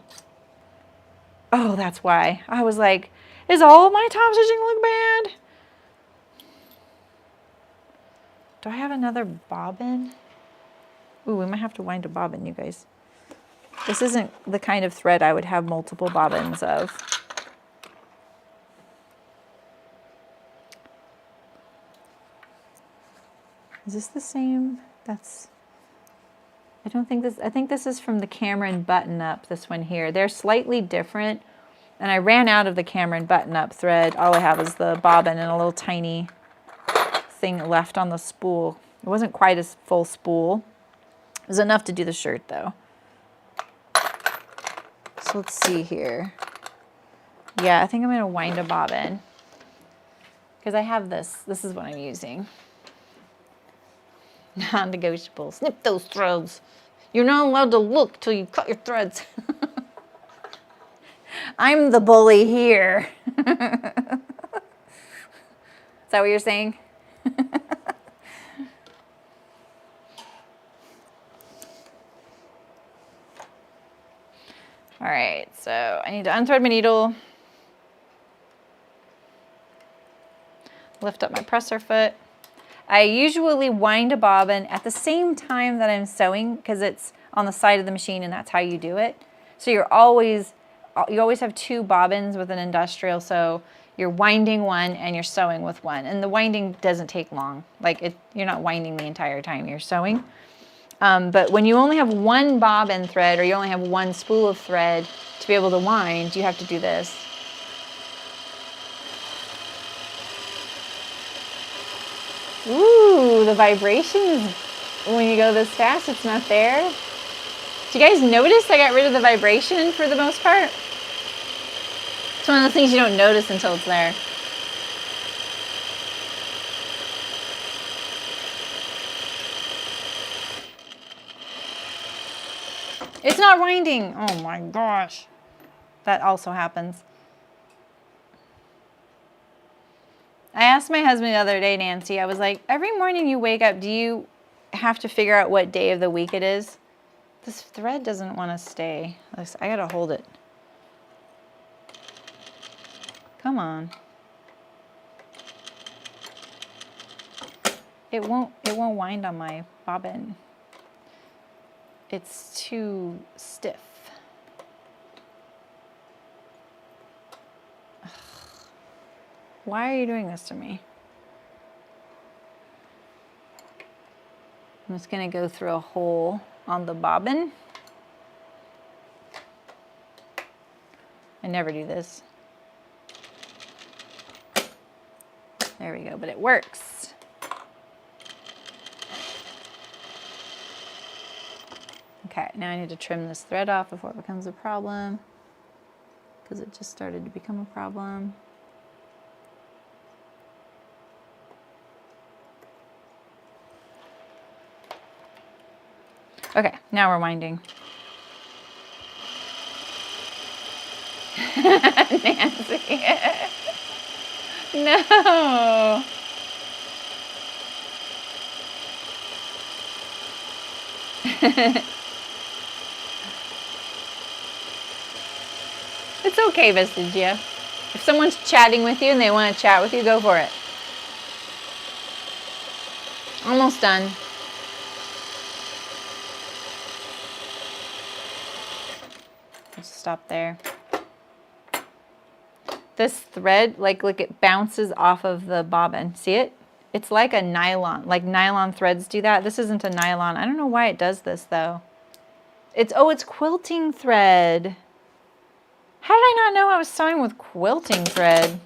Oh, that's why. I was like, is all of my top stitching look bad? Do I have another bobbin? Ooh, we might have to wind a bobbin, you guys. This isn't the kind of thread I would have multiple bobbins of. Is this the same? I think this is from the Cameron button-up, this one here. They're slightly different, and I ran out of the Cameron button-up thread. All I have is the bobbin and a little tiny thing left on the spool. It wasn't quite a full spool. It was enough to do the shirt, though. So let's see here. Yeah, I think I'm going to wind a bobbin, because I have this. This is what I'm using. Non-negotiable. Snip those threads. You're not allowed to look till you cut your threads. I'm the bully here. Is that what you're saying? All right, so I need to unthread my needle. Lift up my presser foot. I usually wind a bobbin at the same time that I'm sewing, because it's on the side of the machine and that's how you do it. So you always have two bobbins with an industrial sew. You're winding one and you're sewing with one. And the winding doesn't take long. Like, you're not winding the entire time you're sewing. But when you only have one bobbin thread, or you only have one spool of thread to be able to wind, you have to do this. Ooh, the vibrations, when you go this fast, it's not there. Do you guys notice I got rid of the vibration for the most part? It's one of the things you don't notice until it's there. It's not winding. Oh my gosh. That also happens. I asked my husband the other day, Nancy, I was like, every morning you wake up, do you have to figure out what day of the week it is? This thread doesn't want to stay. I gotta hold it. Come on. It won't wind on my bobbin. it's too stiff. Ugh. Why are you doing this to me? I'm just going to go through a hole on the bobbin. I never do this. There we go, but it works. Okay, now I need to trim this thread off before it becomes a problem, because it just started to become a problem. Okay, now we're winding. Nancy. No. It's okay, Vestigia. If someone's chatting with you and they want to chat with you, go for it. Almost done. Let's stop there. This thread, like, look, it bounces off of the bobbin. See it? It's like a nylon. Like nylon threads do that. This isn't a nylon. I don't know why it does this, though. It's quilting thread. How did I not know I was sewing with quilting thread?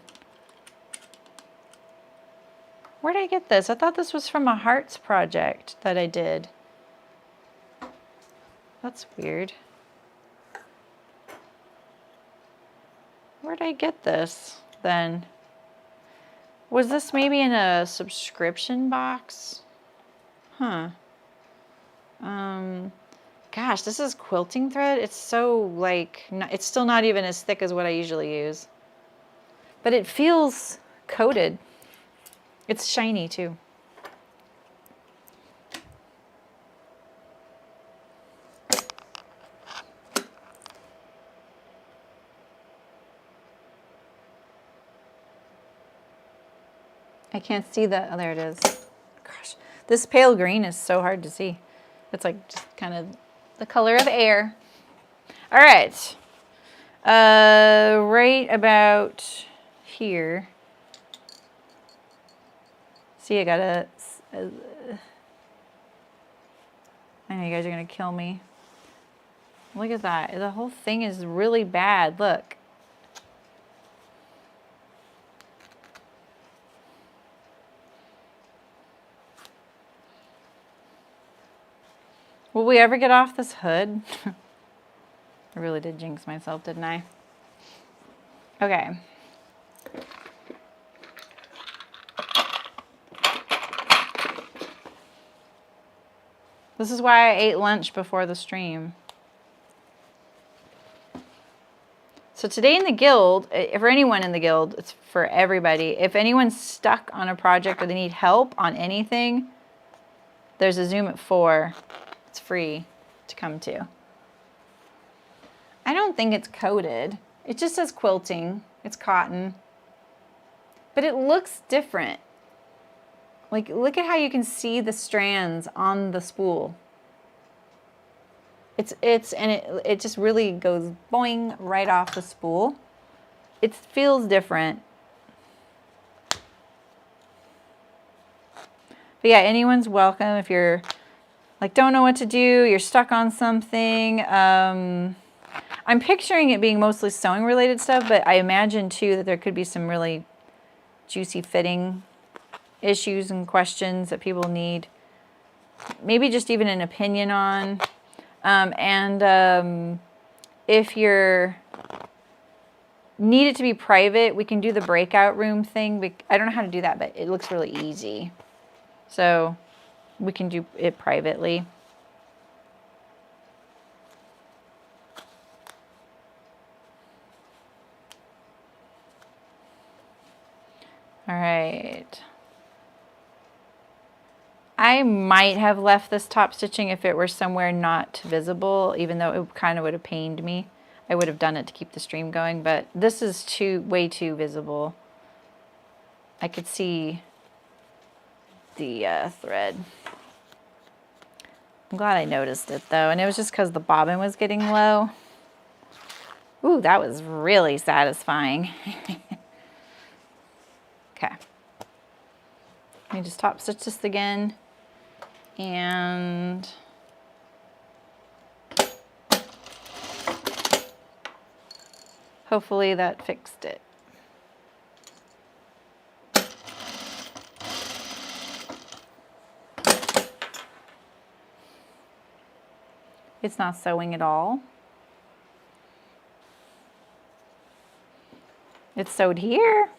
Where did I get this? I thought this was from a hearts project that I did. That's weird. Where did I get this then? Was this maybe in a subscription box? Huh. Gosh, this is quilting thread. It's so like, it's still not even as thick as what I usually use. But it feels coated. It's shiny too. I can't see the, oh, there it is. Gosh, this pale green is so hard to see. It's like just kind of the color of air. All right. Right about here. See, I gotta, I know you guys are gonna kill me. Look at that. The whole thing is really bad. Look. Will we ever get off this hood? I really did jinx myself, didn't I? Okay. This is why I ate lunch before the stream. So today in the guild, for anyone in the guild, it's for everybody. If anyone's stuck on a project or they need help on anything, there's a Zoom at 4. It's free to come to. I don't think it's coated. It just says quilting. It's cotton. But it looks different. Like, look at how you can see the strands on the spool. It just really goes boing right off the spool. It feels different. But yeah, anyone's welcome if you're like, don't know what to do, you're stuck on something. I'm picturing it being mostly sewing related stuff, but I imagine too that there could be some really juicy fitting issues and questions that people need. Maybe just even an opinion on. If you're need it to be private, we can do the breakout room thing. I don't know how to do that, but it looks really easy. So we can do it privately. All right. I might have left this top stitching if it were somewhere not visible, even though it kind of would have pained me. I would have done it to keep the stream going, but this is way too visible. I could see the thread. I'm glad I noticed it though, and it was just because the bobbin was getting low. Ooh, that was really satisfying. Okay. Let me just top stitch this again, and hopefully that fixed it. It's not sewing at all. It's sewed here.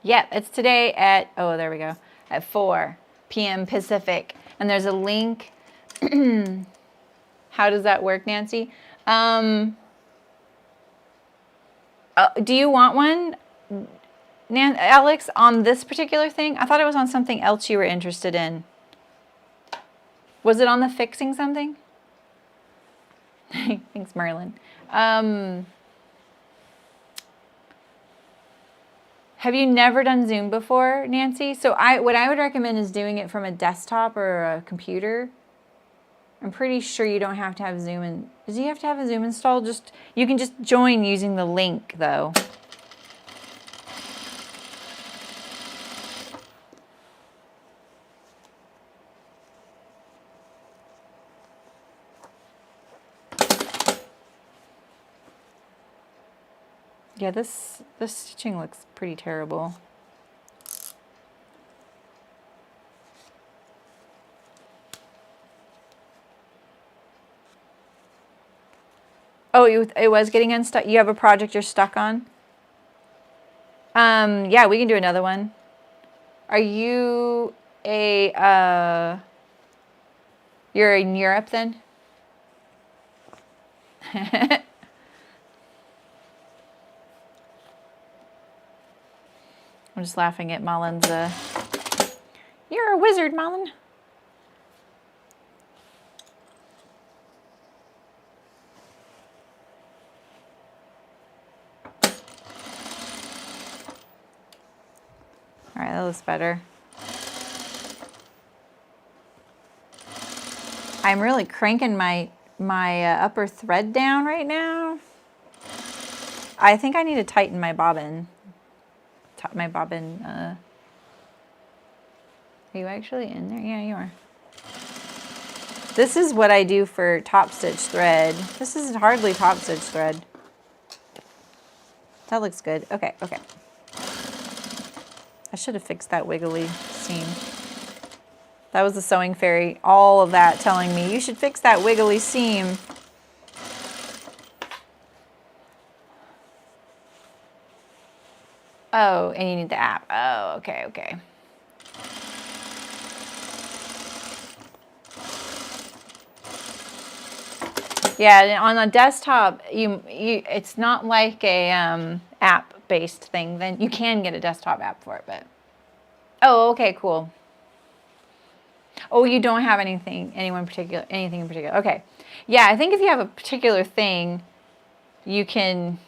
Yep, it's today at, oh, there we go, at 4 p.m. Pacific. And there's a link. How does that work, Nancy? Do you want one, Alex, on this particular thing? I thought it was on something else you were interested in. Was it on the fixing something? Thanks, Merlin. Have you never done Zoom before, Nancy? So what I would recommend is doing it from a desktop or a computer. I'm pretty sure you don't have to have Zoom and do you have to have a Zoom installed? You can just join using the link though. Yeah, this stitching looks pretty terrible. Oh, it was getting unstuck. You have a project you're stuck on? Yeah, we can do another one. Are you you're in Europe then? I'm just laughing at Mullen's, you're a wizard, Mullen. All right, that looks better. I'm really cranking my upper thread down right now. I think I need to tighten my bobbin. Are you actually in there? Yeah, you are. This is what I do for top stitch thread. This is hardly top stitch thread. That looks good. Okay, okay. I should have fixed that wiggly seam. That was the sewing fairy, all of that telling me, you should fix that wiggly seam. Oh, and you need the app. Oh, okay, okay. Yeah, on a desktop, it's not like a app-based thing. Then you can get a desktop app for it, but oh, okay, cool. Oh, you don't have anything in particular. Okay, yeah, I think if you have a particular thing, you can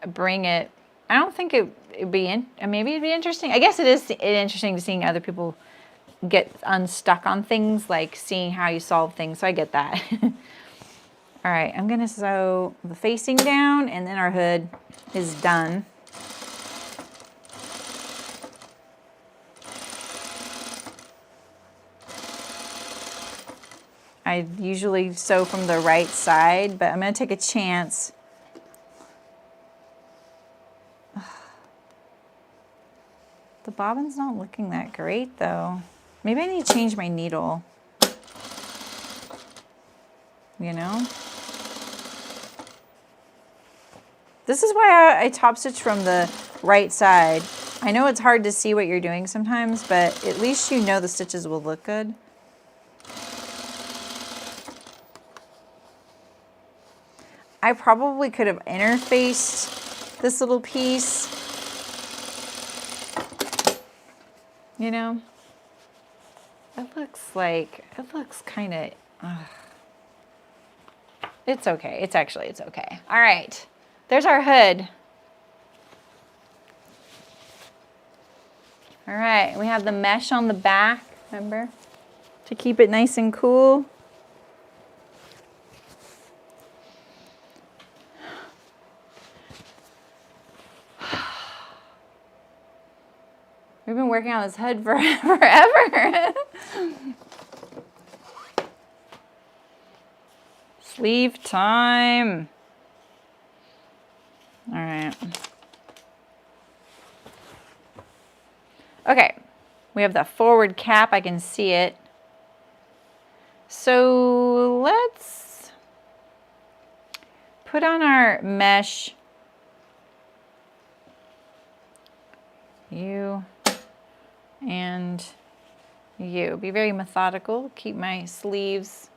bring it. I don't think it'd be maybe it'd be interesting. I guess it is interesting to seeing other people get unstuck on things, like seeing how you solve things. So I get that. All right, I'm gonna sew the facing down, and then our hood is done. I usually sew from the right side, but I'm gonna take a chance. The bobbin's not looking that great though. Maybe I need to change my needle. You know? This is why I top stitch from the right side. I know it's hard to see what you're doing sometimes, but at least you know the stitches will look good. I probably could have interfaced this little piece. You know? It looks kind of, it's okay. It's okay. All right. There's our hood. All right, we have the mesh on the back, remember, to keep it nice and cool. We've been working on this hood for forever. Sleeve time. All right. Okay, we have the forward cap. I can see it. So let's put on our mesh. You and you. Be very methodical. Keep my sleeves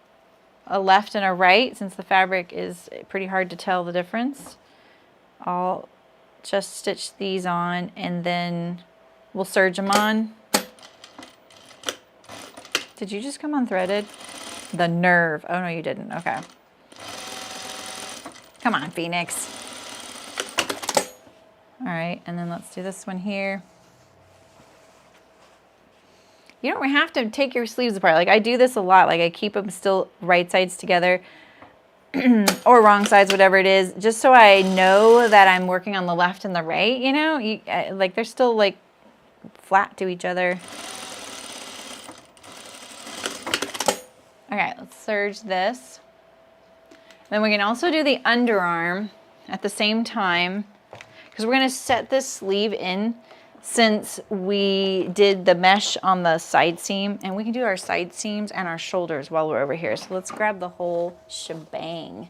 a left and a right since the fabric is pretty hard to tell the difference. I'll just stitch these on and then we'll serge them on. Did you just come unthreaded? The nerve. Oh no, you didn't. Okay. Come on, Phoenix. All right, and then let's do this one here. You don't have to take your sleeves apart. Like I do this a lot. Like I keep them still right sides together or wrong sides, whatever it is, just so I know that I'm working on the left and the right, you know? Like they're still like flat to each other. Okay, let's serge this. Then we can also do the underarm at the same time because we're going to set this sleeve in since we did the mesh on the side seam, and we can do our side seams and our shoulders while we're over here. So let's grab the whole shebang.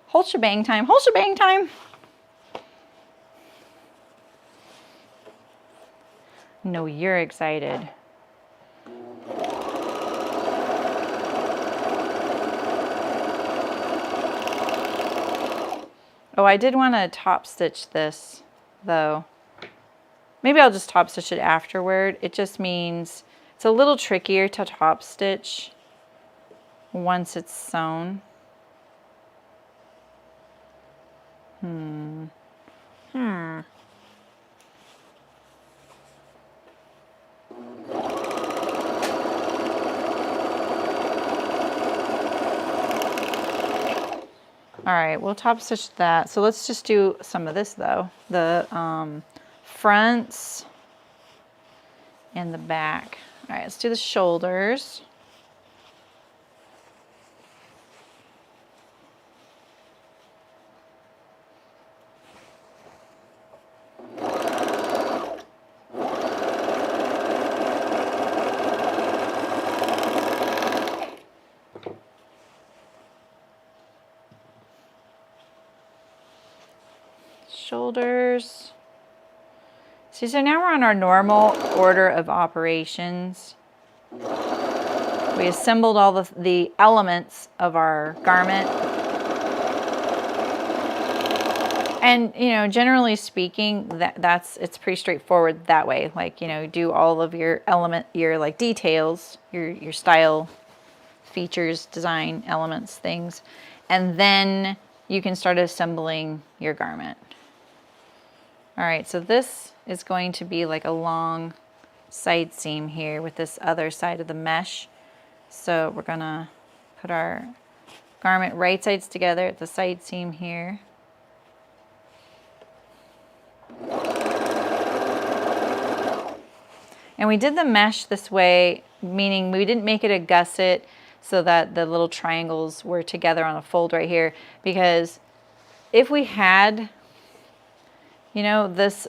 Whole shebang time, whole shebang time. No, you're excited. Oh, I did want to top stitch this though. Maybe I'll just top stitch it afterward. It just means it's a little trickier to top stitch once it's sewn. All right, we'll top stitch that. So let's just do some of this though. The fronts and the back. All right, let's do the shoulders. Shoulders. See, so now we're on our normal order of operations. We assembled all the elements of our garment. And, you know, generally speaking, it's pretty straightforward that way. Like, you know, do all of your like details, your style, features, design, elements, things, and then you can start assembling your garment. All right, so this is going to be like a long side seam here with this other side of the mesh. So we're gonna put our garment right sides together at the side seam here. And we did the mesh this way, meaning we didn't make it a gusset so that the little triangles were together on a fold right here, because if we had, you know, this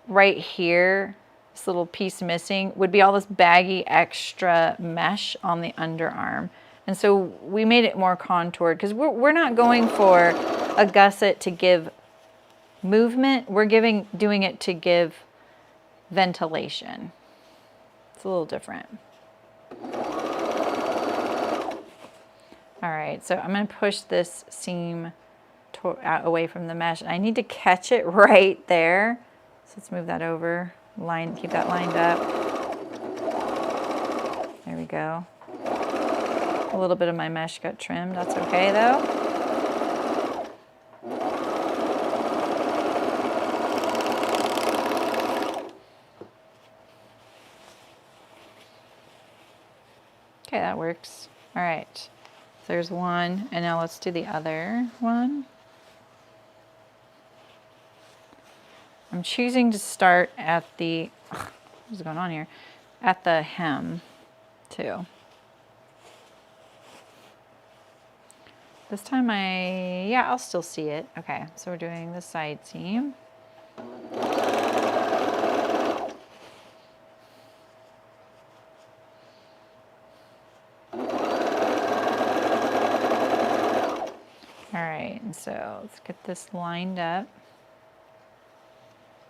right here, this little piece missing, would be all this baggy extra mesh on the underarm. And so we made it more contoured because we're not going for a gusset to give movement. We're doing it to give ventilation. It's a little different. All right, so I'm going to push this seam out away from the mesh. I need to catch it right there. So let's move that over. Keep that lined up. There we go. A little bit of my mesh got trimmed. That's okay though. that works. All right, so there's one, and now let's do the other one. I'm choosing to start at the, what's going on here? At the hem, too. This time I'll still see it. Okay, so we're doing the side seam. All right, and so let's get this lined up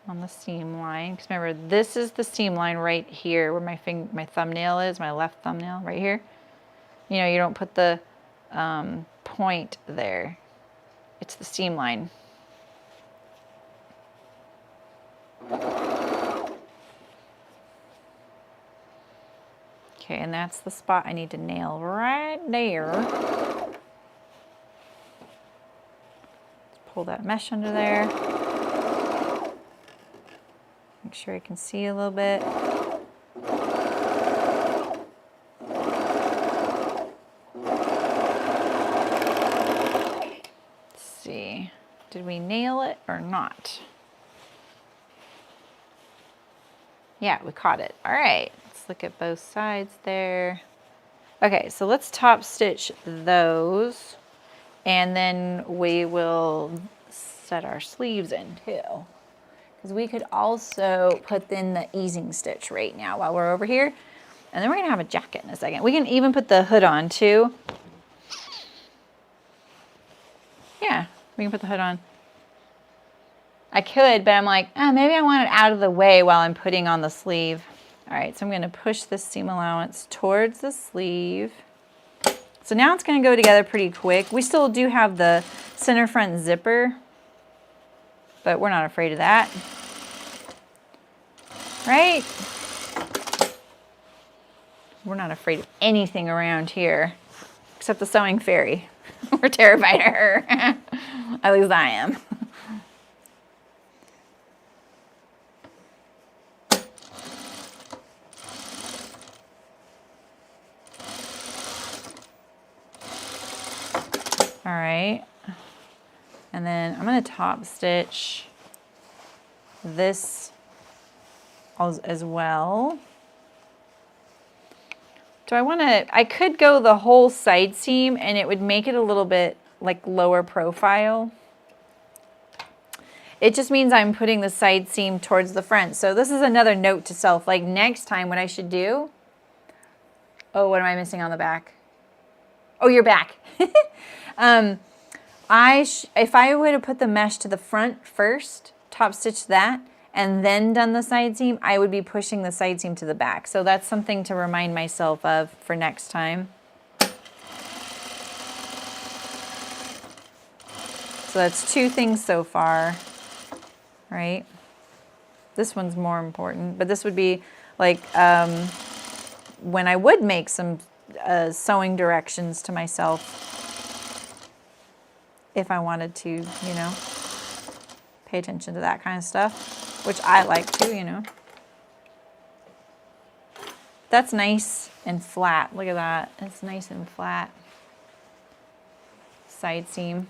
on the seam line. Because remember, this is the seam line right here where my thumbnail is, my left thumbnail right here. You know, you don't put the point there. It's the seam line. Okay, and that's the spot I need to nail right there. Pull that mesh under there. Make sure I can see a little bit. Let's see, did we nail it or not? Yeah, we caught it. All right, let's look at both sides there. Okay, so let's top stitch those. And then we will set our sleeves in too. Because we could also put in the easing stitch right now while we're over here. And then we're gonna have a jacket in a second. We can even put the hood on too. Yeah, we can put the hood on. I could, but I'm like, oh, maybe I want it out of the way while I'm putting on the sleeve. All right, so I'm gonna push this seam allowance towards the sleeve. So now it's going to go together pretty quick. We still do have the center front zipper, but we're not afraid of that. Right? We're not afraid of anything around here, except the sewing fairy. We're terrified of her. At least I am. All right, and then I'm going to top stitch this as well. Do I want to, I could go the whole side seam and it would make it a little bit like lower profile. It just means I'm putting the side seam towards the front. So this is another note to self, like next time what I should do, oh, what am I missing on the back? Oh, your back. If I would have put the mesh to the front first, top stitch that, and then done the side seam, I would be pushing the side seam to the back. So that's something to remind myself of for next time. So that's two things so far, right? This one's more important, but this would be like when I would make some sewing directions to myself if I wanted to, you know, pay attention to that kind of stuff, which I like to, you know. That's nice and flat. Look at that. It's nice and flat. Side seam.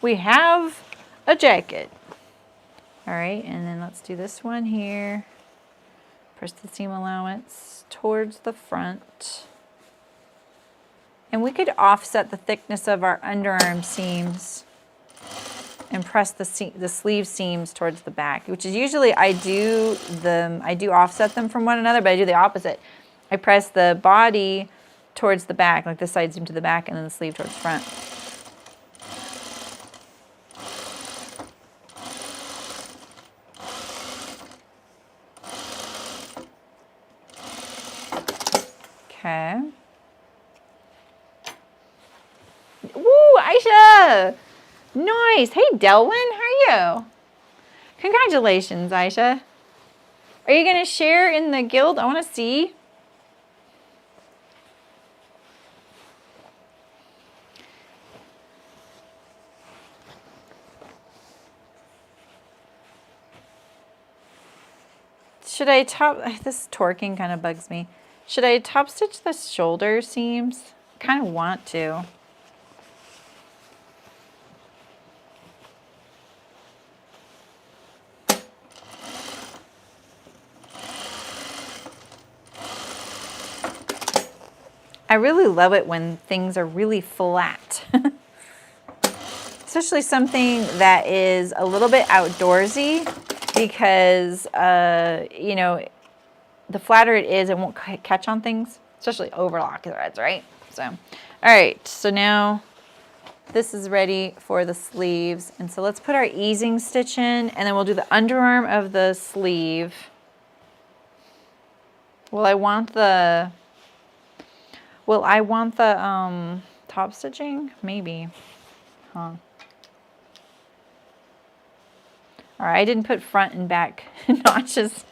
We have a jacket. All right, and then let's do this one here. Press the seam allowance towards the front. And we could offset the thickness of our underarm seams and press the sleeve seams towards the back, which is usually I do offset them from one another, but I do the opposite. I press the body towards the back, like the side seam to the back, and then the sleeve towards the front. Okay. Woo, Aisha! Nice. Hey, Delwyn, how are you? Congratulations, Aisha. Are you going to share in the guild? I want to see. Should I top? This torquing kind of bugs me. Should I top stitch the shoulder seams? I kind of want to. I really love it when things are really flat. Especially something that is a little bit outdoorsy, because, you know, the flatter it is, it won't catch on things, especially overlock threads, right? So, all right, so now this is ready for the sleeves. And so let's put our easing stitch in, and then we'll do the underarm of the sleeve. Will I want the top stitching? Maybe, huh? All right, I didn't put front and back notches.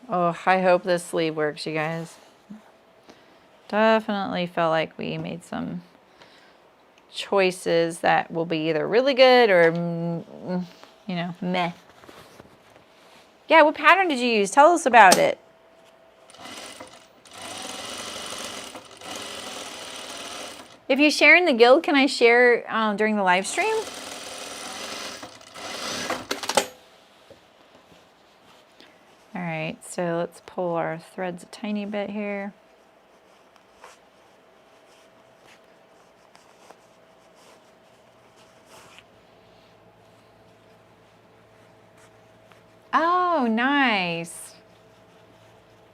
Oh, I hope this sleeve works, you guys. Definitely felt like we made some choices that will be either really good or, you know, meh. Yeah, what pattern did you use? Tell us about it. If you share in the guild, can I share during the live stream? All right, so let's pull our threads a tiny bit here. Oh, nice.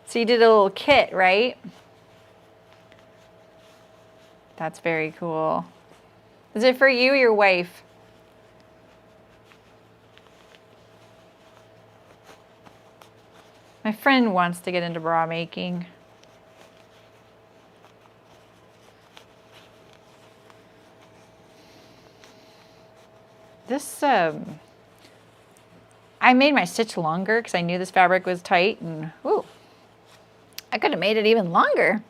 So you did a little kit, right? That's very cool. Is it for you or your wife? My friend wants to get into bra making. This, I made my stitch longer because I knew this fabric was tight, and ooh, I could have made it even longer.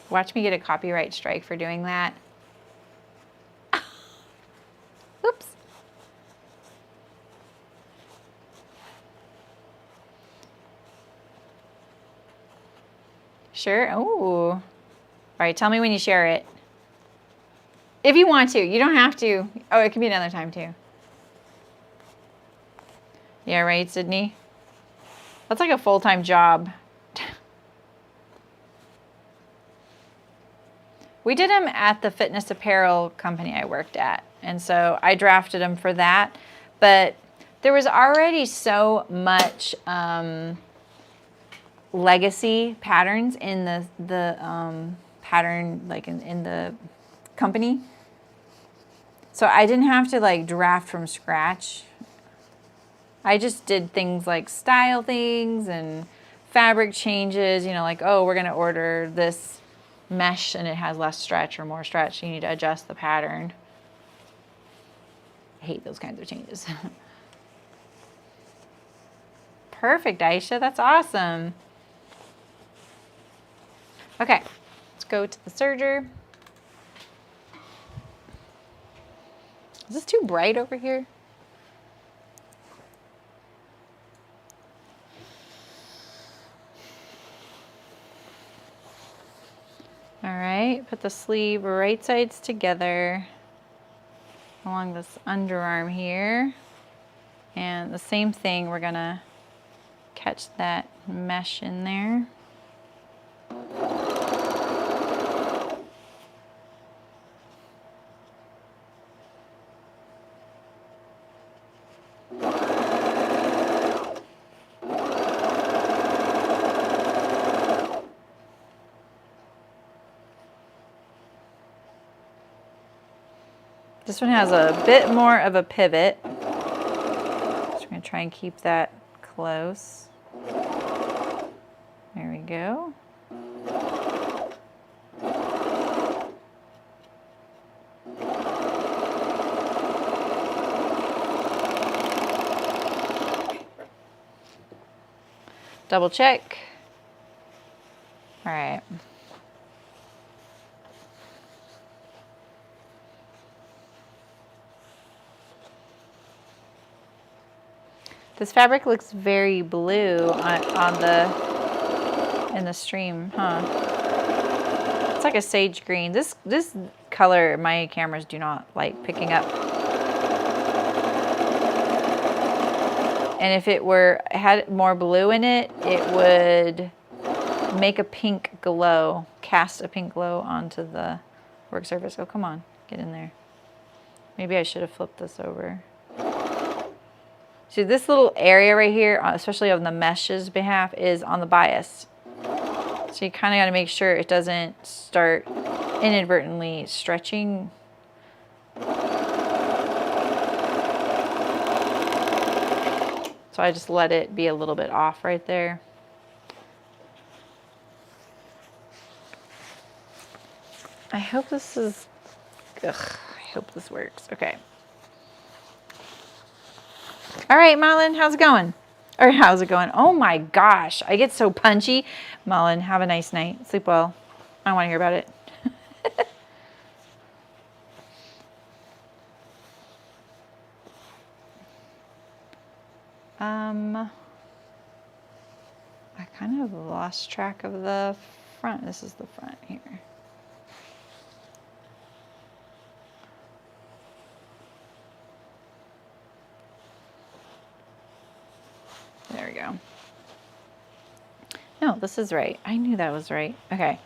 Watch me get a copyright strike for doing that. Oops. Sure. Oh. All right, tell me when you share it. If you want to. You don't have to. Oh, it can be another time too. Yeah, right, Sydney? That's like a full-time job. We did them at the fitness apparel company I worked at, and so I drafted them for that. But there was already so much legacy patterns in the pattern, like in the company. So I didn't have to like draft from scratch. I just did things like style things and fabric changes, you know, like, oh, we're going to order this mesh and it has less stretch or more stretch. You need to adjust the pattern. I hate those kinds of changes. Perfect, Aisha. That's awesome. Okay, let's go to the serger. Is this too bright over here? All right, put the sleeve right sides together along this underarm here. And the same thing, we're gonna catch that mesh in there. This one has a bit more of a pivot. Just going to try and keep that close. There we go. Double check. All right. This fabric looks very blue in the stream, huh? It's like a sage green. This color my cameras do not like picking up. And if it had more blue in it, it would make a pink glow, cast a pink glow onto the work surface. Oh, come on, get in there. Maybe I should have flipped this over. See, this little area right here, especially on the mesh's behalf, is on the bias. So you kind of got to make sure it doesn't start inadvertently stretching. So I just let it be a little bit off right there. I hope this is, I hope this works. Okay. All right, Marlon, how's it going? Or how's it going? Oh my gosh, I get so punchy. Marlon, have a nice night. Sleep well. I don't want to hear about it. I kind of lost track of the front. This is the front here. There we go. No, this is right. I knew that was right. Okay.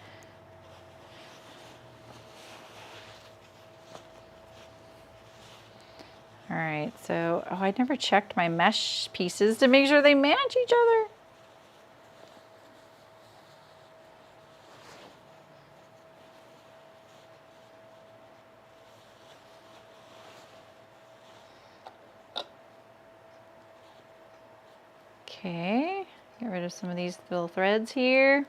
All right, so, oh, I never checked my mesh pieces to make sure they match each other. Okay, get rid of some of these little threads here.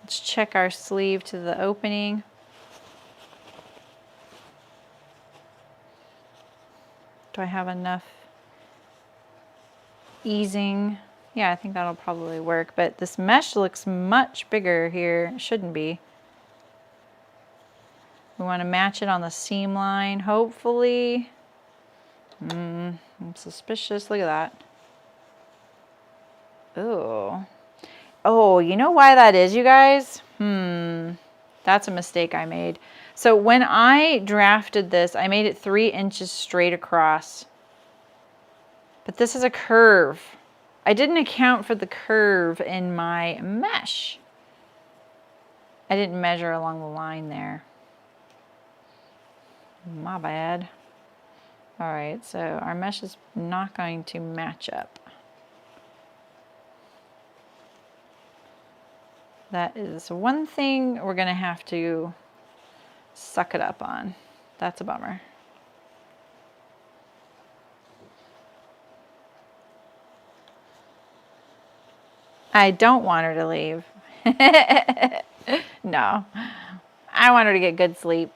Let's check our sleeve to the opening. Do I have enough easing? Yeah, I think that'll probably work, but this mesh looks much bigger here. It shouldn't be. We want to match it on the seam line, hopefully. I'm suspicious. Look at that. Ooh. Oh, you know why that is, you guys? That's a mistake I made. So when I drafted this, I made it 3 inches straight across. But this is a curve. I didn't account for the curve in my mesh. I didn't measure along the line there. My bad. All right, so our mesh is not going to match up. That is one thing we're gonna have to suck it up on. That's a bummer. I don't want her to leave. No, I want her to get good sleep.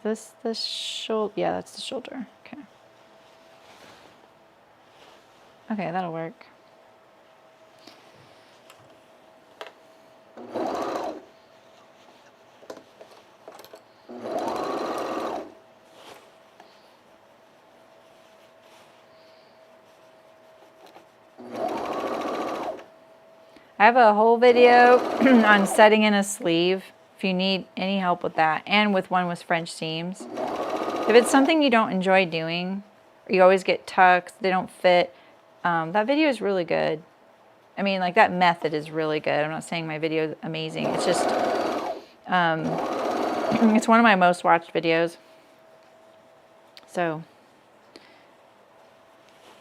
This the shoulder? Yeah, that's the shoulder. Okay. Okay, that'll work. I have a whole video on setting in a sleeve if you need any help with that, and with one with French seams. If it's something you don't enjoy doing, or you always get tucks, they don't fit, that video is really good. I mean, like, that method is really good. I'm not saying my video is amazing. It's just, it's one of my most watched videos. So,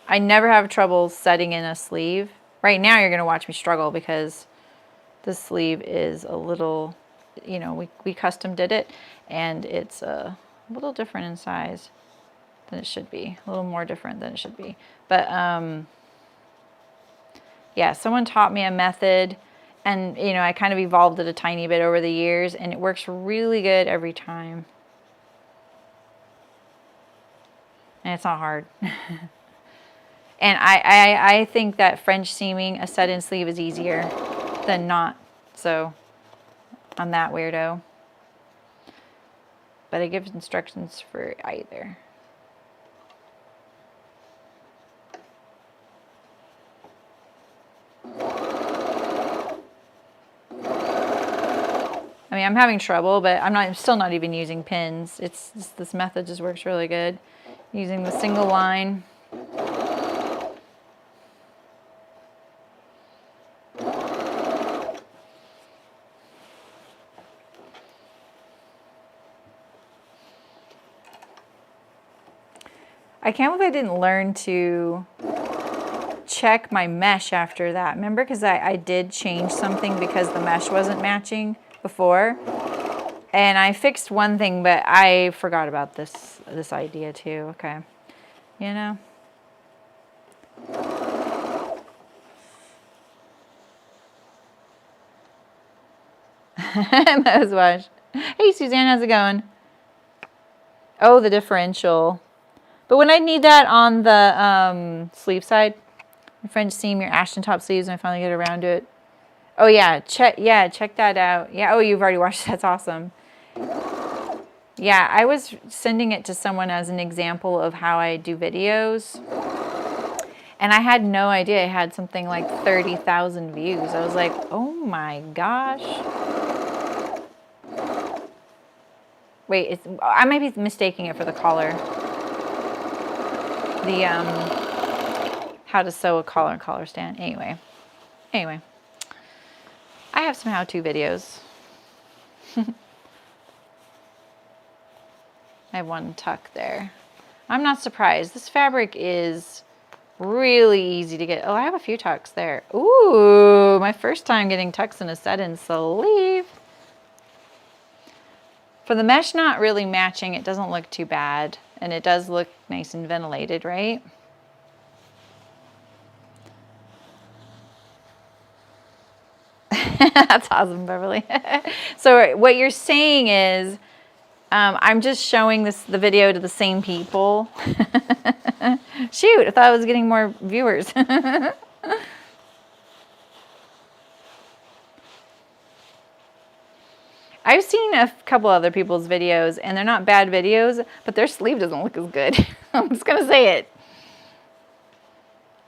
I never have trouble setting in a sleeve. Right now, you're going to watch me struggle because This sleeve is a little, you know, we custom did it, and it's a little different in size than it should be. A little more different than it should be. But yeah, someone taught me a method, and you know, I kind of evolved it a tiny bit over the years, and it works really good every time. And it's not hard. And I think that French seaming a set-in sleeve is easier than not. So I'm that weirdo. But I give instructions for either. I mean, I'm having trouble, but I'm still not even using pins. It's just, this method just works really good. Using the single line. I can't believe I didn't learn to check my mesh after that. Remember, because I did change something because the mesh wasn't matching before. And I fixed one thing, but I forgot about this idea too. Okay. You know. Nose wash. Hey, Suzanne, how's it going? Oh, the differential. But when I need that on the sleeve side, French seam, your Ashton top sleeves, when I finally get around to it. Oh yeah, check that out. Yeah, oh, you've already watched. That's awesome. Yeah, I was sending it to someone as an example of how I do videos. And I had no idea I had something like 30,000 views. I was like, oh my gosh. Wait, I might be mistaking it for the collar. The, how to sew a collar and collar stand. Anyway. I have some how-to videos. I have one tuck there. I'm not surprised. This fabric is really easy to get. Oh, I have a few tucks there. Ooh, my first time getting tucks in a set-in sleeve. For the mesh not really matching, it doesn't look too bad. And it does look nice and ventilated, right? That's awesome, Beverly. So what you're saying is, I'm just showing the video to the same people. Shoot, I thought I was getting more viewers. I've seen a couple other people's videos, and they're not bad videos, but their sleeve doesn't look as good. I'm just gonna say it.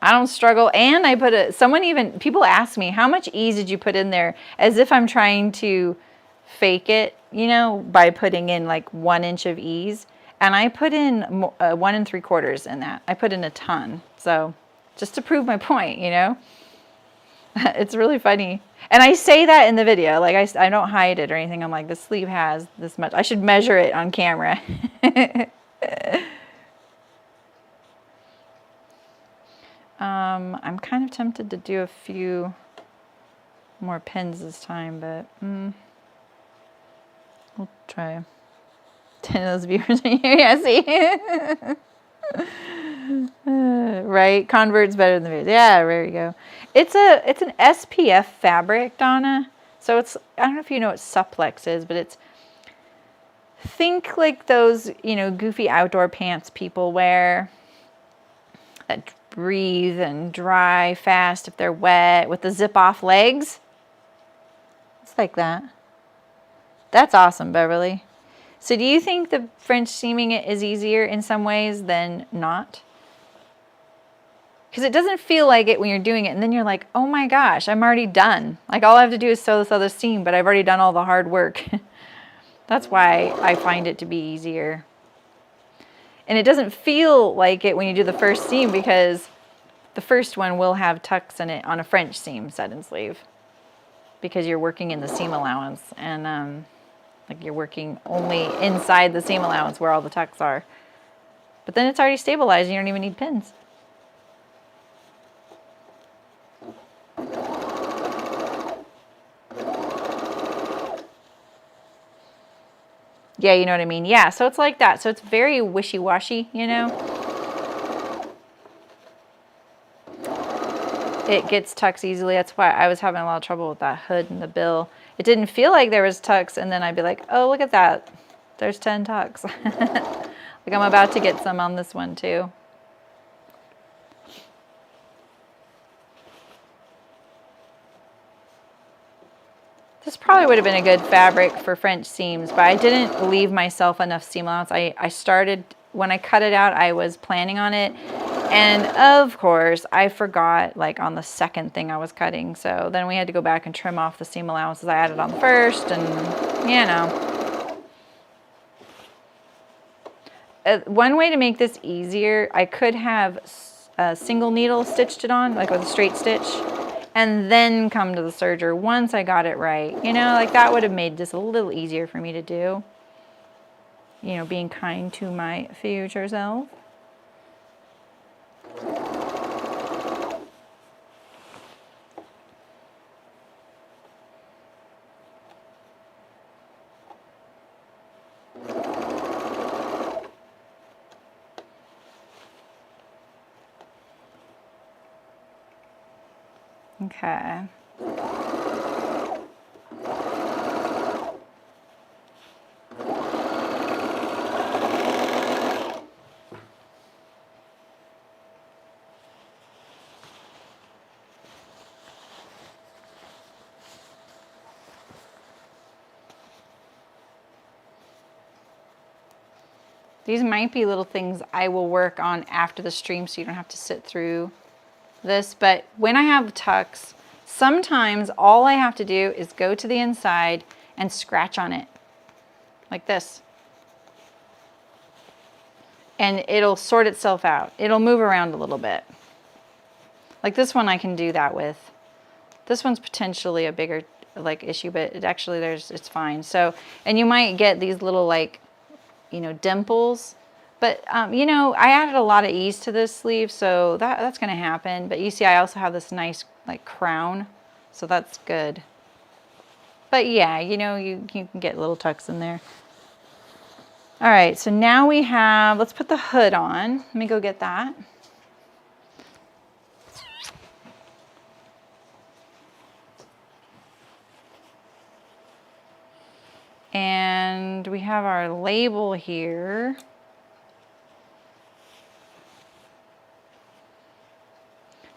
I don't struggle, and I put people ask me, how much ease did you put in there? As if I'm trying to fake it, you know, by putting in like 1 inch of ease. And I put in 1 3/4 in that. I put in a ton. So just to prove my point, you know, it's really funny. And I say that in the video, like I don't hide it or anything. I'm like, the sleeve has this much. I should measure it on camera. I'm kind of tempted to do a few more pins this time, but we'll try. 10 of those viewers in here, yeah, see? Right, converts better than the viewers. Yeah, there you go. It's an SPF fabric, Donna. So it's, I don't know if you know what Supplex is, but it's, think like those, you know, goofy outdoor pants people wear that breathe and dry fast if they're wet with the zip off legs. It's like that. That's awesome, Beverly. So do you think the French seaming it is easier in some ways than not? Because it doesn't feel like it when you're doing it, and then you're like, oh my gosh, I'm already done. Like all I have to do is sew this other seam, but I've already done all the hard work. That's why I find it to be easier. And it doesn't feel like it when you do the first seam, because the first one will have tucks in it on a French seam set-in sleeve, because you're working in the seam allowance, and like you're working only inside the seam allowance where all the tucks are. But then it's already stabilized and you don't even need pins. Yeah, you know what I mean? Yeah, so it's like that. So it's very wishy-washy, you know? It gets tucks easily. That's why I was having a lot of trouble with that hood and the bill. It didn't feel like there was tucks, and then I'd be like, oh, look at that. There's 10 tucks. Like I'm about to get some on this one too. This probably would have been a good fabric for French seams, but I didn't leave myself enough seam allowance. I started, when I cut it out, I was planning on it. And of course, I forgot like on the second thing I was cutting. So then we had to go back and trim off the seam allowances I added on the first, and you know. One way to make this easier, I could have a single needle stitched it on, like with a straight stitch, and then come to the serger once I got it right. You know, like that would have made this a little easier for me to do. You know, being kind to my future self. Okay. These might be little things I will work on after the stream so you don't have to sit through this, but when I have tucks, sometimes all I have to do is go to the inside and scratch on it like this. And it'll sort itself out. It'll move around a little bit. Like this one I can do that with. This one's potentially a bigger like issue, but it actually it's fine. So, and you might get these little like, you know, dimples. But, you know, I added a lot of ease to this sleeve, so that's going to happen. But you see, I also have this nice, like, crown, so that's good. But, yeah, you know, you can get little tucks in there. All right, so now we have, let's put the hood on. Let me go get that. And we have our label here.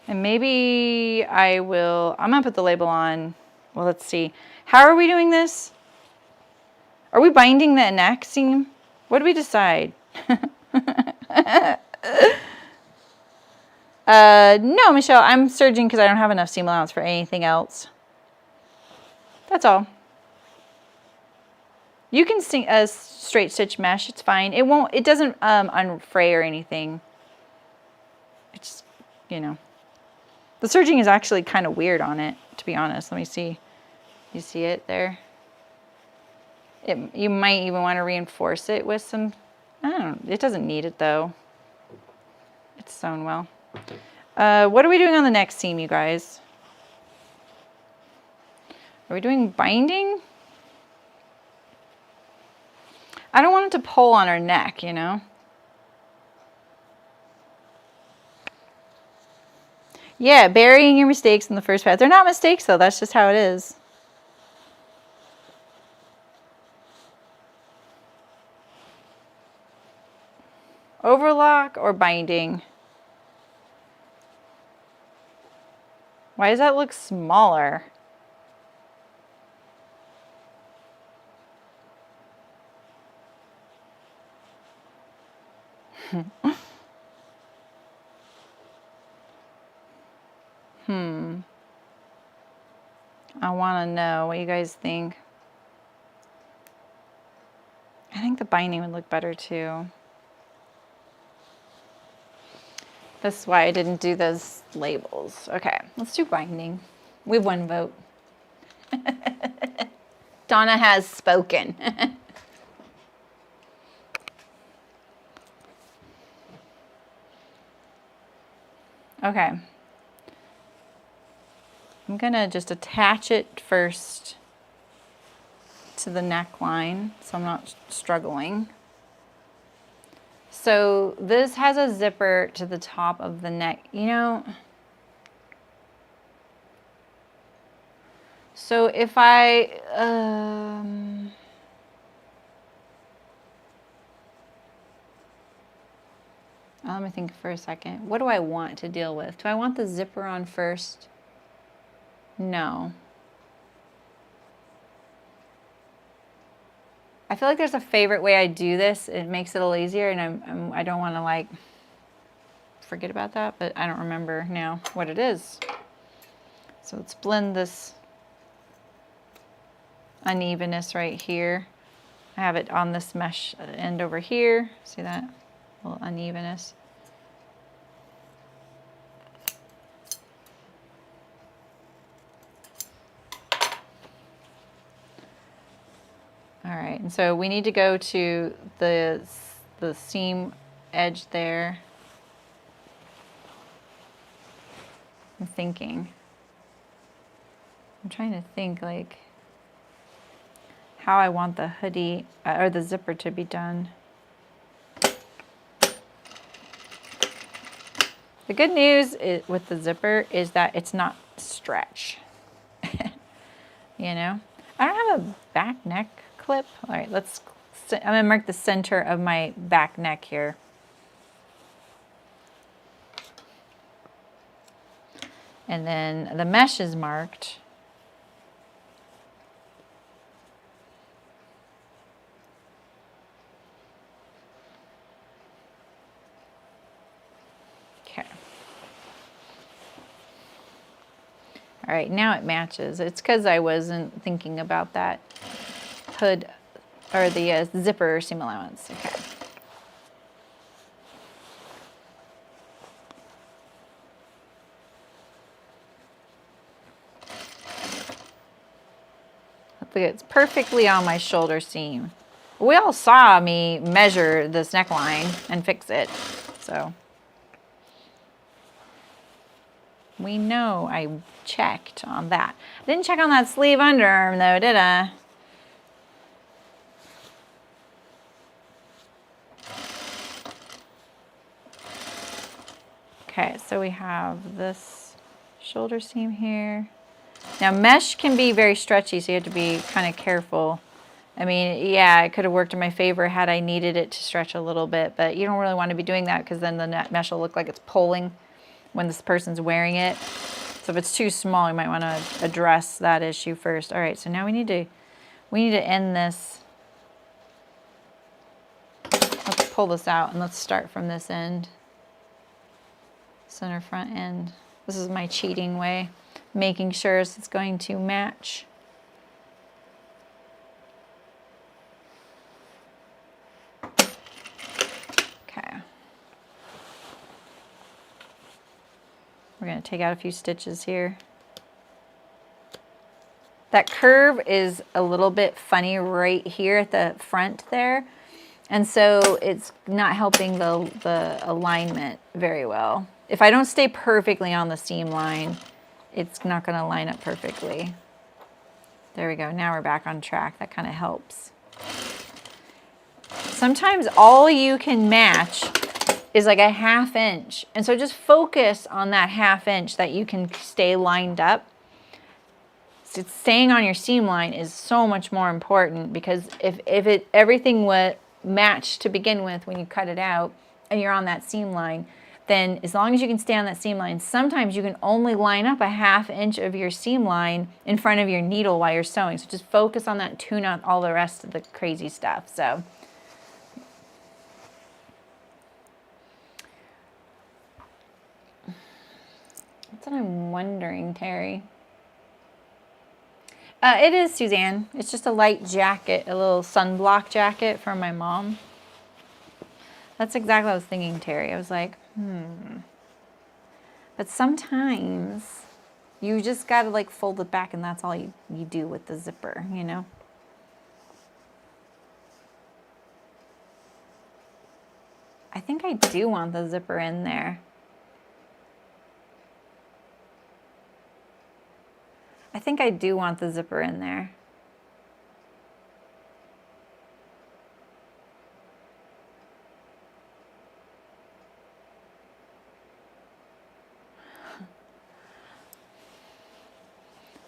And maybe I'm gonna put the label on. Well, let's see. How are we doing this? Are we binding the neck seam? What do we decide? No, Michelle, I'm serging because I don't have enough seam allowance for anything else. That's all. You can sing a straight stitch mesh, it's fine. It doesn't unfray or anything. It's, you know. The serging is actually kind of weird on it, to be honest. Let me see. You see it there? You might even want to reinforce it with some, I don't know, it doesn't need it though. It's sewn well. What are we doing on the next seam, you guys? Are we doing binding? I don't want it to pull on our neck, you know? Yeah, burying your mistakes in the first pass. They're not mistakes though, that's just how it is. Overlock or binding? Why does that look smaller? I want to know what you guys think. I think the binding would look better too. That's why I didn't do those labels. Okay, let's do binding. We have one vote. Donna has spoken. Okay. I'm gonna just attach it first to to the neckline, so I'm not struggling. So this has a zipper to the top of the neck, you know. So if I, let me think for a second. What do I want to deal with? Do I want the zipper on first? No. I feel like there's a favorite way I do this. It makes it a little easier, and I don't want to like forget about that, but I don't remember now what it is. So let's blend this unevenness right here. I have it on this mesh end over here. See that little unevenness? All right, and so we need to go to the seam edge there. I'm thinking. I'm trying to think like how I want the hoodie or the zipper to be done. The good news with the zipper is that it's not stretch. You know, I don't have a back neck clip. All right, I'm gonna mark the center of my back neck here. And then the mesh is marked. Okay. All right, now it matches. It's because I wasn't thinking about that hood or the zipper seam allowance. Okay. Look, it's perfectly on my shoulder seam. We all saw me measure this neckline and fix it, so we know I checked on that. I didn't check on that sleeve underarm though, did I? Okay, so we have this shoulder seam here. Now mesh can be very stretchy, so you have to be kind of careful. I mean, yeah, it could have worked in my favor had I needed it to stretch a little bit, but you don't really want to be doing that because then the mesh will look like it's pulling when this person's wearing it. So if it's too small, you might want to address that issue first. All right, so now we need to end this. Let's pull this out and let's start from this end. Center front end. This is my cheating way, making sure it's going to match. Okay. We're going to take out a few stitches here. That curve is a little bit funny right here at the front there. And so it's not helping the alignment very well. If I don't stay perfectly on the seam line, it's not going to line up perfectly. There we go. Now we're back on track. That kind of helps. Sometimes all you can match is like a 1/2 inch. And so just focus on that 1/2 inch that you can stay lined up. So staying on your seam line is so much more important, because if everything would match to begin with when you cut it out and you're on that seam line, then as long as you can stay on that seam line, sometimes you can only line up a 1/2 inch of your seam line in front of your needle while you're sewing. So just focus on that, tune out all the rest of the crazy stuff. So that's what I'm wondering, Terry. It is Suzanne. It's just a light jacket, a little sunblock jacket from my mom. That's exactly what I was thinking, Terry. I was like, But sometimes you just gotta like fold it back, and that's all you do with the zipper, you know? I think I do want the zipper in there. I think I do want the zipper in there.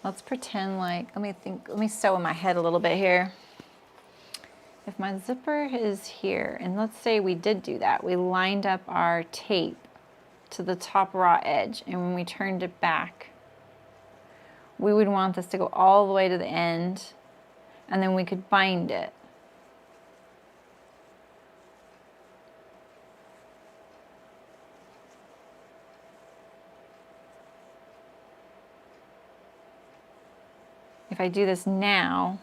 let's pretend like, let me sew in my head a little bit here. If my zipper is here, and let's say we did do that, we lined up our tape to the top raw edge, and when we turned it back, we would want this to go all the way to the end, and then we could bind it. If I do this now,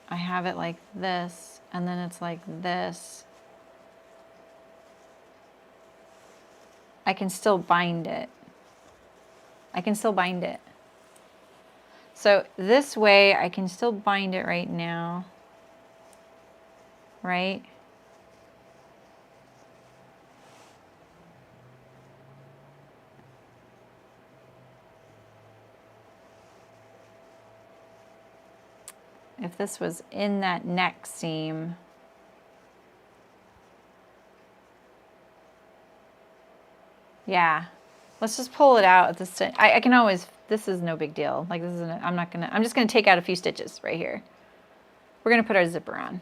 I have it like this, and then it's like this. I can still bind it. I can still bind it. So this way I can still bind it right now, right? If this was in that neck seam, yeah, let's just pull it out at this. I can always, this is no big deal. Like this is, I'm just gonna take out a few stitches right here. We're gonna put our zipper on.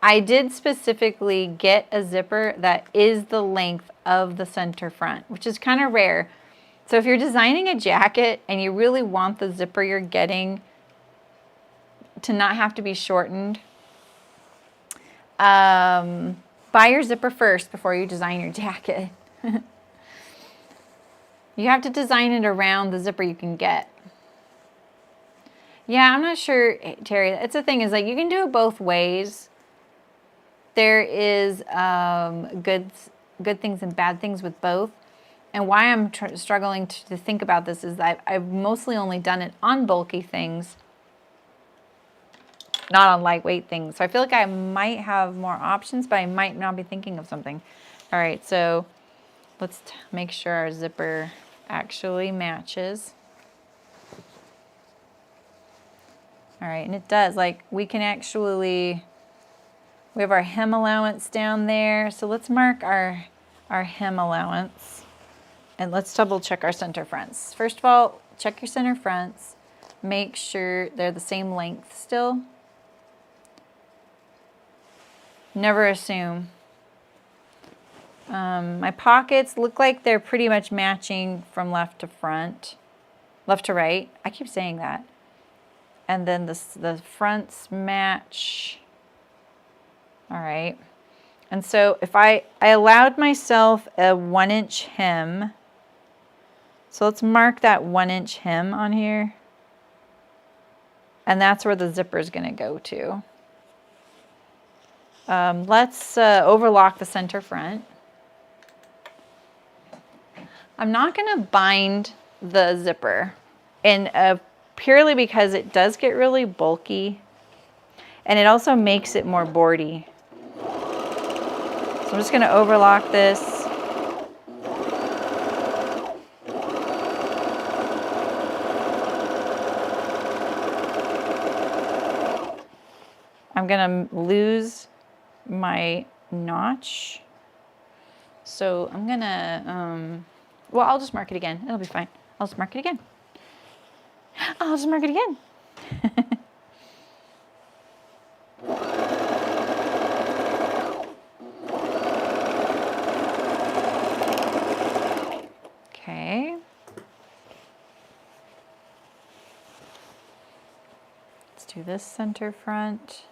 I did specifically get a zipper that is the length of the center front, which is kind of rare. So if you're designing a jacket and you really want the zipper you're getting to not have to be shortened, buy your zipper first before you design your jacket. You have to design it around the zipper you can get. Yeah, I'm not sure, Terry. It's the thing is like you can do it both ways. There is good things and bad things with both. And why I'm struggling to think about this is that I've mostly only done it on bulky things, not on lightweight things. So I feel like I might have more options, but I might not be thinking of something. All right, so let's make sure our zipper actually matches. All right, and it does. Like we can actually... We have our hem allowance down there. So let's mark our hem allowance. And let's double check our center fronts. First of all, check your center fronts. Make sure they're the same length still. Never assume. My pockets look like they're pretty much matching from left to front. Left to right. I keep saying that. And then the fronts match. All right, and so if I allowed myself a 1-inch hem, so let's mark that 1-inch hem on here, and that's where the zipper is going to go to. Let's overlock the center front. I'm not going to bind the zipper, and purely because it does get really bulky, and it also makes it more boardy. So I'm just going to overlock this. I'm going to lose my notch. So I'm going to, well, I'll just mark it again. It'll be fine. I'll just mark it again. I'll just mark it again. Okay. Let's do this center front.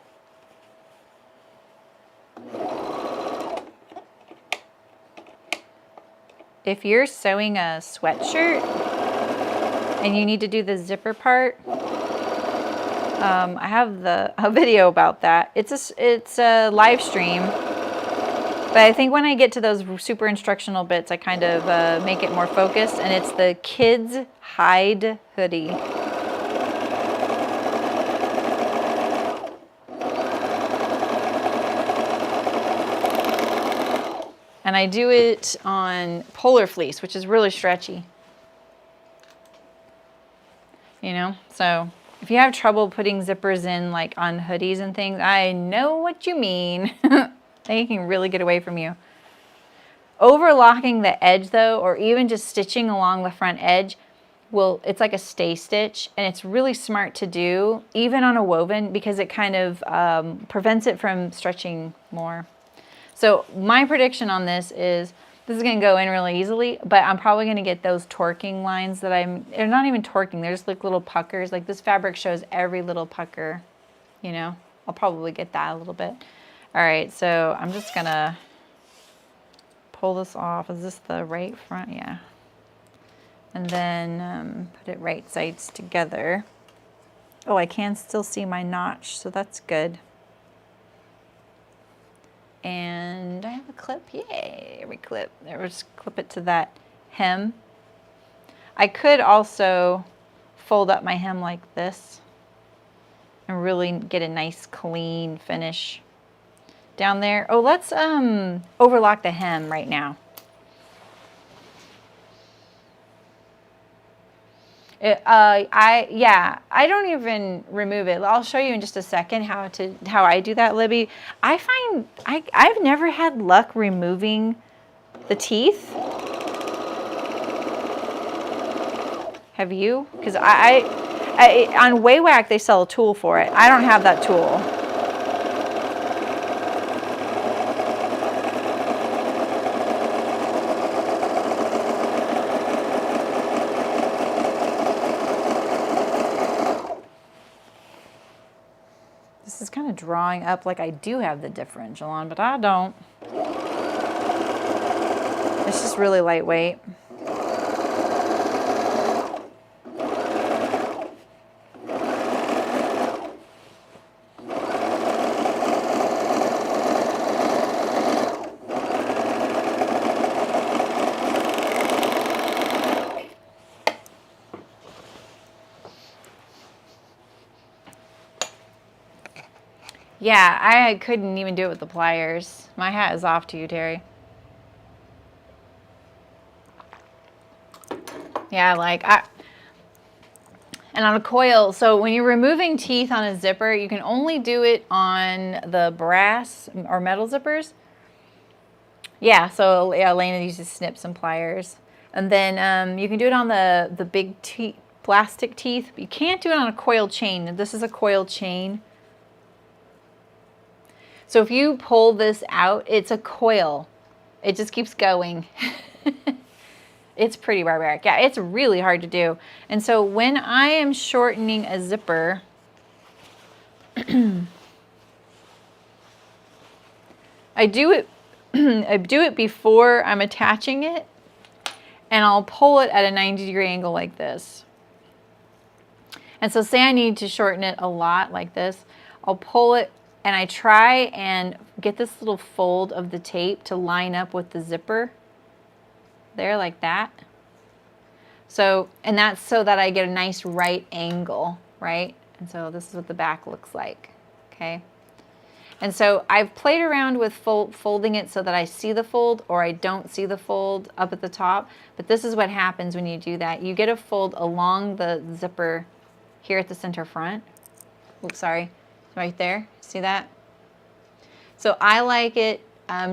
If you're sewing a sweatshirt and you need to do the zipper part, I have a video about that. It's a live stream. But I think when I get to those super instructional bits, I kind of make it more focused, and it's the kids hide hoodie. And I do it on polar fleece, which is really stretchy. You know, so if you have trouble putting zippers in like on hoodies and things, I know what you mean. They can really get away from you. Overlocking the edge though, or even just stitching along the front edge, it's like a stay stitch, and it's really smart to do even on a woven because it kind of prevents it from stretching more. So my prediction on this is going to go in really easily, but I'm probably going to get those torquing lines that they're not even torquing, they're just like little puckers. Like this fabric shows every little pucker, you know. I'll probably get that a little bit. All right, so I'm just going to pull this off. Is this the right front? Yeah. And then put it right sides together. Oh, I can still see my notch, so that's good. And I have a clip. Yay, every clip. There, we'll just clip it to that hem. I could also fold up my hem like this and really get a nice clean finish down there. Oh, let's overlock the hem right now. I don't even remove it. I'll show you in just a second how I do that, Libby. I find I've never had luck removing the teeth. Have you? Because on Waywack they sell a tool for it. I don't have that tool. This is kind of drawing up like I do have the differential on, but I don't. It's just really lightweight. Yeah, I couldn't even do it with the pliers. My hat is off to you, Terry. Yeah, and on a coil, so when you're removing teeth on a zipper, you can only do it on the brass or metal zippers. Yeah, so yeah, Elena uses snips and pliers. And then you can do it on the big plastic teeth. But you can't do it on a coil chain. This is a coil chain. So if you pull this out, it's a coil. It just keeps going. It's pretty barbaric. Yeah, it's really hard to do. And so when I am shortening a zipper, I do it before I'm attaching it, and I'll pull it at a 90-degree angle like this. And so say I need to shorten it a lot like this, I'll pull it and I try and get this little fold of the tape to line up with the zipper there like that. So, and that's so that I get a nice right angle, right? And so this is what the back looks like, okay? And so I've played around with folding it so that I see the fold or I don't see the fold up at the top, but this is what happens when you do that. You get a fold along the zipper here at the center front. Oops, sorry, right there. See that? So I like it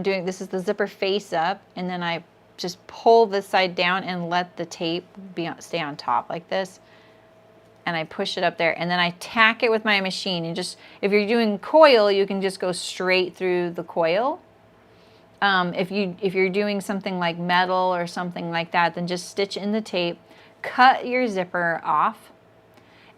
doing, this is the zipper face up, and then I just pull this side down and let the tape stay on top like this. And I push it up there, and then I tack it with my machine. And just, if you're doing coil, you can just go straight through the coil. If you're doing something like metal or something like that, then just stitch in the tape, cut your zipper off,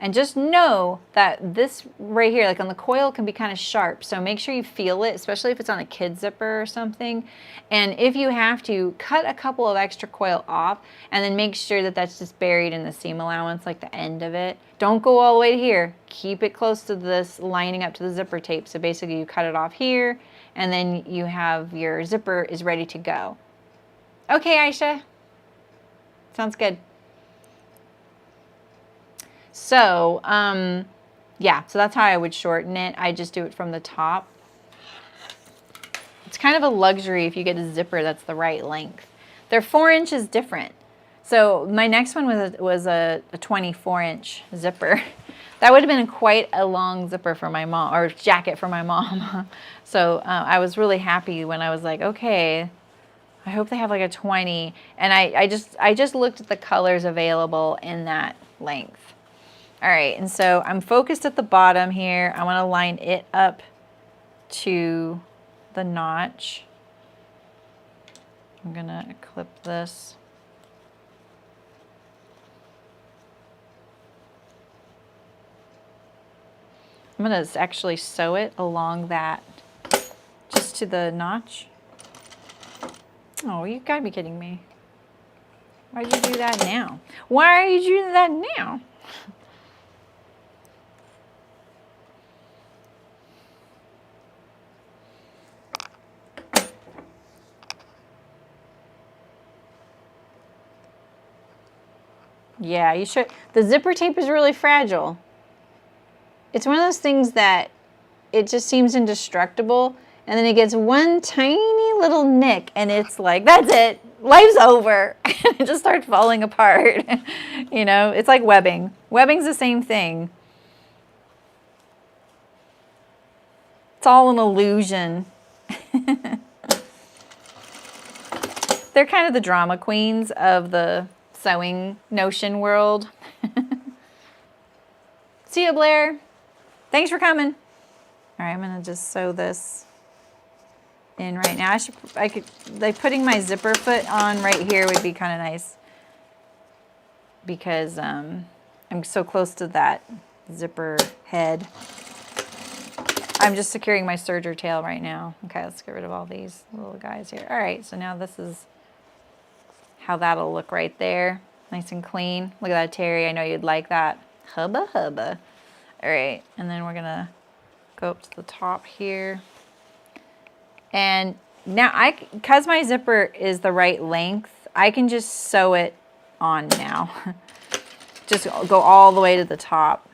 and just know that this right here, like on the coil, can be kind of sharp. So make sure you feel it, especially if it's on a kid zipper or something. And if you have to, cut a couple of extra coil off, and then make sure that that's just buried in the seam allowance, like the end of it. Don't go all the way to here. Keep it close to this, lining up to the zipper tape. So basically you cut it off here, and then you have your zipper is ready to go. Okay, Aisha. Sounds good. So, yeah, so that's how I would shorten it. I just do it from the top. It's kind of a luxury if you get a zipper that's the right length. They're 4 inches different. So my next one was a 24-inch zipper. That would have been quite a long zipper for my mom, or jacket for my mom. So I was really happy when I was like, okay, I hope they have like a 20. And I just looked at the colors available in that length. All right, and so I'm focused at the bottom here. I want to line it up to the notch. I'm gonna clip this. I'm gonna actually sew it along that, just to the notch. Oh, you gotta be kidding me. Why'd you do that now? Why are you doing that now? Yeah, you should. The zipper tape is really fragile. It's one of those things that it just seems indestructible, and then it gets one tiny little nick, and it's like, that's it, life's over. It just starts falling apart. You know, it's like webbing. Webbing's the same thing. It's all an illusion. They're kind of the drama queens of the sewing notion world. See you, Blair. Thanks for coming. All right, I'm gonna just sew this in right now. I could, like, putting my zipper foot on right here would be kind of nice because I'm so close to that zipper head. I'm just securing my serger tail right now. Okay, let's get rid of all these little guys here. All right, so now this is how that'll look right there. Nice and clean. Look at that, Terry. I know you'd like that. Hubba hubba. All right, and then we're gonna go up to the top here. And now because my zipper is the right length, I can just sew it on now. Just go all the way to the top.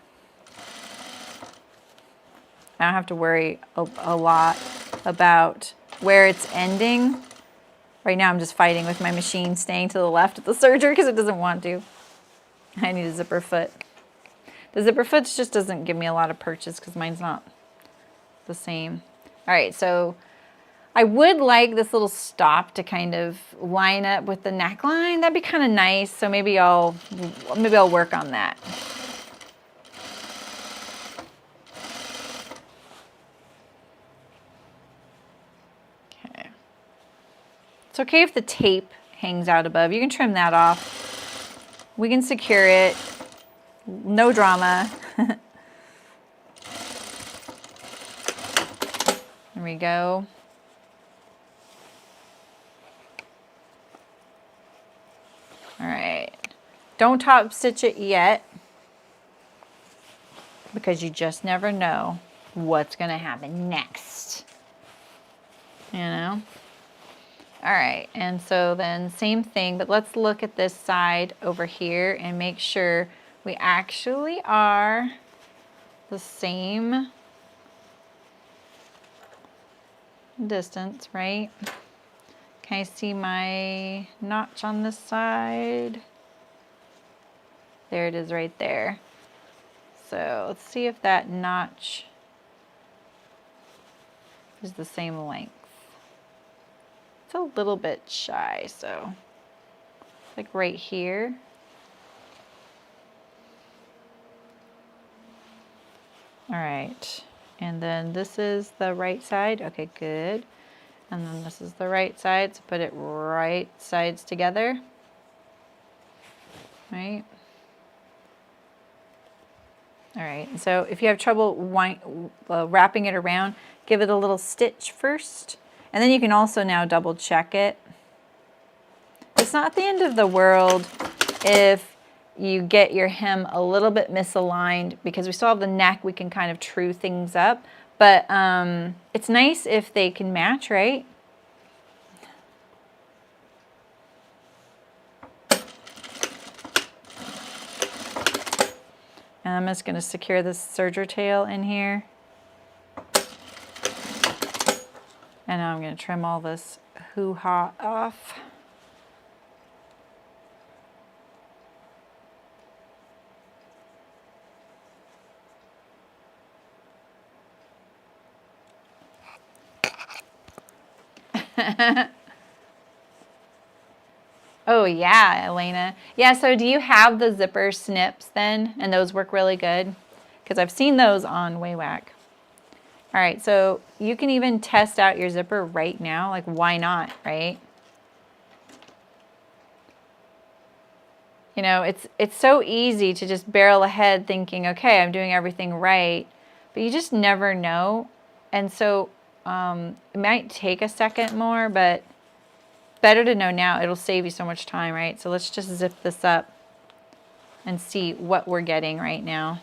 I don't have to worry a lot about where it's ending. Right now I'm just fighting with my machine staying to the left of the serger because it doesn't want to. I need a zipper foot. The zipper foot just doesn't give me a lot of purchase because mine's not the same. All right, so I would like this little stop to kind of line up with the neckline. That'd be kind of nice. So maybe I'll work on that. Okay. It's okay if the tape hangs out above. You can trim that off. We can secure it. No drama. There we go. All right. Don't top stitch it yet because you just never know what's going to happen next. You know? All right. And so then same thing, but let's look at this side over here and make sure we actually are the same distance, right? Can I see my notch on this side? There it is right there. So let's see if that notch is the same length. It's a little bit shy, so like right here. All right, and then this is the right side. Okay, good. And then this is the right side, so put it right sides together. Right. All right, so if you have trouble wrapping it around, give it a little stitch first. And then you can also now double check it. It's not the end of the world if you get your hem a little bit misaligned because we still have the neck, we can kind of true things up. But it's nice if they can match, right? And I'm just going to secure this serger tail in here. And now I'm going to trim all this hoo-ha off. Oh, yeah, Elena. Yeah, so do you have the zipper snips then? And those work really good? Because I've seen those on WayWack. All right, so you can even test out your zipper right now. Like, why not, right? You know, it's so easy to just barrel ahead thinking, okay, I'm doing everything right. But you just never know. And so it might take a second more, but better to know now. It'll save you so much time, right? So let's just zip this up and see what we're getting right now.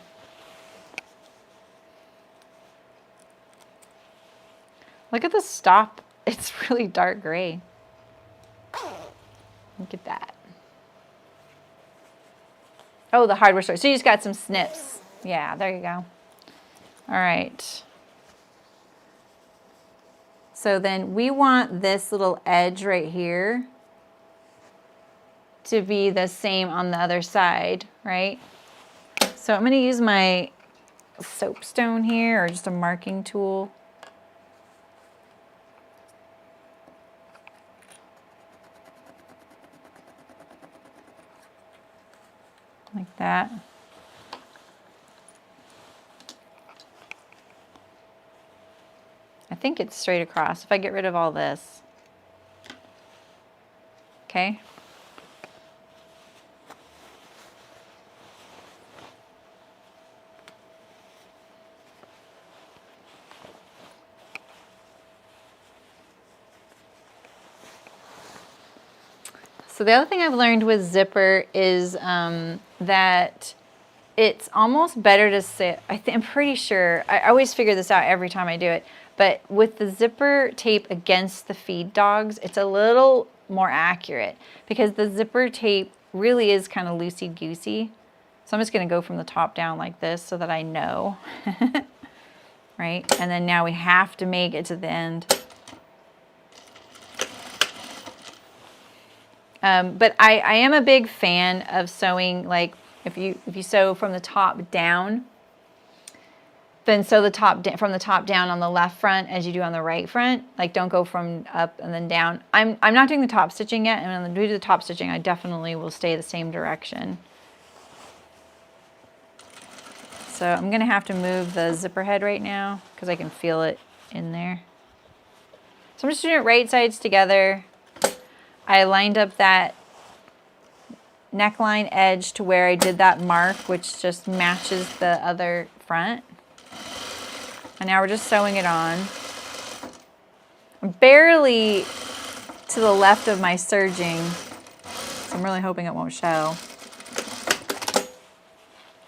Look at the stop. It's really dark gray. Look at that. Oh, the hardware store. So you just got some snips. Yeah, there you go. All right. So then we want this little edge right here to be the same on the other side, right? So I'm going to use my soapstone here, or just a marking tool. Like that. I think it's straight across if I get rid of all this. Okay. So the other thing I've learned with zipper is that it's almost better to sit, I'm pretty sure, I always figure this out every time I do it, but with the zipper tape against the feed dogs, it's a little more accurate because the zipper tape really is kind of loosey-goosey. So I'm just going to go from the top down like this so that I know, right? And then now we have to make it to the end. But I am a big fan of sewing, like if you sew from the top down, then sew from the top down on the left front as you do on the right front. Like don't go from up and then down. I'm not doing the top stitching yet, and when I do the top stitching, I definitely will stay the same direction. So I'm gonna have to move the zipper head right now because I can feel it in there. So I'm just doing it right sides together. I lined up that neckline edge to where I did that mark, which just matches the other front. And now we're just sewing it on. I'm barely to the left of my serging, so I'm really hoping it won't show.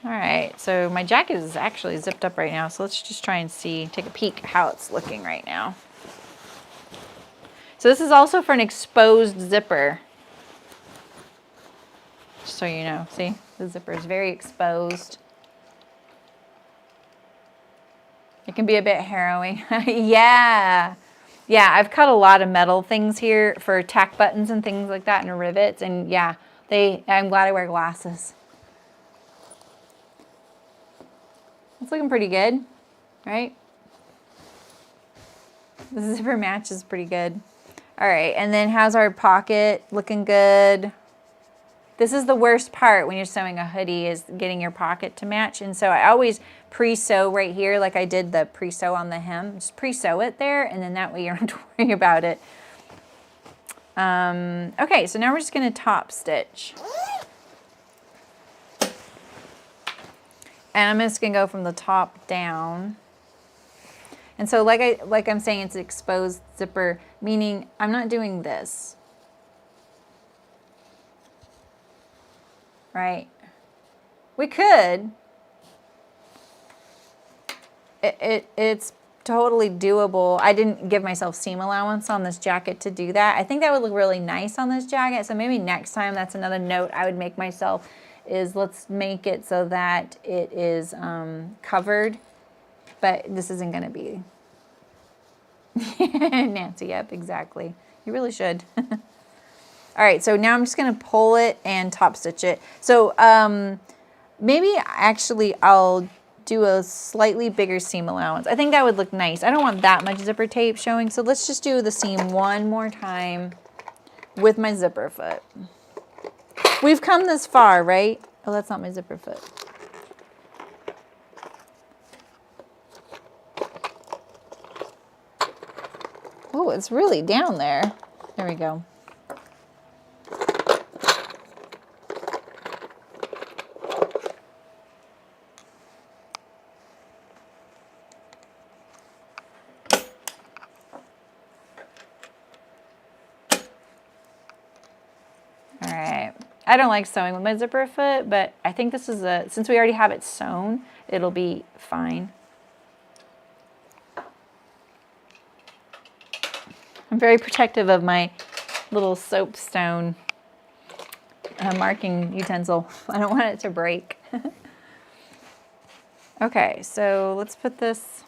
All right, so my jacket is actually zipped up right now, so let's just try and take a peek how it's looking right now. So this is also for an exposed zipper. Just so you know, see, the zipper is very exposed. It can be a bit harrowing. Yeah, I've cut a lot of metal things here for tack buttons and things like that and rivets, and yeah, I'm glad I wear glasses. It's looking pretty good, right? The zipper match is pretty good. All right, and then how's our pocket? Looking good. This is the worst part when you're sewing a hoodie, is getting your pocket to match. And so I always pre-sew right here like I did the pre-sew on the hem. Just pre-sew it there, and then that way you don't have to worry about it. Okay, so now we're just gonna top stitch. And I'm just gonna go from the top down. And so like I'm saying, it's an exposed zipper, meaning I'm not doing this. Right? We could. It's totally doable. I didn't give myself seam allowance on this jacket to do that. I think that would look really nice on this jacket. So maybe next time, that's another note I would make myself, is let's make it so that it is covered. But this isn't going to be. Nancy, yep, exactly. You really should. All right, so now I'm just going to pull it and top stitch it. So maybe actually I'll do a slightly bigger seam allowance. I think that would look nice. I don't want that much zipper tape showing, so let's just do the seam one more time with my zipper foot. We've come this far, right? Oh, that's not my zipper foot. Oh, it's really down there. There we go. All right. I don't like sewing with my zipper foot, but I think this is since we already have it sewn, it'll be fine. I'm very protective of my little soapstone marking utensil. I don't want it to break. Okay, so let's put this.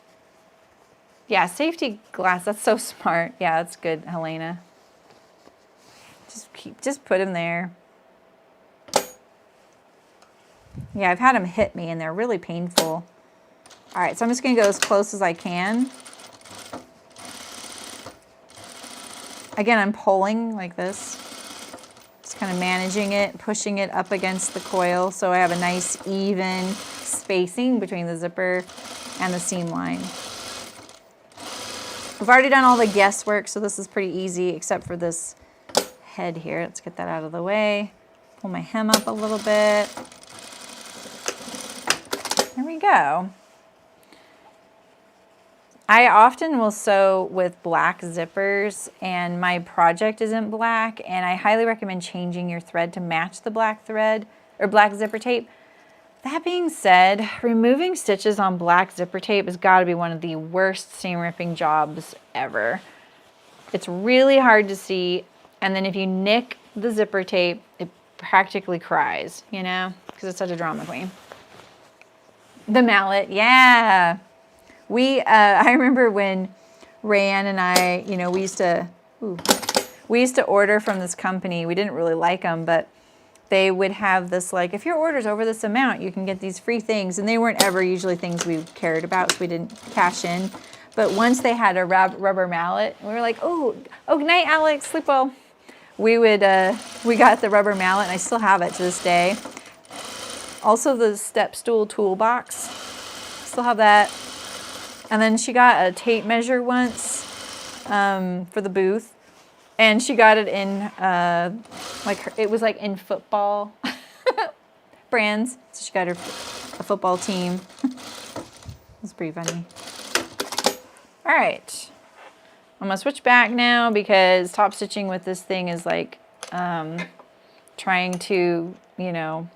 Yeah, safety glass. That's so smart. Yeah, that's good, Helena. Just put them there. Yeah, I've had them hit me and they're really painful. All right, so I'm just gonna go as close as I can. Again, I'm pulling like this. Just kind of managing it, pushing it up against the coil so I have a nice even spacing between the zipper and the seam line. We've already done all the guesswork, so this is pretty easy except for this head here. Let's get that out of the way. Pull my hem up a little bit. There we go. I often will sew with black zippers, and my project isn't black, and I highly recommend changing your thread to match the black thread or black zipper tape. That being said, removing stitches on black zipper tape has got to be one of the worst seam ripping jobs ever. It's really hard to see, and then if you nick the zipper tape, it practically cries, you know, because it's such a drama queen. The mallet, yeah. I remember when Rayanne and I, you know, we used to order from this company. We didn't really like them, but they would have this, like, if your order's over this amount, you can get these free things. And they weren't ever usually things we cared about, so we didn't cash in. But once they had a rubber mallet, we were like, oh, good night, Alex, sleep well. We got the rubber mallet, and I still have it to this day. Also the step stool toolbox, still have that. And then she got a tape measure once for the booth, and she got it in it was like in football brands. So she got a football team. It's pretty funny. All right, I'm gonna switch back now because top stitching with this thing is like trying to, you know,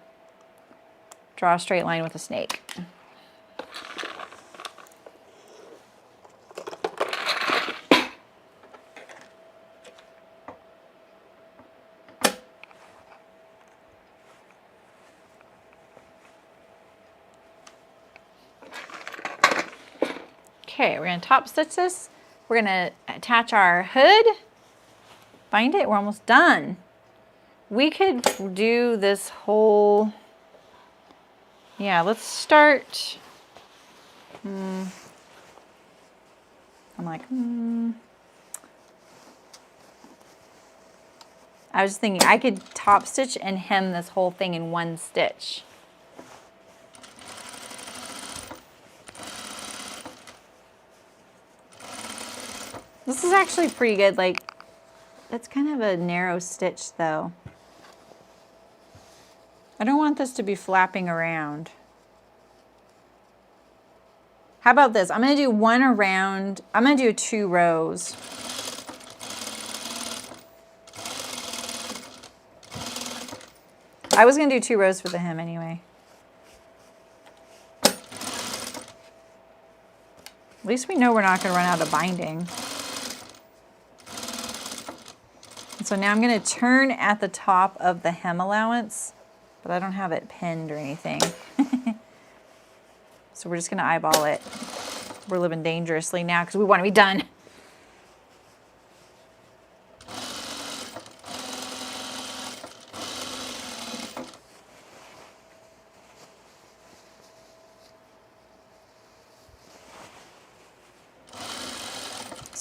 draw a straight line with a snake. Okay, we're gonna top stitch this. We're gonna attach our hood, bind it, we're almost done. We could do this whole, yeah, let's start. I'm like, I was just thinking I could top stitch and hem this whole thing in one stitch. This is actually pretty good. Like, it's kind of a narrow stitch though. I don't want this to be flapping around. How about this? I'm gonna do one around, I'm gonna do 2 rows. I was gonna do 2 rows for the hem anyway. At least we know we're not gonna run out of binding. And so now I'm gonna turn at the top of the hem allowance, but I don't have it pinned or anything. So we're just gonna eyeball it. We're living dangerously now because we wanna be done.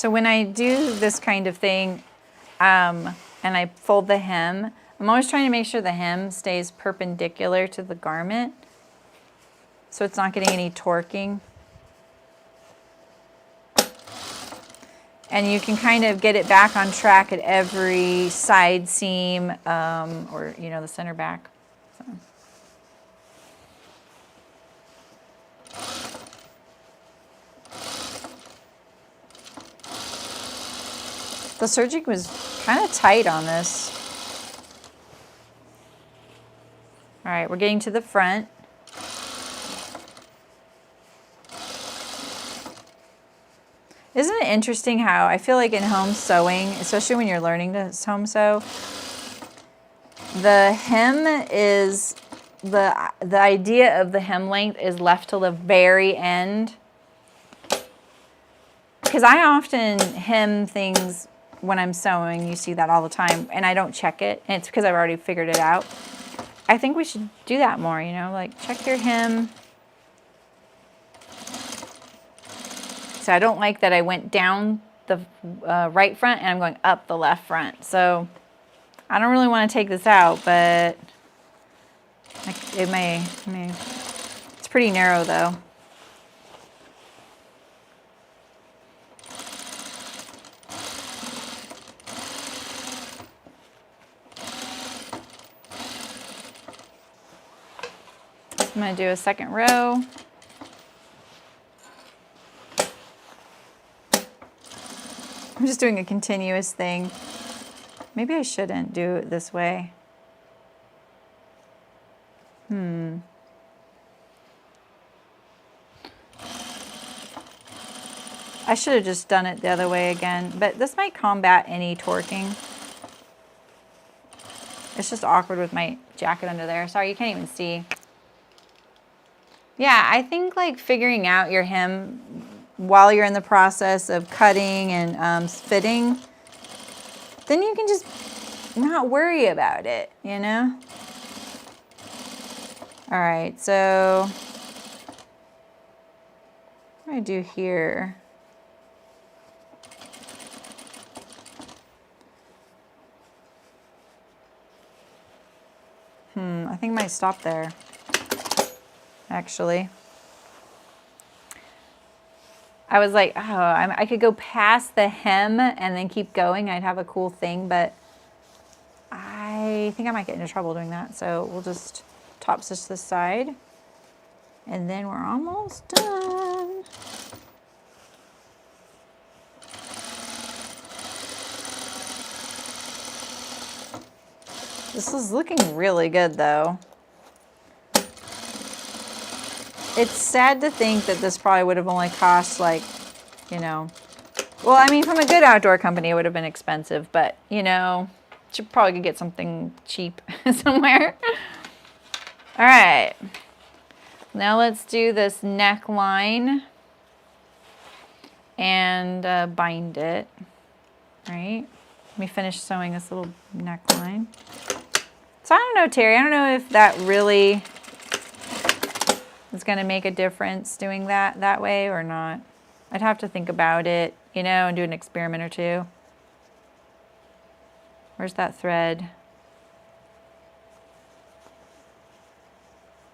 So when I do this kind of thing and I fold the hem, I'm always trying to make sure the hem stays perpendicular to the garment so it's not getting any torquing. And you can kind of get it back on track at every side seam or, you know, the center back. So. The serging was kind of tight on this. All right, we're getting to the front. Isn't it interesting how I feel like in home sewing, especially when you're learning to home sew, the hem is, the idea of the hem length is left till the very end. Because I often hem things when I'm sewing, you see that all the time, and I don't check it, and it's because I've already figured it out. I think we should do that more, you know, like check your hem. So I don't like that I went down the right front and I'm going up the left front. So I don't really want to take this out, but it may, it's pretty narrow though. I'm going to do a second row. I'm just doing a continuous thing. Maybe I shouldn't do it this way. I should have just done it the other way again, but this might combat any torquing. It's just awkward with my jacket under there. Sorry, you can't even see. Yeah, I think like figuring out your hem while you're in the process of cutting and fitting, then you can just not worry about it, you know? All right, so what do I do here? I think I might stop there, actually. I was like, oh, I could go past the hem and then keep going. I'd have a cool thing, but I think I might get into trouble doing that. So we'll just top stitch this side, and then we're almost done. This is looking really good though. It's sad to think that this probably would have only cost like, you know, well, I mean, from a good outdoor company, it would have been expensive, but you know, you probably could get something cheap somewhere. All right, now let's do this neckline and bind it, right? Let me finish sewing this little neckline. So I don't know, Terry, I don't know if that really is going to make a difference doing that way or not. I'd have to think about it, you know, and do an experiment or two. Where's that thread?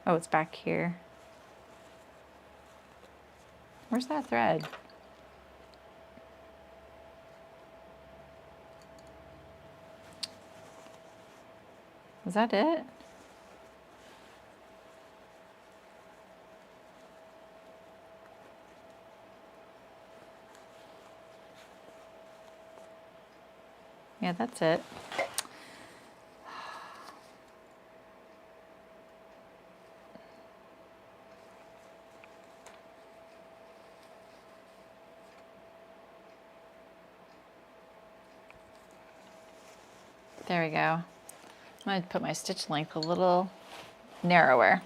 Oh, it's back here. Where's that thread? Was that it? Yeah, that's it. There we go. I'm going to put my stitch length a little narrower.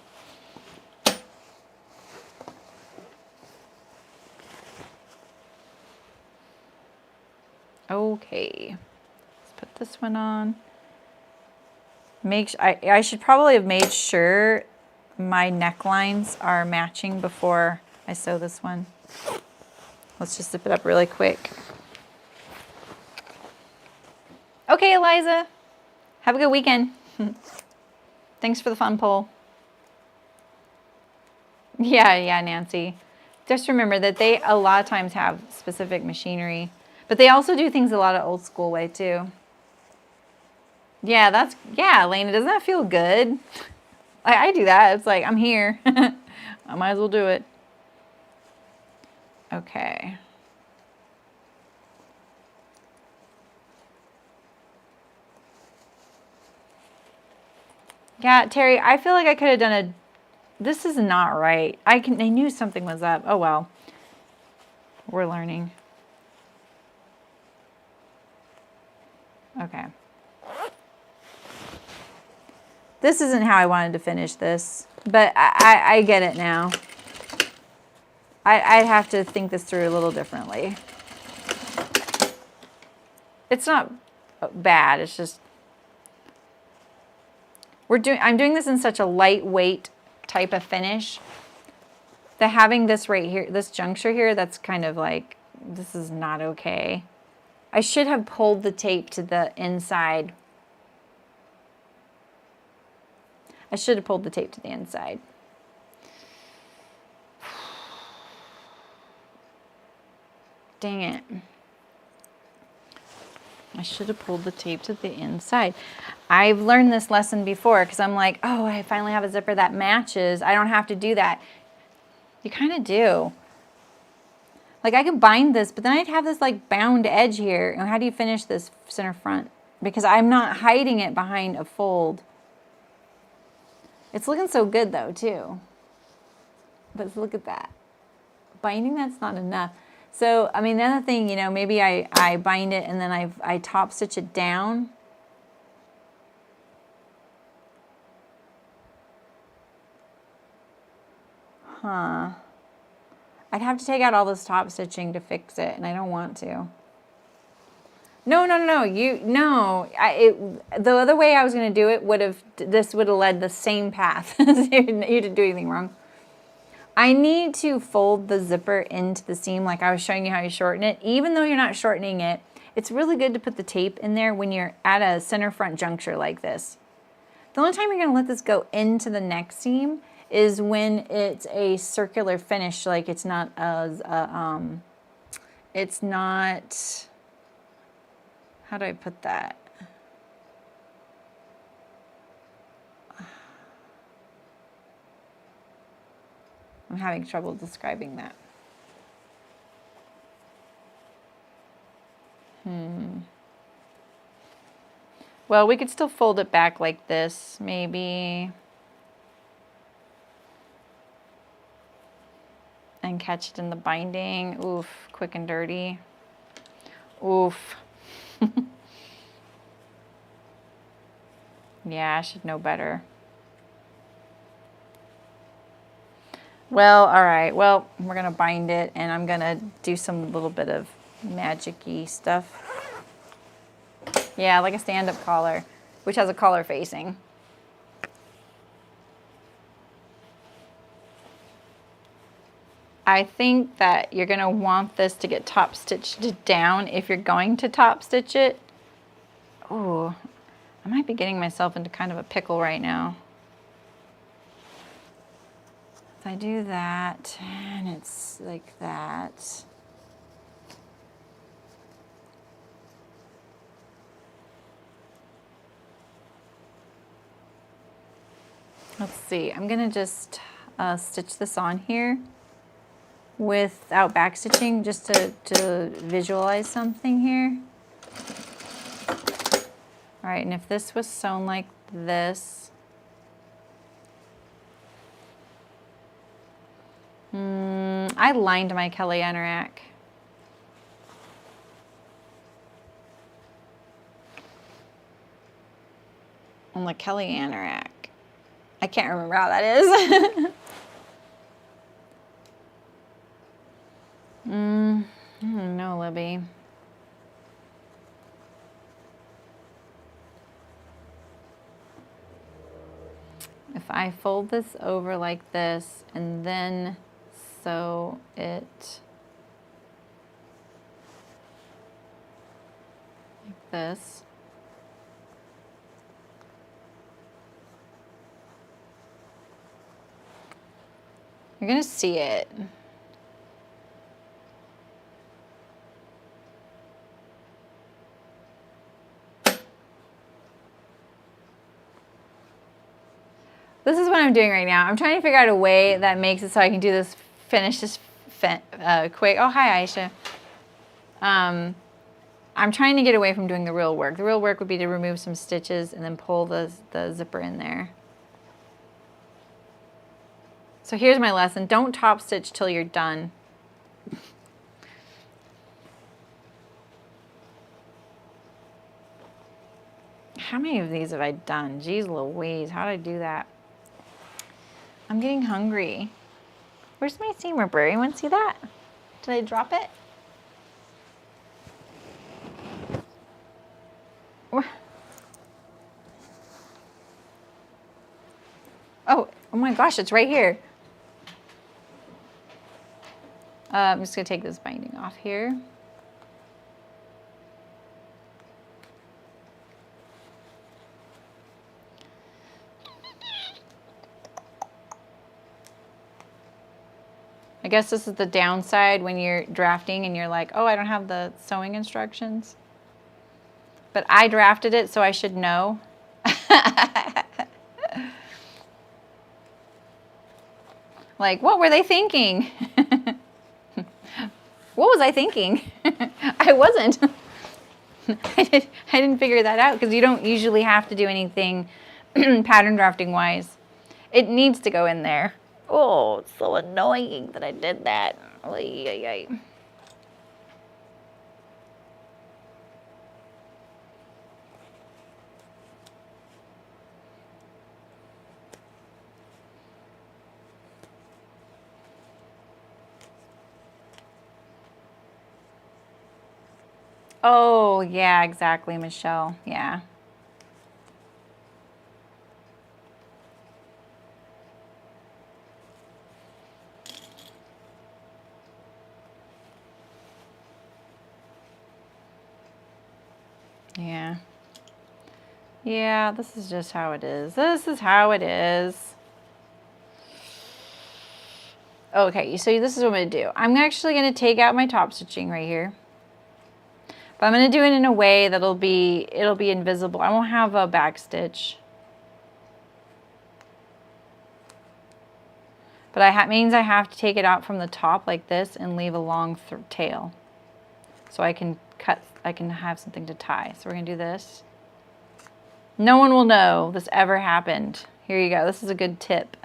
Okay. Put this one on. I should probably have made sure my necklines are matching before I sew this one. Let's just zip it up really quick. Okay, Eliza. Have a good weekend. Thanks for the fun poll. Yeah, Nancy. Just remember that they a lot of times have specific machinery, but they also do things a lot of old school way too. Yeah, Elena, doesn't that feel good? I do that. It's like, I'm here. I might as well do it. Okay. Yeah, Terry, I feel like I could have done a... This is not right. I knew something was up. Oh, well. We're learning. Okay. This isn't how I wanted to finish this, but I get it now. I'd have to think this through a little differently. It's not bad. It's just... I'm doing this in such a lightweight type of finish that having this right here, this juncture here, that's kind of like, this is not okay. I should have pulled the tape to the inside. I should have pulled the tape to the inside. Dang it. I should have pulled the tape to the inside. I've learned this lesson before because I'm like, oh, I finally have a zipper that matches. I don't have to do that. You kind of do. Like I could bind this, but then I'd have this like bound edge here. And how do you finish this center front? Because I'm not hiding it behind a fold. It's looking so good though too. But look at that. Binding that's not enough. So, I mean, the other thing, you know, maybe I bind it and then I top stitch it down. Huh. I'd have to take out all this top stitching to fix it, and I don't want to. No. The other way I was going to do it this would have led the same path. You didn't do anything wrong. I need to fold the zipper into the seam like I was showing you how you shorten it. Even though you're not shortening it, it's really good to put the tape in there when you're at a center front juncture like this. The only time you're going to let this go into the next seam is when it's a circular finish, like it's not as, it's not, how do I put that? I'm having trouble describing that. Well, we could still fold it back like this, maybe. And catch it in the binding. Oof, quick and dirty. Oof. Yeah, I should know better. Well, all right. Well, we're going to bind it, and I'm going to do some little bit of magic-y stuff. Yeah, like a stand-up collar, which has a collar facing. I think that you're going to want this to get top stitched down if you're going to top stitch it. Oh, I might be getting myself into kind of a pickle right now. If I do that, and it's like that. Let's see, I'm gonna just stitch this on here without back stitching just to visualize something here. All right, and if this was sewn like this, I lined my Kelly anorak. On the Kelly anorak. I can't remember how that is. I don't know, Libby. If I fold this over like this and then sew it like this. You're gonna see it. This is what I'm doing right now. I'm trying to figure out a way that makes it so I can do this, finish this quick. Oh, hi, Aisha. I'm trying to get away from doing the real work. The real work would be to remove some stitches and then pull the zipper in there. So here's my lesson. Don't top stitch till you're done. How many of these have I done? Jeez Louise, how did I do that? I'm getting hungry. Where's my seam ripper? Anyone see that? Did I drop it? Oh my gosh, it's right here. I'm just gonna take this binding off here. I guess this is the downside when you're drafting and you're like, oh, I don't have the sewing instructions. But I drafted it, so I should know. Like, what were they thinking? What was I thinking? I wasn't. I didn't figure that out because you don't usually have to do anything pattern drafting wise. It needs to go in there. Oh, it's so annoying that I did that. Oy, oy, oy. Oh, yeah, exactly, Michelle. Yeah. Yeah. Yeah, this is just how it is. This is how it is. Okay, so this is what I'm going to do. I'm actually going to take out my top stitching right here. But I'm going to do it in a way that'll be, it'll be invisible. I won't have a back stitch. But means I have to take it out from the top like this and leave a long tail. So I can have something to tie. So we're going to do this. No one will know this ever happened. Here you go. This is a good tip.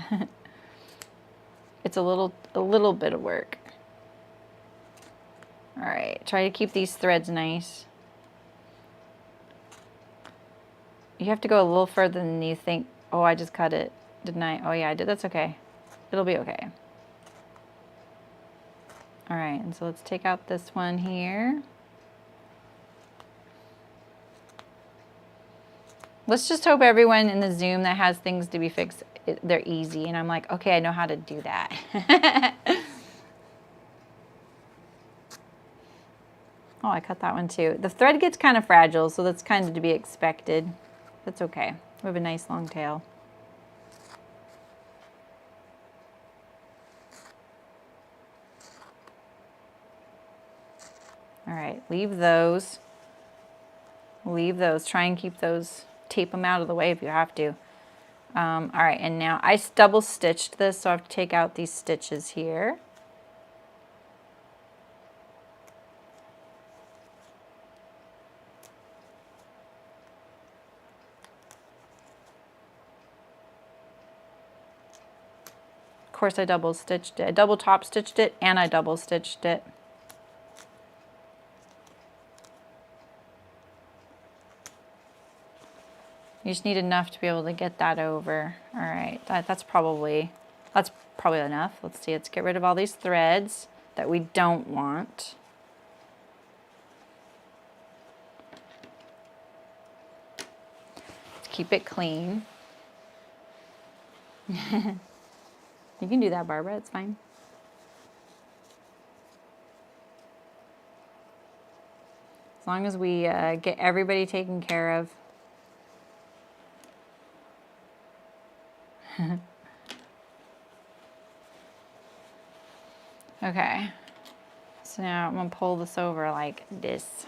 It's a little bit of work. All right, try to keep these threads nice. You have to go a little further than you think. Oh, I just cut it, didn't I? Oh yeah, I did. That's okay. It'll be okay. All right, and so let's take out this one here. Let's just hope everyone in the Zoom that has things to be fixed, they're easy. And I'm like, okay, I know how to do that. Oh, I cut that one too. The thread gets kind of fragile, so that's kind of to be expected. That's okay. We have a nice long tail. All right, leave those. Leave those. Try and keep those, tape them out of the way if you have to. All right, and now I double stitched this, so I have to take out these stitches here. Of course, I double stitched it. I double top stitched it and I double stitched it. You just need enough to be able to get that over. All right, that's probably enough. Let's see, let's get rid of all these threads that we don't want. Let's keep it clean. You can do that, Barbara, it's fine. As long as we get everybody taken care of. Okay. So now I'm gonna pull this over like this.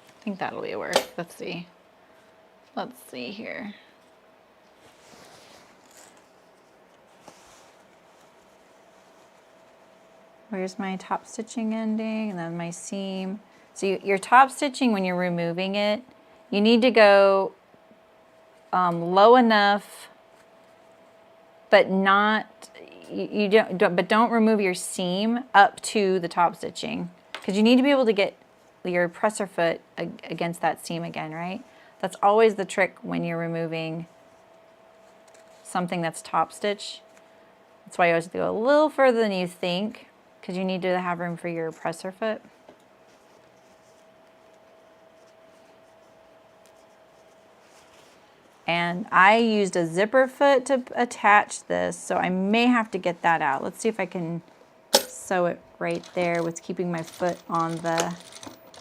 I think that'll be a work. Let's see. Let's see here. Where's my top stitching ending and then my seam. So your top stitching, when you're removing it, you need to go low enough, but not, but don't remove your seam up to the top stitching, because you need to be able to get your presser foot against that seam again, right? That's always the trick when you're removing something that's top stitch. That's why you always go a little further than you think, because you need to have room for your presser foot. And I used a zipper foot to attach this, so I may have to get that out. Let's see if I can sew it right there with keeping my foot on the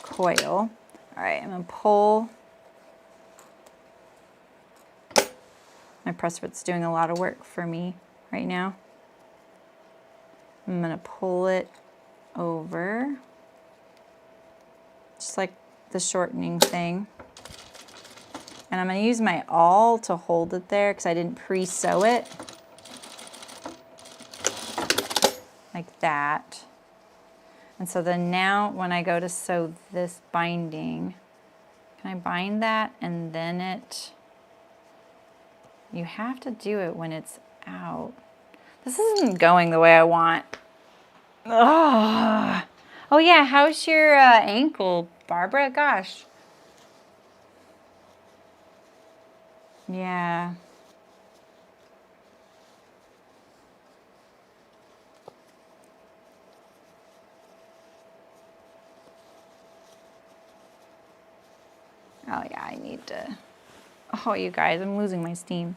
coil. All right, I'm gonna pull. My press foot's doing a lot of work for me right now. I'm gonna pull it over, just like the shortening thing. And I'm gonna use my awl to hold it there because I didn't pre-sew it. Like that. And so then now when I go to sew this binding, can I bind that and then it, you have to do it when it's out. This isn't going the way I want. Ugh. Oh yeah, how's your ankle, Barbara? Gosh. Yeah. Oh yeah, I need to. Oh, you guys, I'm losing my steam.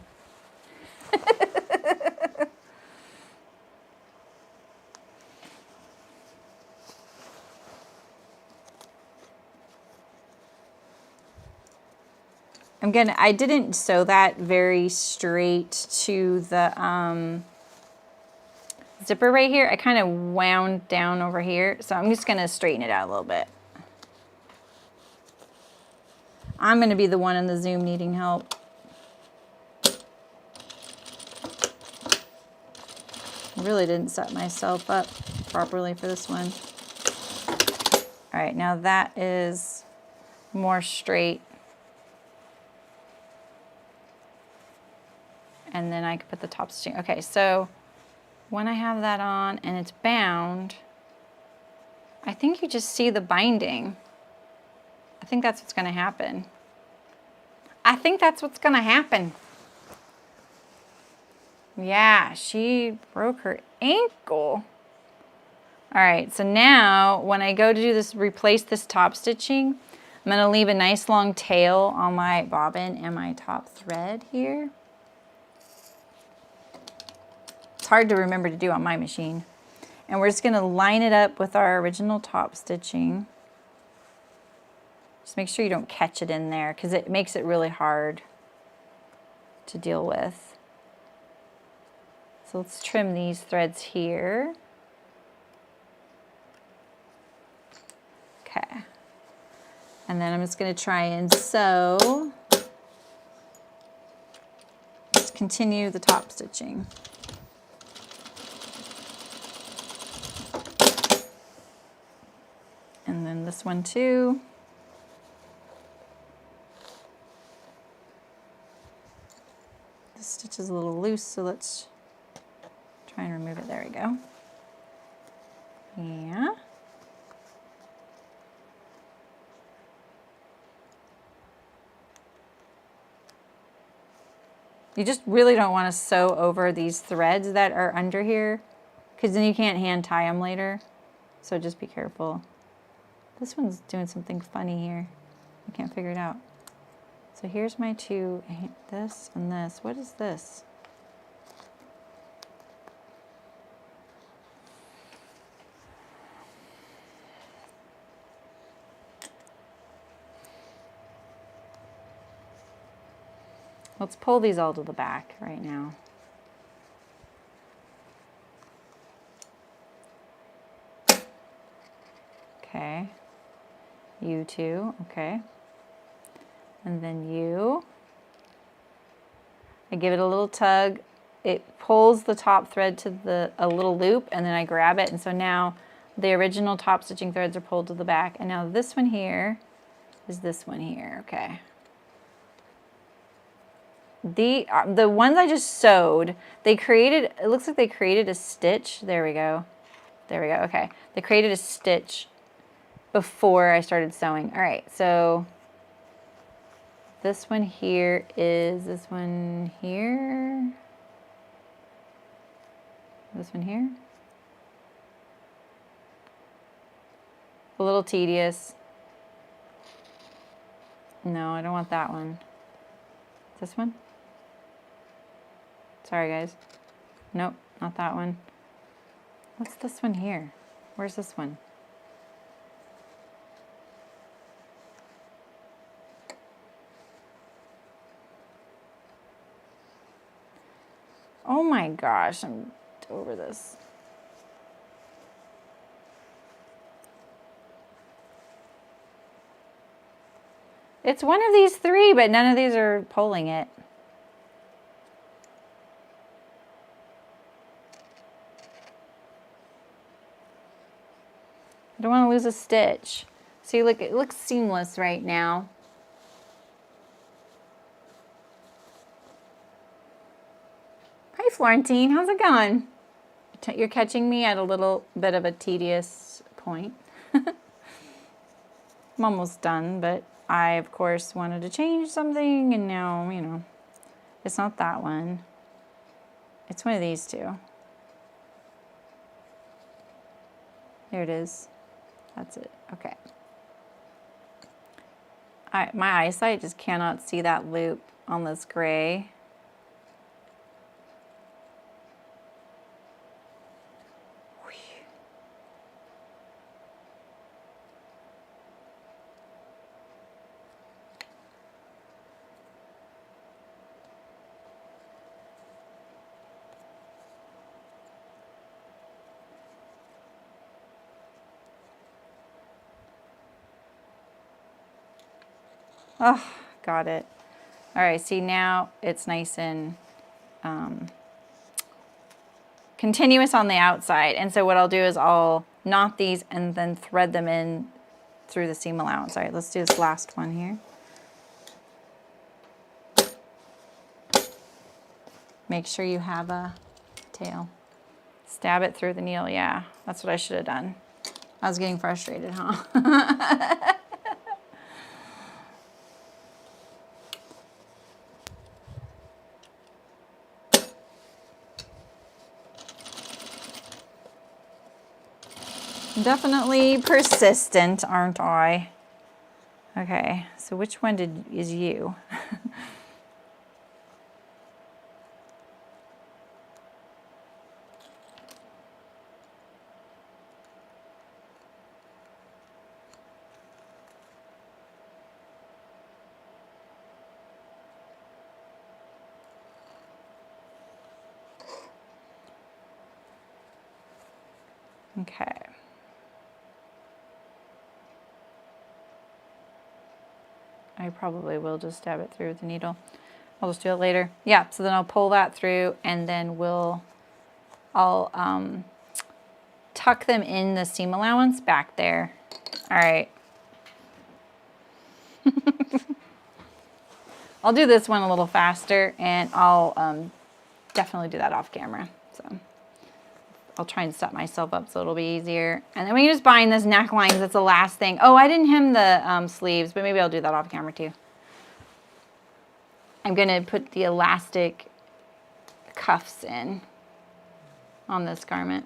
I didn't sew that very straight to the zipper right here. I kind of wound down over here, so I'm just gonna straighten it out a little bit. I'm gonna be the one in the Zoom needing help. I really didn't set myself up properly for this one. All right, now that is more straight. And then I can put the top stitching. Okay, so when I have that on and it's bound, I think you just see the binding. I think that's what's gonna happen. I think that's what's gonna happen. Yeah, she broke her ankle. All right, so now when I go to do this, replace this top stitching, I'm gonna leave a nice long tail on my bobbin and my top thread here. It's hard to remember to do on my machine. And we're just gonna line it up with our original top stitching. Just make sure you don't catch it in there because it makes it really hard to deal with. So let's trim these threads here. Okay. And then I'm just gonna try and sew. Just continue the top stitching. And then this one too. This stitch is a little loose, so let's try and remove it. There we go. Yeah. You just really don't want to sew over these threads that are under here, because then you can't hand tie them later. So just be careful. This one's doing something funny here. I can't figure it out. So here's my two, this and this. What is this? Let's pull these all to the back right now. Okay. You too, okay. And then you. I give it a little tug. It pulls the top thread to a little loop, and then I grab it. And so now the original top stitching threads are pulled to the back. And now this one here is this one here, okay. The ones I just sewed, they created, it looks like they created a stitch. There we go. There we go, okay. They created a stitch before I started sewing. All right, so this one here is this one here. This one here. A little tedious. No, I don't want that one. This one? Sorry, guys. Nope, not that one. What's this one here? Where's this one? Oh my gosh, I'm over this. It's one of these three, but none of these are pulling it. I don't want to lose a stitch. See, look, it looks seamless right now. Hi, Florentine. How's it going? You're catching me at a little bit of a tedious point. I'm almost done, but I, of course, wanted to change something, and now, you know, it's not that one. It's one of these two. There it is. That's it. Okay. My eyesight just cannot see that loop on this gray. Oh, got it. All right, see now it's nice and continuous on the outside. And so what I'll do is I'll knot these and then thread them in through the seam allowance. All right, let's do this last one here. Make sure you have a tail. Stab it through the needle, yeah. That's what I should have done. I was getting frustrated, huh? Definitely persistent, aren't I? Okay, so which one is you? Okay. I probably will just stab it through with the needle. I'll just do it later. Yeah, so then I'll pull that through and then I'll tuck them in the seam allowance back there. All right. I'll do this one a little faster, and I'll definitely do that off camera. So I'll try and set myself up so it'll be easier. And then we can just bind this neckline. That's the last thing. Oh, I didn't hem the sleeves, but maybe I'll do that off camera too. I'm going to put the elastic cuffs in on this garment.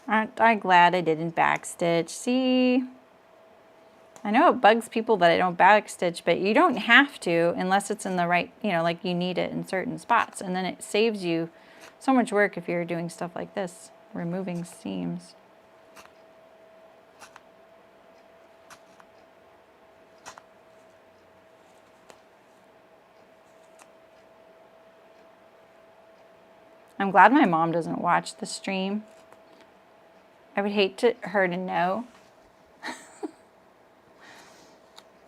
Aren't I glad I didn't backstitch? See, I know it bugs people that I don't backstitch, but you don't have to unless it's in the right, you know, like you need it in certain spots. And then it saves you so much work if you're doing stuff like this, removing seams. I'm glad my mom doesn't watch the stream. I would hate her to know.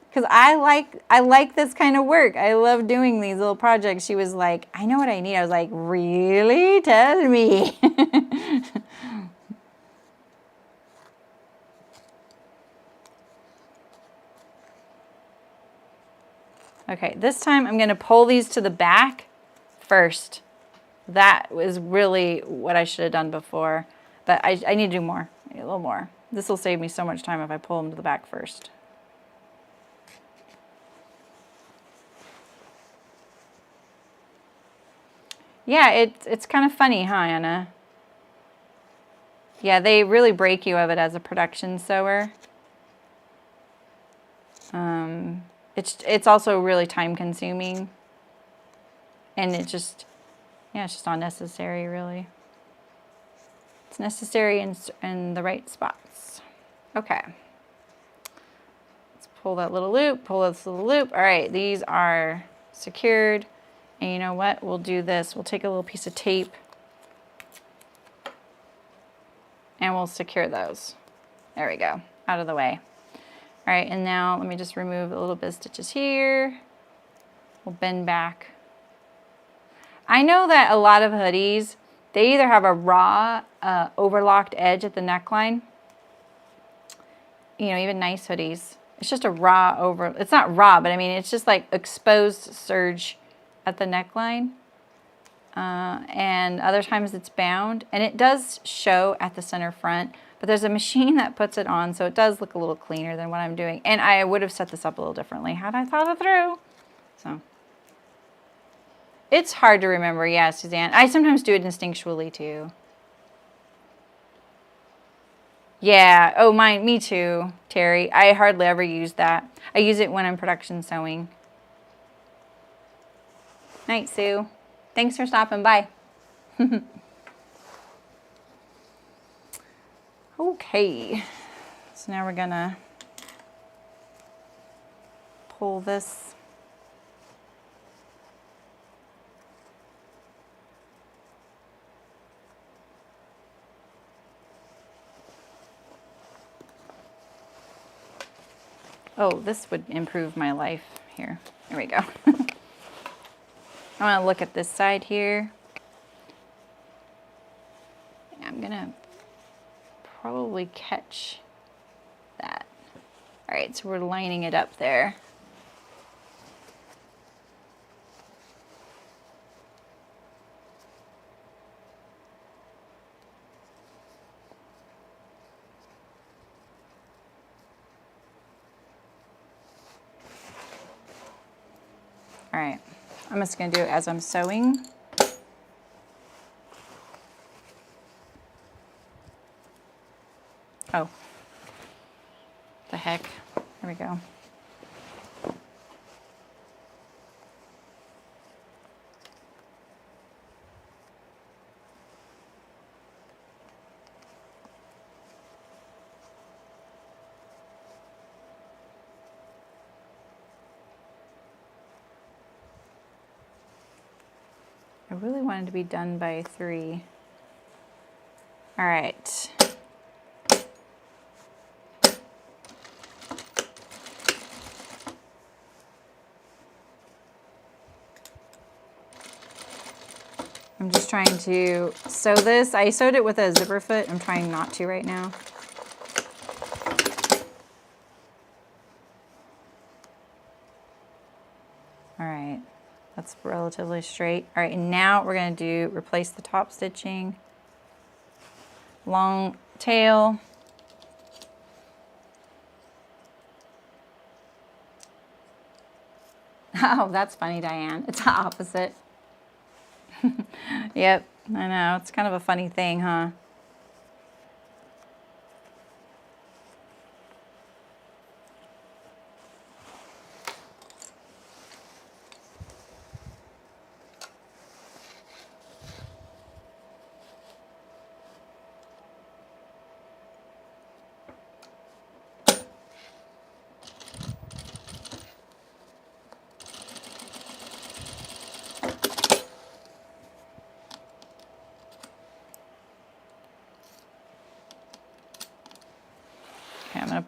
Because I like this kind of work. I love doing these little projects. She was like, I know what I need. I was like, really? Tell me. Okay, this time I'm going to pull these to the back first. That was really what I should have done before. But I need to do more, a little more. This will save me so much time if I pull them to the back first. Yeah, it's kind of funny, huh, Anna? Yeah, they really break you of it as a production sewer. It's also really time consuming. And it's just unnecessary, really. It's necessary in the right spots. Okay. Let's pull that little loop, pull this little loop. All right, these are secured. And you know what? We'll do this. We'll take a little piece of tape and we'll secure those. There we go. Out of the way. All right, and now let me just remove a little bit of stitches here. We'll bend back. I know that a lot of hoodies, they either have a raw overlocked edge at the neckline. You know, even nice hoodies. It's just a raw it's not raw, but I mean, it's just like exposed serge at the neckline. And other times it's bound. And it does show at the center front. But there's a machine that puts it on, so it does look a little cleaner than what I'm doing. And I would have set this up a little differently had I thought it through. So it's hard to remember, yeah, Suzanne. I sometimes do it instinctually too. Yeah, oh, me too, Terry. I hardly ever use that. I use it when I'm production sewing. Night, Sue. Thanks for stopping by. Okay, so now we're gonna pull this. Oh, this would improve my life here. There we go. I want to look at this side here. I'm gonna probably catch that. All right, so we're lining it up there. All right, I'm just gonna do it as I'm sewing. Oh, the heck, there we go. I really wanted to be done by 3. All right. I'm just trying to sew this. I sewed it with a zipper foot. I'm trying not to right now. All right, that's relatively straight. All right, and now we're gonna replace the top stitching. Long tail. Oh, that's funny, Diane. It's the opposite. Yep, I know. It's kind of a funny thing, huh?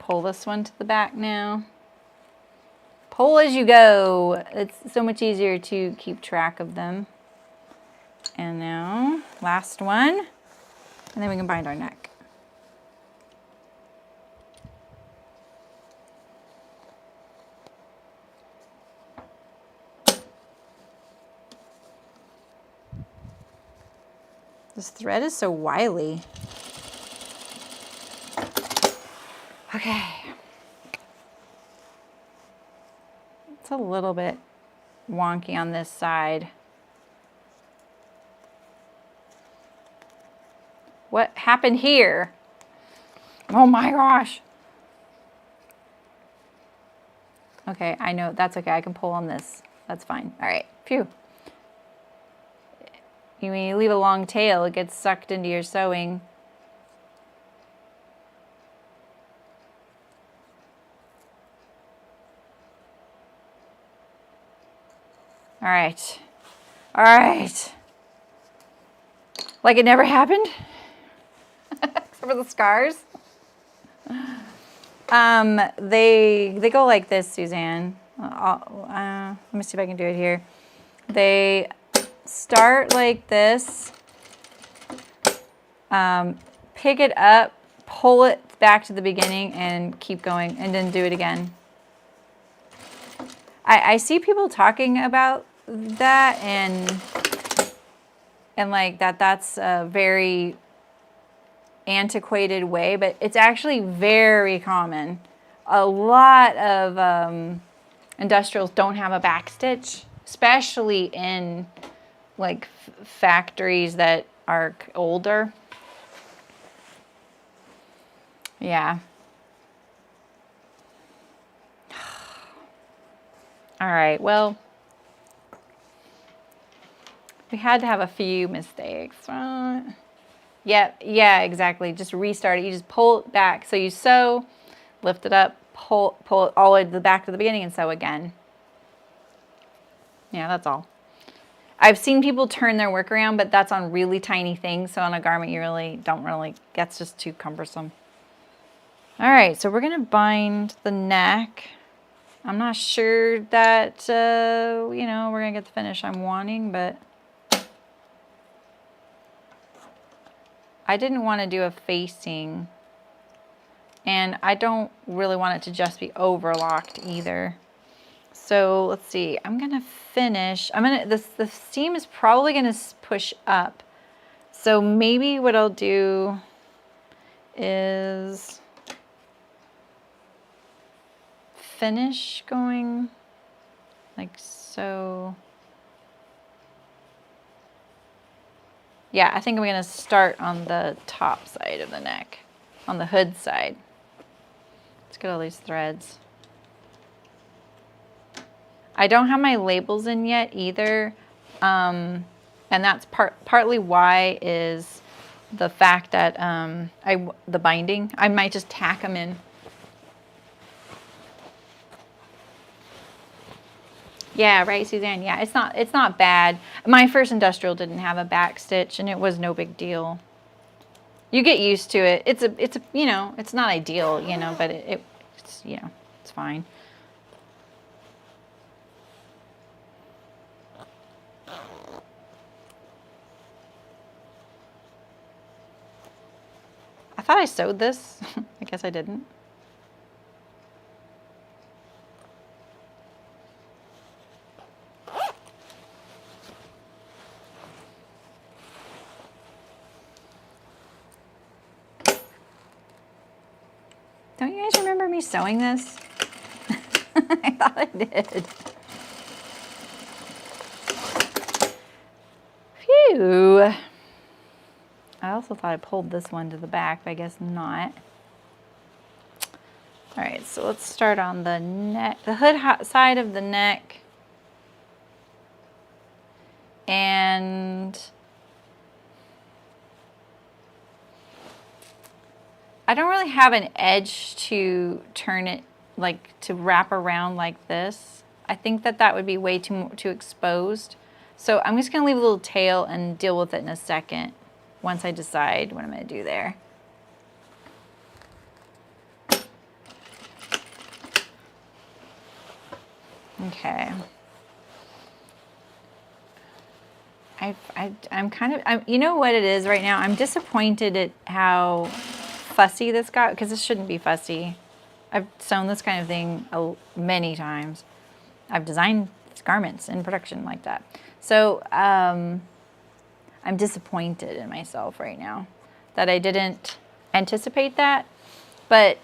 pull this one to the back now. Pull as you go. It's so much easier to keep track of them. And now, last one. And then we can bind our neck. This thread is so wily. Okay. It's a little bit wonky on this side. What happened here? Oh my gosh. Okay, I know, that's okay. I can pull on this. That's fine. All right, phew. When you leave a long tail, it gets sucked into your sewing. All right. All right. Like it never happened? Except for the scars. They go like this, Suzanne. Let me see if I can do it here. They start like this, pick it up, pull it back to the beginning, and keep going, and then do it again. I see people talking about that, and like that's a very antiquated way, but it's actually very common. A lot of industrials don't have a back stitch, especially in like factories that are older. Yeah. All right, well, we had to have a few mistakes. Yeah, exactly. Just restart it. You just pull it back. So you sew, lift it up, pull it all the way to the back to the beginning, and sew again. Yeah, that's all. I've seen people turn their work around, but that's on really tiny things. So on a garment, you really don't that's just too cumbersome. All right, so we're going to bind the neck. I'm not sure that, we're going to get the finish I'm wanting, but I didn't want to do a facing, and I don't really want it to just be overlocked either. So let's see, I'm going to finish. The seam is probably going to push up. So maybe what I'll do is finish going like so. Yeah, I think I'm going to start on the top side of the neck, on the hood side. Let's get all these threads. I don't have my labels in yet either, and that's partly why is the fact that the binding, I might just tack them in. Yeah, right, Suzanne. Yeah, it's not bad. My first industrial didn't have a back stitch, and it was no big deal. You get used to it. It's it's not ideal, but it's it's fine. I thought I sewed this. I guess I didn't. Don't you guys remember me sewing this? I thought I did. Phew. I also thought I pulled this one to the back, but I guess not. All right, so let's start on the neck, the hood side of the neck. And I don't really have an edge to turn it, to wrap around like this. I think that would be way too exposed. So I'm just gonna leave a little tail and deal with it in a second once I decide what I'm gonna do there. Okay. You know what it is right now? I'm disappointed at how fussy this got, because this shouldn't be fussy. I've sewn this kind of thing many times. I've designed garments in production like that. So I'm disappointed in myself right now that I didn't anticipate that. But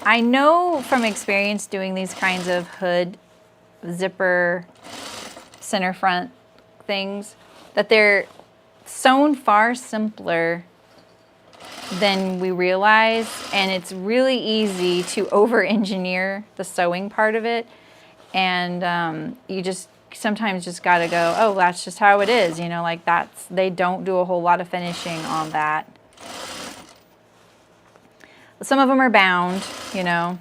I know from experience doing these kinds of hood, zipper, center front things that they're sewn far simpler than we realize, and it's really easy to over-engineer the sewing part of it, and you just sometimes just gotta go, oh, that's just how it is, you know, like they don't do a whole lot of finishing on that. Some of them are bound, you know.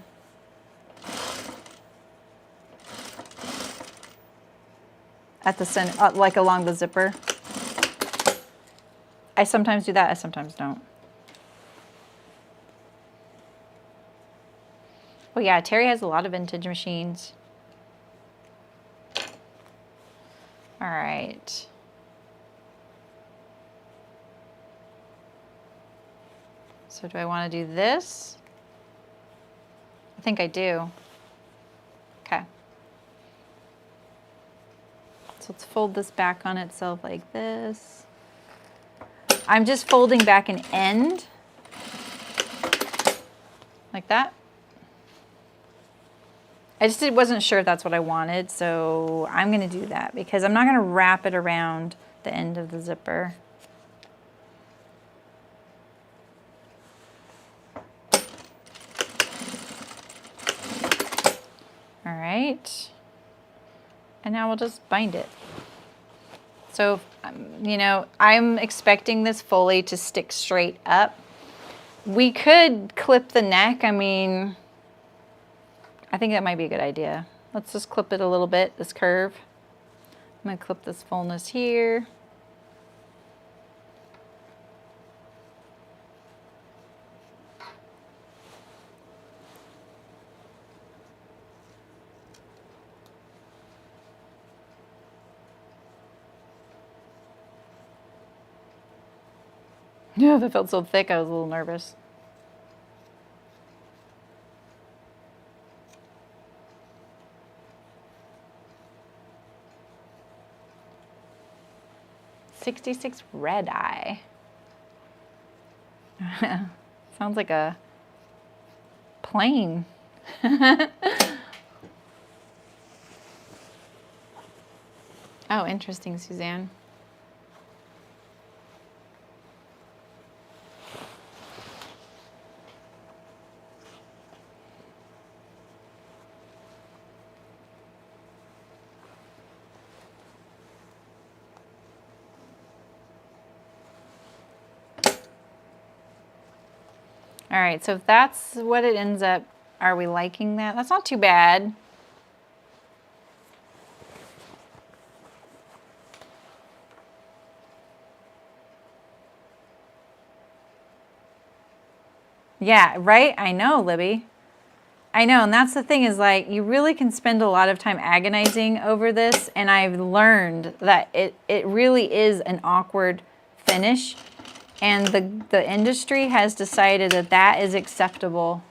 At the center, like along the zipper. I sometimes do that, I sometimes don't. Oh yeah, Terry has a lot of vintage machines. All right. So do I want to do this? I think I do. Okay. So let's fold this back on itself like this. I'm just folding back an end like that. I just wasn't sure if that's what I wanted, so I'm going to do that because I'm not going to wrap it around the end of the zipper. All right. And now we'll just bind it. So, you know, I'm expecting this fully to stick straight up. We could clip the neck. I mean, I think that might be a good idea. Let's just clip it a little bit, this curve. I'm going to clip this fullness here. Yeah, that felt so thick, I was a little nervous. '66 red eye. Sounds like a plane. Oh, interesting, Suzanne. All right, so if that's what it ends up, are we liking that? That's not too bad. Yeah, right? I know, Libby. I know, and that's the thing is like, you really can spend a lot of time agonizing over this, and I've learned that it really is an awkward finish. And the industry has decided that that is acceptable.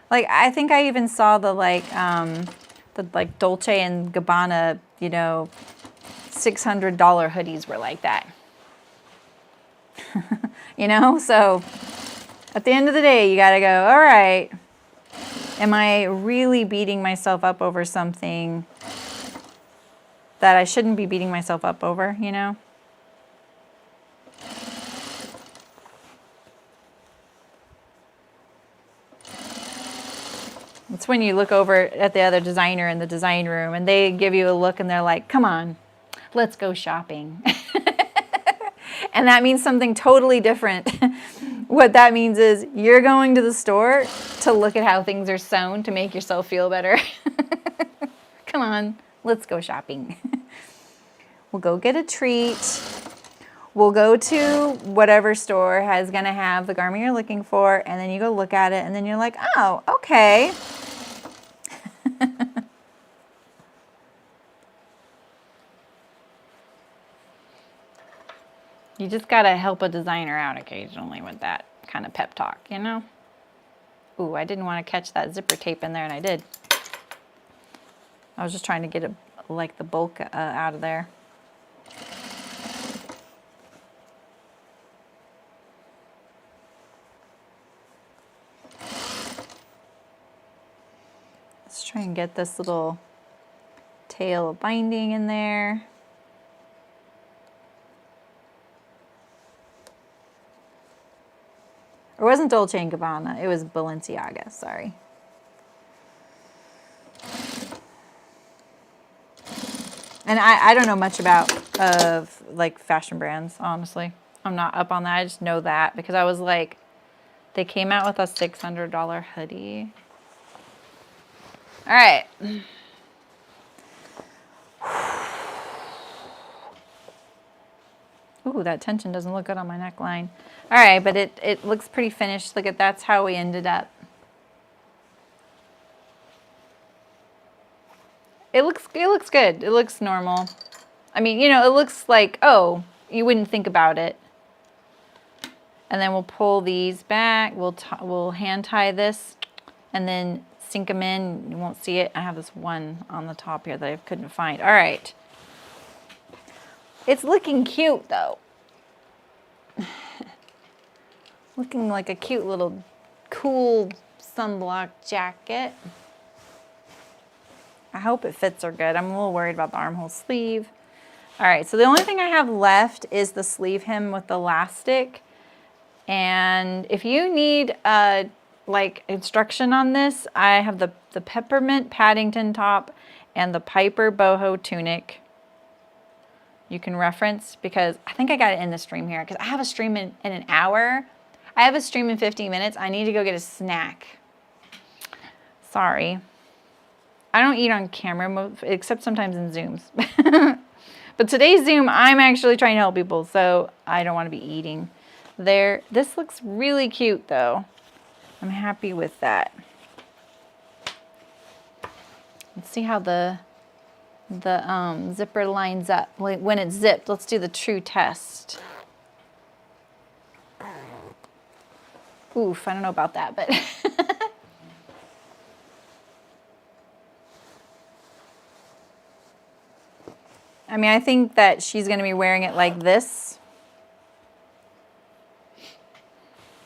Like, I think I even saw the Dolce and Gabbana, you know, $600 hoodies were like that. You know, so at the end of the day, you got to go, all right, am I really beating myself up over something that I shouldn't be beating myself up over, you know? It's when you look over at the other designer in the design room and they give you a look and they're like, come on, let's go shopping. And that means something totally different. What that means is you're going to the store to look at how things are sewn to make yourself feel better. Come on, let's go shopping. We'll go get a treat. we'll go to whatever store is going to have the garment you're looking for, and then you go look at it, and then you're like, oh, okay. You just got to help a designer out occasionally with that kind of pep talk, you know? Ooh, I didn't want to catch that zipper tape in there, and I did. I was just trying to get it, like the bulk out of there. Let's try and get this little tail binding in there. It wasn't Dolce & Gabbana, it was Balenciaga, sorry. And I don't know much about like fashion brands, honestly. I'm not up on that, I just know that because I was like, they came out with a $600 hoodie. All right. Ooh, that tension doesn't look good on my neckline. All right, but it looks pretty finished. Look at, that's how we ended up. It looks good. It looks normal. I mean, you know, it looks like, oh, you wouldn't think about it. And then we'll pull these back. We'll hand tie this and then sink them in. You won't see it. I have this one on the top here that I couldn't find. All right. It's looking cute though. Looking like a cute little cool sunblock jacket. I hope it fits her good. I'm a little worried about the armhole sleeve. All right, so the only thing I have left is the sleeve hem with the elastic. And if you need like instruction on this, I have the peppermint Paddington top and the Piper boho tunic. You can reference because I think I got it in the stream here because I have a stream in an hour. I have a stream in 15 minutes. I need to go get a snack. Sorry. I don't eat on camera except sometimes in Zooms. But today's Zoom, I'm actually trying to help people, so I don't want to be eating there. This looks really cute though. I'm happy with that. Let's see how the zipper lines up. When it's zipped, let's do the true test. Oof, I don't know about that, but I mean, I think that she's going to be wearing it like this.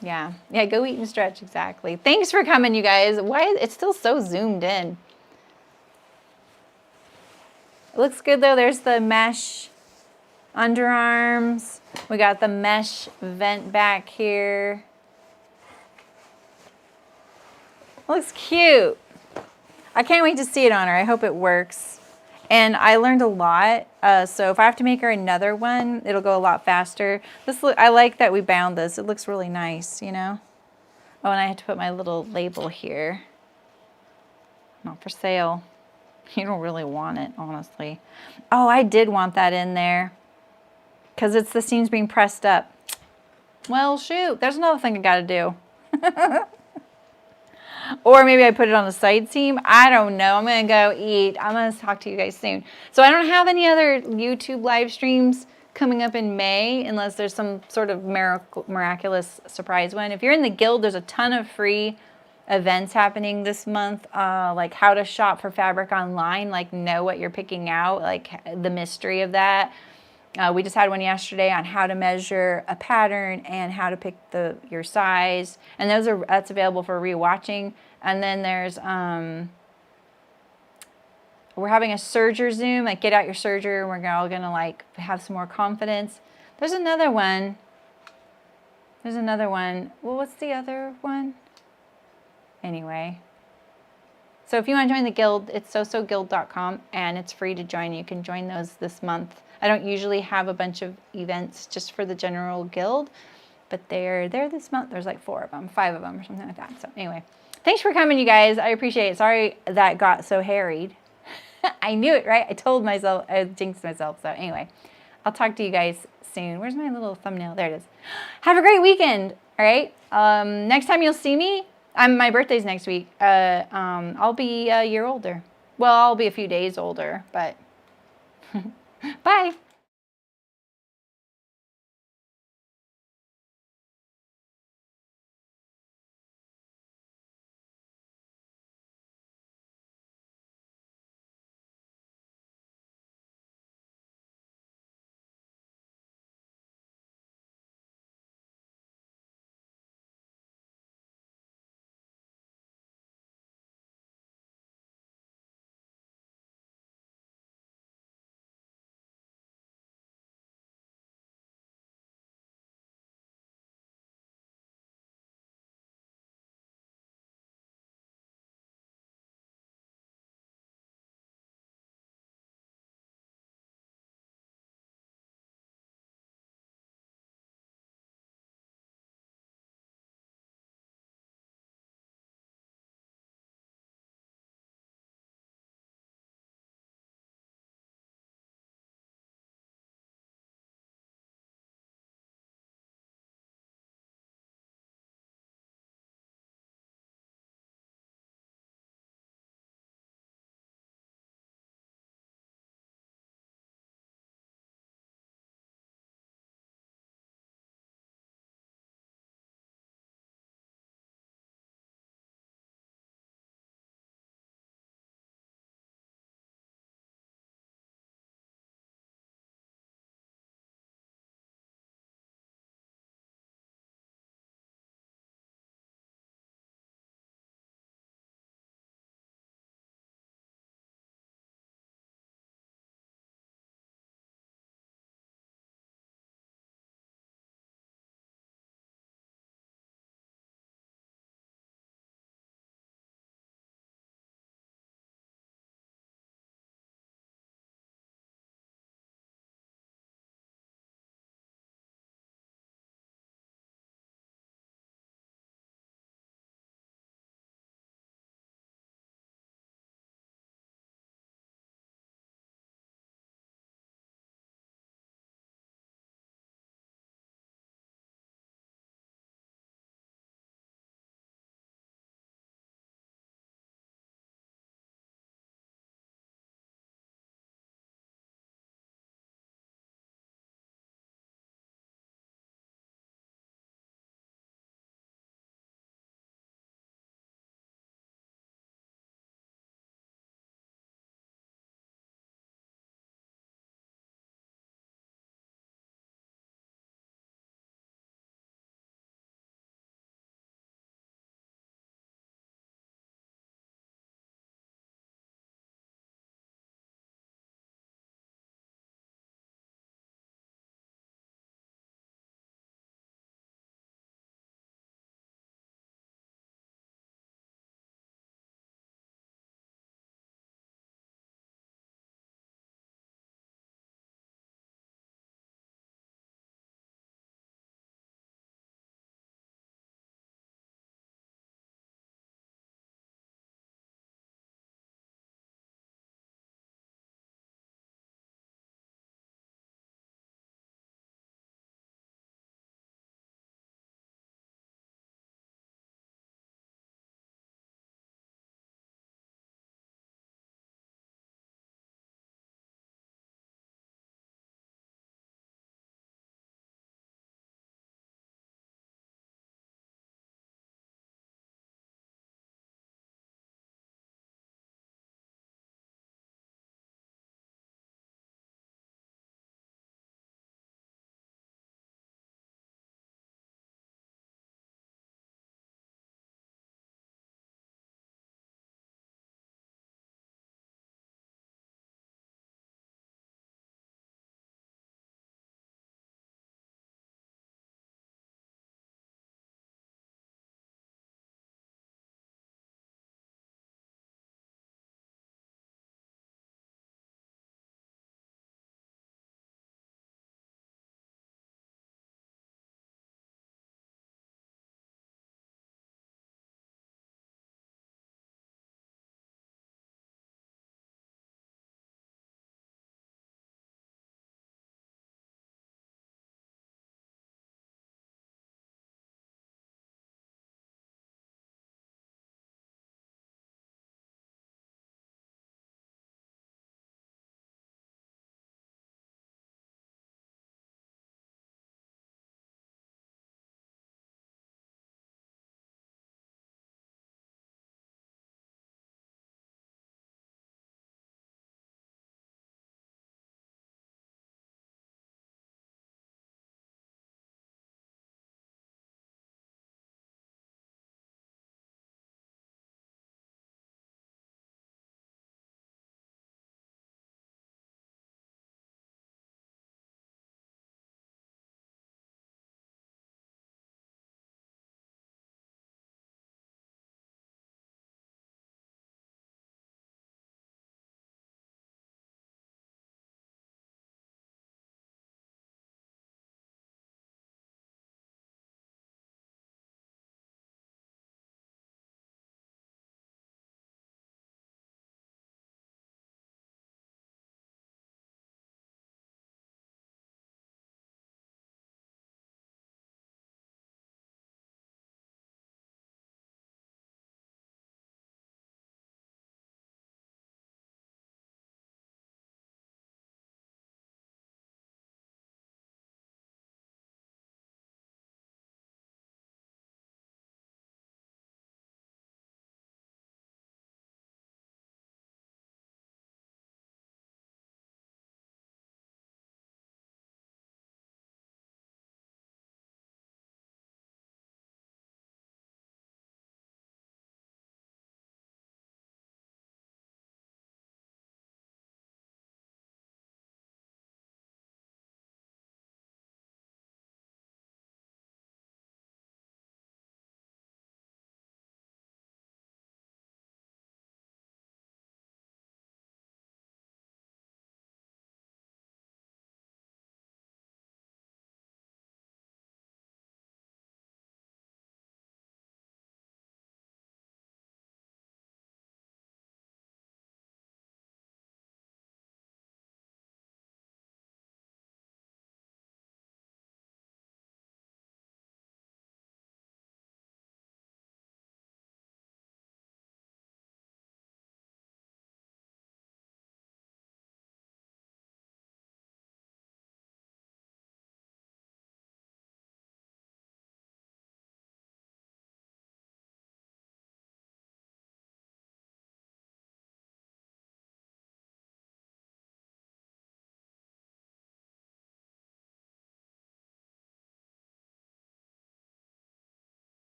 Yeah, go eat and stretch, exactly. Thanks for coming, you guys. Why, it's still so zoomed in. It looks good though. There's the mesh underarms. We got the mesh vent back here. It looks cute. I can't wait to see it on her. I hope it works. And I learned a lot. So if I have to make her another one, it'll go a lot faster. I like that we bound this. It looks really nice, you know? Oh, and I had to put my little label here. Not for sale. You don't really want it, honestly. Oh, I did want that in there because it's the seams being pressed up. Well, shoot, there's another thing I got to do. Or maybe I put it on the side seam. I don't know. I'm going to go eat. I'm going to talk to you guys soon. So I don't have any other YouTube live streams coming up in May unless there's some sort of miraculous surprise one. If you're in the guild, there's a ton of free events happening this month, like how to shop for fabric online, like know what you're picking out, like the mystery of that. We just had one yesterday on how to measure a pattern and how to pick your size, and that's available for rewatching. And then there's we're having a serger Zoom, like get out your serger, and we're all gonna like have some more confidence. There's another one. Well, what's the other one? Anyway, so if you want to join the guild, it's sosoguild.com, and it's free to join. You can join those this month. I don't usually have a bunch of events just for the general guild, but they're there this month. There's like 5 of them or something like that. So anyway, thanks for coming, you guys. I appreciate it. Sorry that got so harried. I knew it, right? I told myself, I jinxed myself. So anyway, I'll talk to you guys soon. Where's my little thumbnail? There it is. Have a great weekend. All right. Next time you'll see me, my birthday's next week. I'll be a year older. Well, I'll be a few days older, but bye.